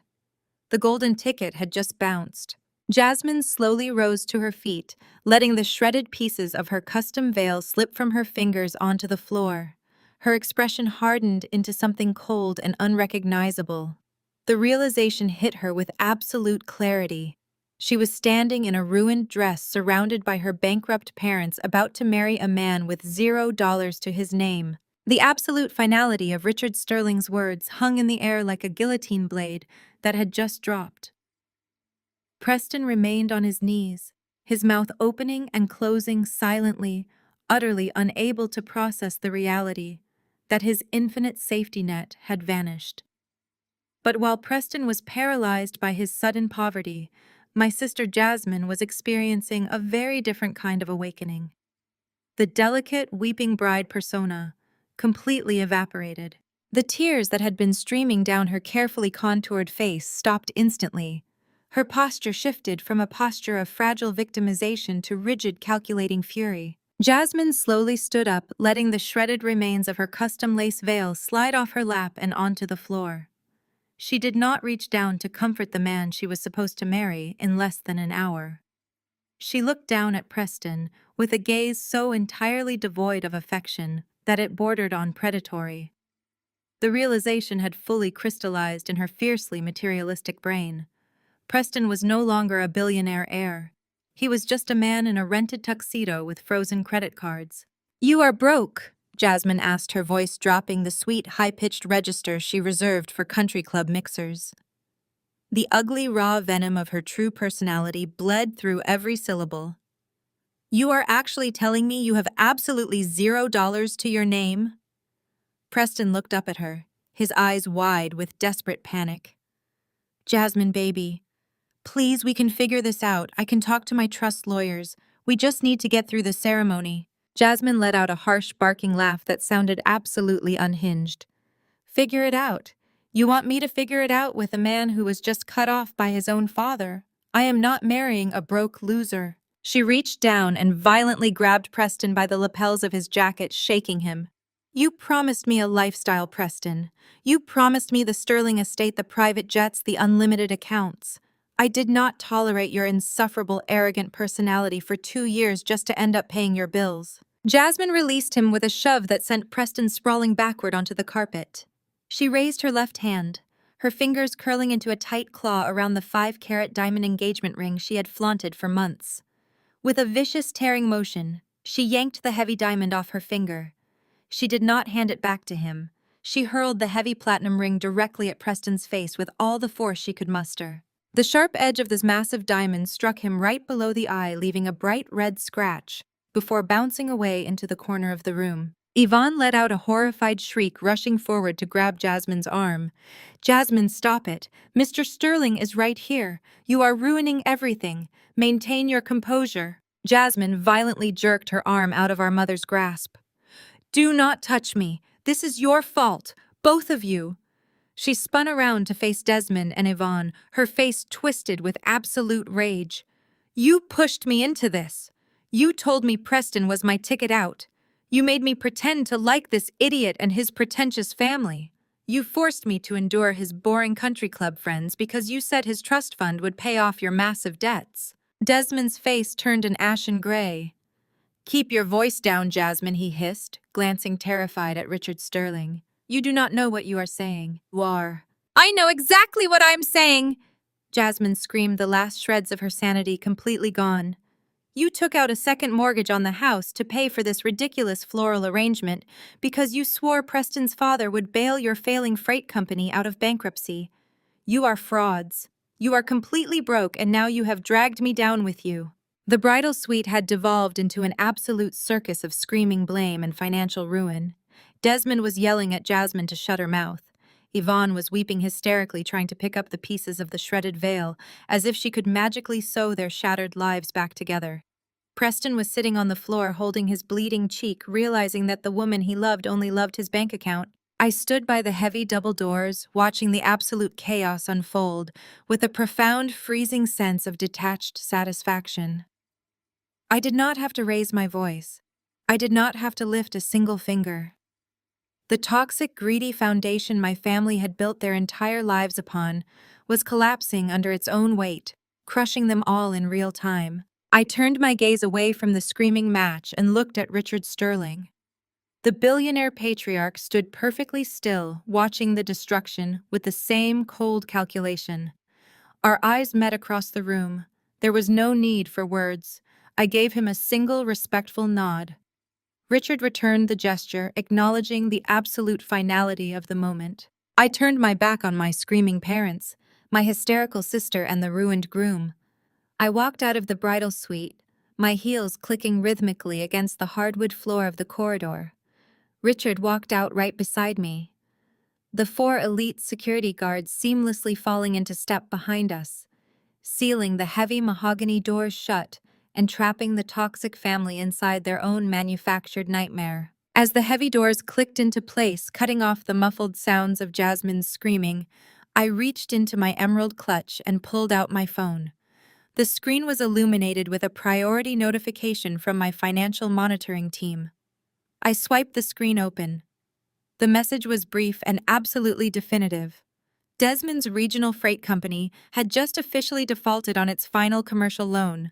The golden ticket had just bounced. Jasmine slowly rose to her feet, letting the shredded pieces of her custom veil slip from her fingers onto the floor. Her expression hardened into something cold and unrecognizable. The realization hit her with absolute clarity. She was standing in a ruined dress surrounded by her bankrupt parents, about to marry a man with $0 to his name. The absolute finality of Richard Sterling's words hung in the air like a guillotine blade that had just dropped. Preston remained on his knees, his mouth opening and closing silently, utterly unable to process the reality that his infinite safety net had vanished. But while Preston was paralyzed by his sudden poverty, my sister Jasmine was experiencing a very different kind of awakening. The delicate, weeping bride persona completely evaporated. The tears that had been streaming down her carefully contoured face stopped instantly. Her posture shifted from a posture of fragile victimization to rigid, calculating fury. Jasmine slowly stood up, letting the shredded remains of her custom lace veil slide off her lap and onto the floor. She did not reach down to comfort the man she was supposed to marry in less than an hour. She looked down at Preston with a gaze so entirely devoid of affection that it bordered on predatory. The realization had fully crystallized in her fiercely materialistic brain. Preston was no longer a billionaire heir. He was just a man in a rented tuxedo with frozen credit cards. "You are broke," Jasmine asked, her voice dropping the sweet, high-pitched register she reserved for country club mixers. The ugly, raw venom of her true personality bled through every syllable. "You are actually telling me you have absolutely $0 to your name?" Preston looked up at her, his eyes wide with desperate panic. "Jasmine, baby, please, we can figure this out. I can talk to my trust lawyers. We just need to get through the ceremony." Jasmine let out a harsh, barking laugh that sounded absolutely unhinged. "Figure it out? You want me to figure it out with a man who was just cut off by his own father? I am not marrying a broke loser." She reached down and violently grabbed Preston by the lapels of his jacket, shaking him. "You promised me a lifestyle, Preston. You promised me the sterling estate, the private jets, the unlimited accounts. I did not tolerate your insufferable, arrogant personality for 2 years just to end up paying your bills." Jasmine released him with a shove that sent Preston sprawling backward onto the carpet. She raised her left hand, her fingers curling into a tight claw around the 5-carat diamond engagement ring she had flaunted for months. With a vicious tearing motion, she yanked the heavy diamond off her finger. She did not hand it back to him. She hurled the heavy platinum ring directly at Preston's face with all the force she could muster. The sharp edge of this massive diamond struck him right below the eye, leaving a bright red scratch, before bouncing away into the corner of the room. Yvonne let out a horrified shriek, rushing forward to grab Jasmine's arm. "Jasmine, stop it. Mr. Sterling is right here. You are ruining everything. Maintain your composure." Jasmine violently jerked her arm out of our mother's grasp. "Do not touch me. This is your fault, both of you." She spun around to face Desmond and Yvonne, her face twisted with absolute rage. "You pushed me into this. You told me Preston was my ticket out. You made me pretend to like this idiot and his pretentious family. You forced me to endure his boring country club friends because you said his trust fund would pay off your massive debts." Desmond's face turned an ashen gray. "Keep your voice down, Jasmine," he hissed, glancing terrified at Richard Sterling. "You do not know what you are saying." "You are." "I know exactly what I'm saying!" Jasmine screamed, the last shreds of her sanity completely gone. "You took out a second mortgage on the house to pay for this ridiculous floral arrangement because you swore Preston's father would bail your failing freight company out of bankruptcy. You are frauds. You are completely broke, and now you have dragged me down with you." The bridal suite had devolved into an absolute circus of screaming blame and financial ruin. Desmond was yelling at Jasmine to shut her mouth. Yvonne was weeping hysterically, trying to pick up the pieces of the shredded veil, as if she could magically sew their shattered lives back together. Preston was sitting on the floor, holding his bleeding cheek, realizing that the woman he loved only loved his bank account. I stood by the heavy double doors, watching the absolute chaos unfold, with a profound, freezing sense of detached satisfaction. I did not have to raise my voice. I did not have to lift a single finger. The toxic, greedy foundation my family had built their entire lives upon was collapsing under its own weight, crushing them all in real time. I turned my gaze away from the screaming match and looked at Richard Sterling. The billionaire patriarch stood perfectly still, watching the destruction with the same cold calculation. Our eyes met across the room. There was no need for words. I gave him a single respectful nod. Richard returned the gesture, acknowledging the absolute finality of the moment. I turned my back on my screaming parents, my hysterical sister, and the ruined groom. I walked out of the bridal suite, my heels clicking rhythmically against the hardwood floor of the corridor. Richard walked out right beside me, the 4 elite security guards seamlessly falling into step behind us, sealing the heavy mahogany doors shut and trapping the toxic family inside their own manufactured nightmare. As the heavy doors clicked into place, cutting off the muffled sounds of Jasmine's screaming, I reached into my emerald clutch and pulled out my phone. The screen was illuminated with a priority notification from my financial monitoring team. I swiped the screen open. The message was brief and absolutely definitive. Desmond's regional freight company had just officially defaulted on its final commercial loan.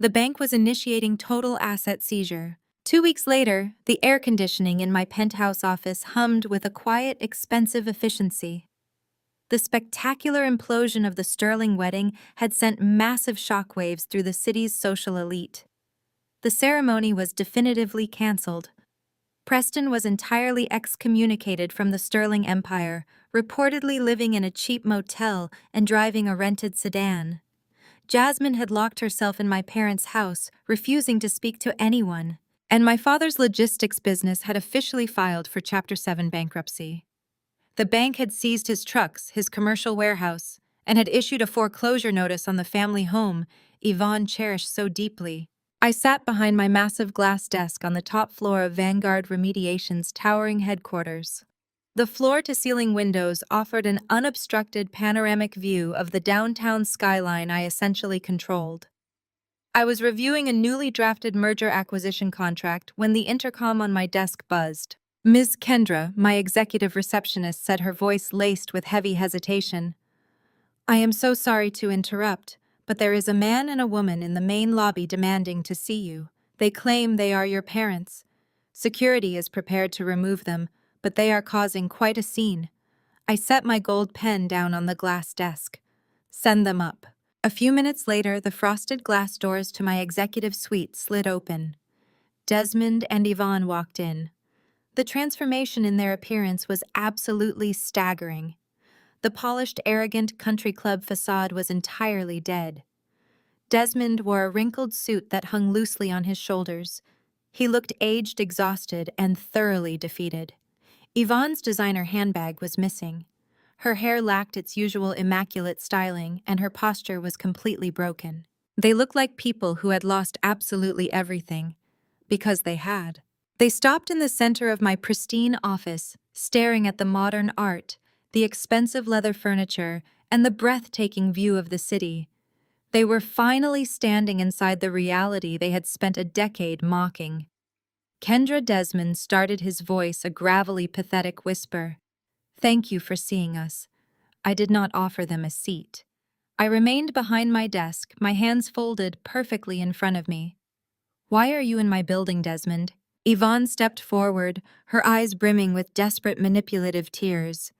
The bank was initiating total asset seizure. 2 weeks later, the air conditioning in my penthouse office hummed with a quiet, expensive efficiency. The spectacular implosion of the Sterling wedding had sent massive shockwaves through the city's social elite. The ceremony was definitively cancelled. Preston was entirely excommunicated from the Sterling Empire, reportedly living in a cheap motel and driving a rented sedan. Jasmine had locked herself in my parents' house, refusing to speak to anyone, and my father's logistics business had officially filed for Chapter 7 bankruptcy. The bank had seized his trucks, his commercial warehouse, and had issued a foreclosure notice on the family home Yvonne cherished so deeply. I sat behind my massive glass desk on the top floor of Vanguard Remediation's towering headquarters. The floor-to-ceiling windows offered an unobstructed panoramic view of the downtown skyline I essentially controlled. I was reviewing a newly drafted merger-acquisition contract when the intercom on my desk buzzed. Ms. Kendra, my executive receptionist, said, her voice laced with heavy hesitation. "I am so sorry to interrupt, but there is a man and a woman in the main lobby demanding to see you. They claim they are your parents. Security is prepared to remove them, but they are causing quite a scene." I set my gold pen down on the glass desk. "Send them up." A few minutes later, the frosted glass doors to my executive suite slid open. Desmond and Yvonne walked in. The transformation in their appearance was absolutely staggering. The polished, arrogant country club facade was entirely dead. Desmond wore a wrinkled suit that hung loosely on his shoulders. He looked aged, exhausted, and thoroughly defeated. Yvonne's designer handbag was missing. Her hair lacked its usual immaculate styling, and her posture was completely broken. They looked like people who had lost absolutely everything, because they had. They stopped in the center of my pristine office, staring at the modern art, the expensive leather furniture, and the breathtaking view of the city. They were finally standing inside the reality they had spent a decade mocking. Kendra Desmond started, his voice a gravelly, pathetic whisper. "Thank you for seeing us." I did not offer them a seat. I remained behind my desk, my hands folded perfectly in front of me. "Why are you in my building, Desmond?" Yvonne stepped forward, her eyes brimming with desperate, manipulative tears.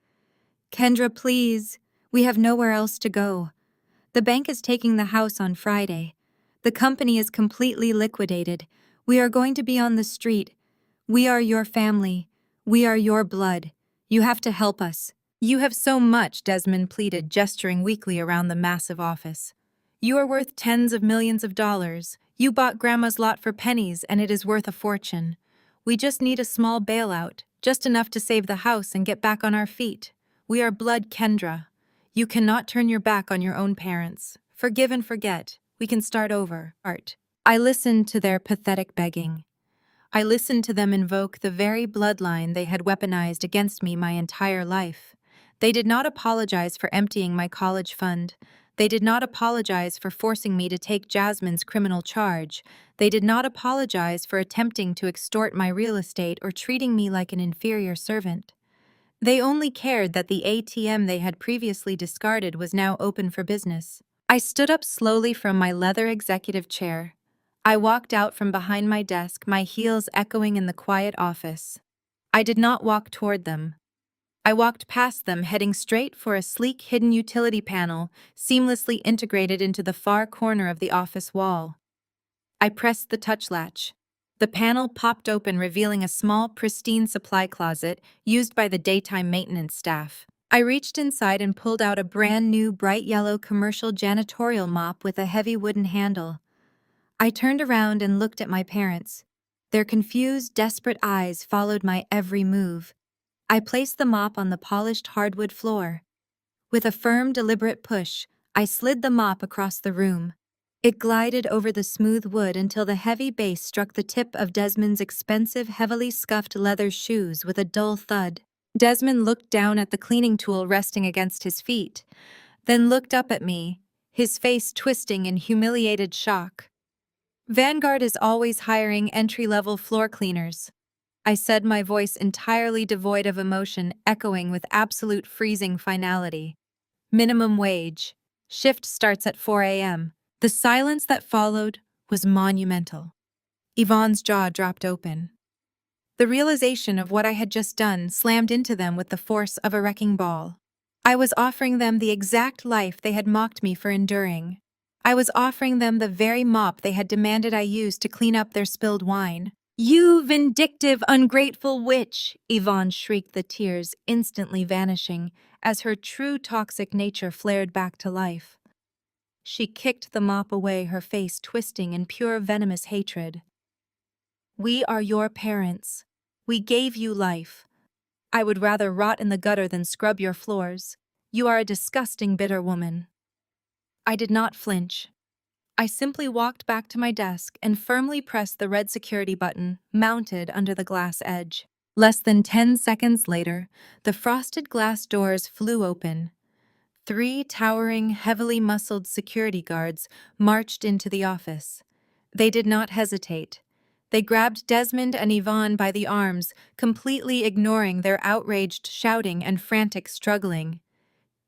"Kendra, please. We have nowhere else to go. The bank is taking the house on Friday. The company is completely liquidated. We are going to be on the street. We are your family. We are your blood. You have to help us." "You have so much," Desmond pleaded, gesturing weakly around the massive office. "You are worth tens of millions of dollars. You bought Grandma's lot for pennies, and it is worth a fortune. We just need a small bailout, just enough to save the house and get back on our feet. We are blood, Kendra. You cannot turn your back on your own parents. Forgive and forget. We can start over." I listened to their pathetic begging. I listened to them invoke the very bloodline they had weaponized against me my entire life. They did not apologize for emptying my college fund. They did not apologize for forcing me to take Jasmine's criminal charge. They did not apologize for attempting to extort my real estate or treating me like an inferior servant. They only cared that the ATM they had previously discarded was now open for business. I stood up slowly from my leather executive chair. I walked out from behind my desk, my heels echoing in the quiet office. I did not walk toward them. I walked past them, heading straight for a sleek hidden utility panel seamlessly integrated into the far corner of the office wall. I pressed the touch latch. The panel popped open, revealing a small, pristine supply closet used by the daytime maintenance staff. I reached inside and pulled out a brand new, bright yellow commercial janitorial mop with a heavy wooden handle. I turned around and looked at my parents. Their confused, desperate eyes followed my every move. I placed the mop on the polished hardwood floor. With a firm, deliberate push, I slid the mop across the room. It glided over the smooth wood until the heavy base struck the tip of Desmond's expensive, heavily scuffed leather shoes with a dull thud. Desmond looked down at the cleaning tool resting against his feet, then looked up at me, his face twisting in humiliated shock. "Vanguard is always hiring entry-level floor cleaners," I said, my voice entirely devoid of emotion, echoing with absolute freezing finality. "Minimum wage. Shift starts at 4 a.m. The silence that followed was monumental. Yvonne's jaw dropped open. The realization of what I had just done slammed into them with the force of a wrecking ball. I was offering them the exact life they had mocked me for enduring. I was offering them the very mop they had demanded I use to clean up their spilled wine. "You vindictive, ungrateful witch!" Yvonne shrieked, the tears instantly vanishing as her true toxic nature flared back to life. She kicked the mop away, her face twisting in pure venomous hatred. "We are your parents. We gave you life. I would rather rot in the gutter than scrub your floors. You are a disgusting, bitter woman." I did not flinch. I simply walked back to my desk and firmly pressed the red security button mounted under the glass edge. Less than 10 seconds later, the frosted glass doors flew open. 3 towering, heavily muscled security guards marched into the office. They did not hesitate. They grabbed Desmond and Yvonne by the arms, completely ignoring their outraged shouting and frantic struggling.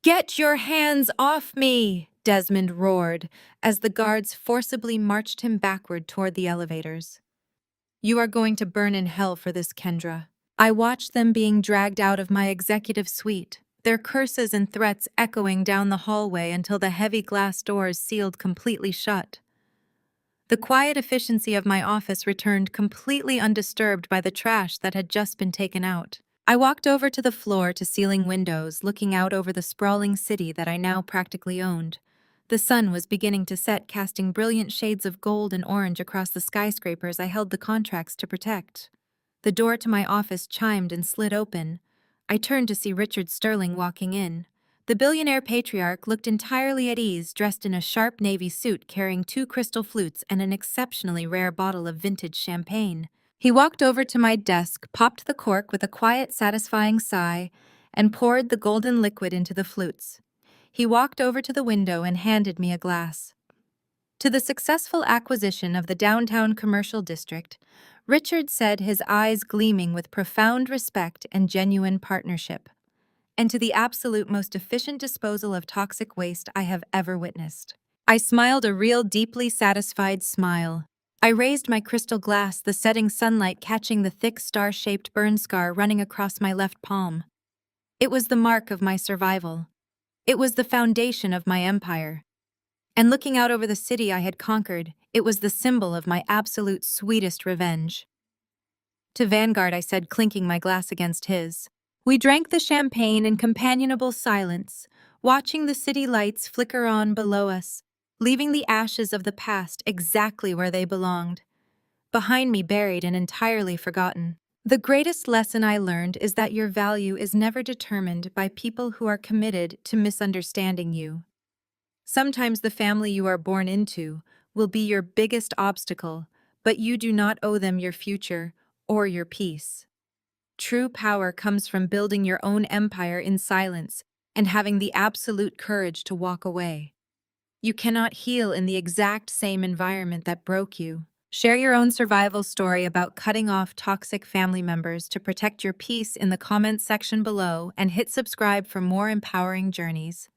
"Get your hands off me!" Desmond roared as the guards forcibly marched him backward toward the elevators. "You are going to burn in hell for this, Kendra." I watched them being dragged out of my executive suite, their curses and threats echoing down the hallway until the heavy glass doors sealed completely shut. The quiet efficiency of my office returned completely undisturbed by the trash that had just been taken out. I walked over to the floor-to-ceiling windows, looking out over the sprawling city that I now practically owned. The sun was beginning to set, casting brilliant shades of gold and orange across the skyscrapers I held the contracts to protect. The door to my office chimed and slid open. I turned to see Richard Sterling walking in. The billionaire patriarch looked entirely at ease, dressed in a sharp navy suit carrying 2 crystal flutes and an exceptionally rare bottle of vintage champagne. He walked over to my desk, popped the cork with a quiet, satisfying sigh, and poured the golden liquid into the flutes. He walked over to the window and handed me a glass. To the successful acquisition of the downtown commercial district, Richard said, his eyes gleaming with profound respect and genuine partnership. And to the absolute most efficient disposal of toxic waste I have ever witnessed. I smiled a real deeply satisfied smile. I raised my crystal glass, the setting sunlight catching the thick star-shaped burn scar running across my left palm. It was the mark of my survival. It was the foundation of my empire. And looking out over the city I had conquered, it was the symbol of my absolute sweetest revenge. To Vanguard, I said, clinking my glass against his. We drank the champagne in companionable silence, watching the city lights flicker on below us, leaving the ashes of the past exactly where they belonged, behind me, buried and entirely forgotten. The greatest lesson I learned is that your value is never determined by people who are committed to misunderstanding you. Sometimes the family you are born into will be your biggest obstacle, but you do not owe them your future or your peace. True power comes from building your own empire in silence and having the absolute courage to walk away. You cannot heal in the exact same environment that broke you. Share your own survival story about cutting off toxic family members to protect your peace in the comments section below, and hit subscribe for more empowering journeys.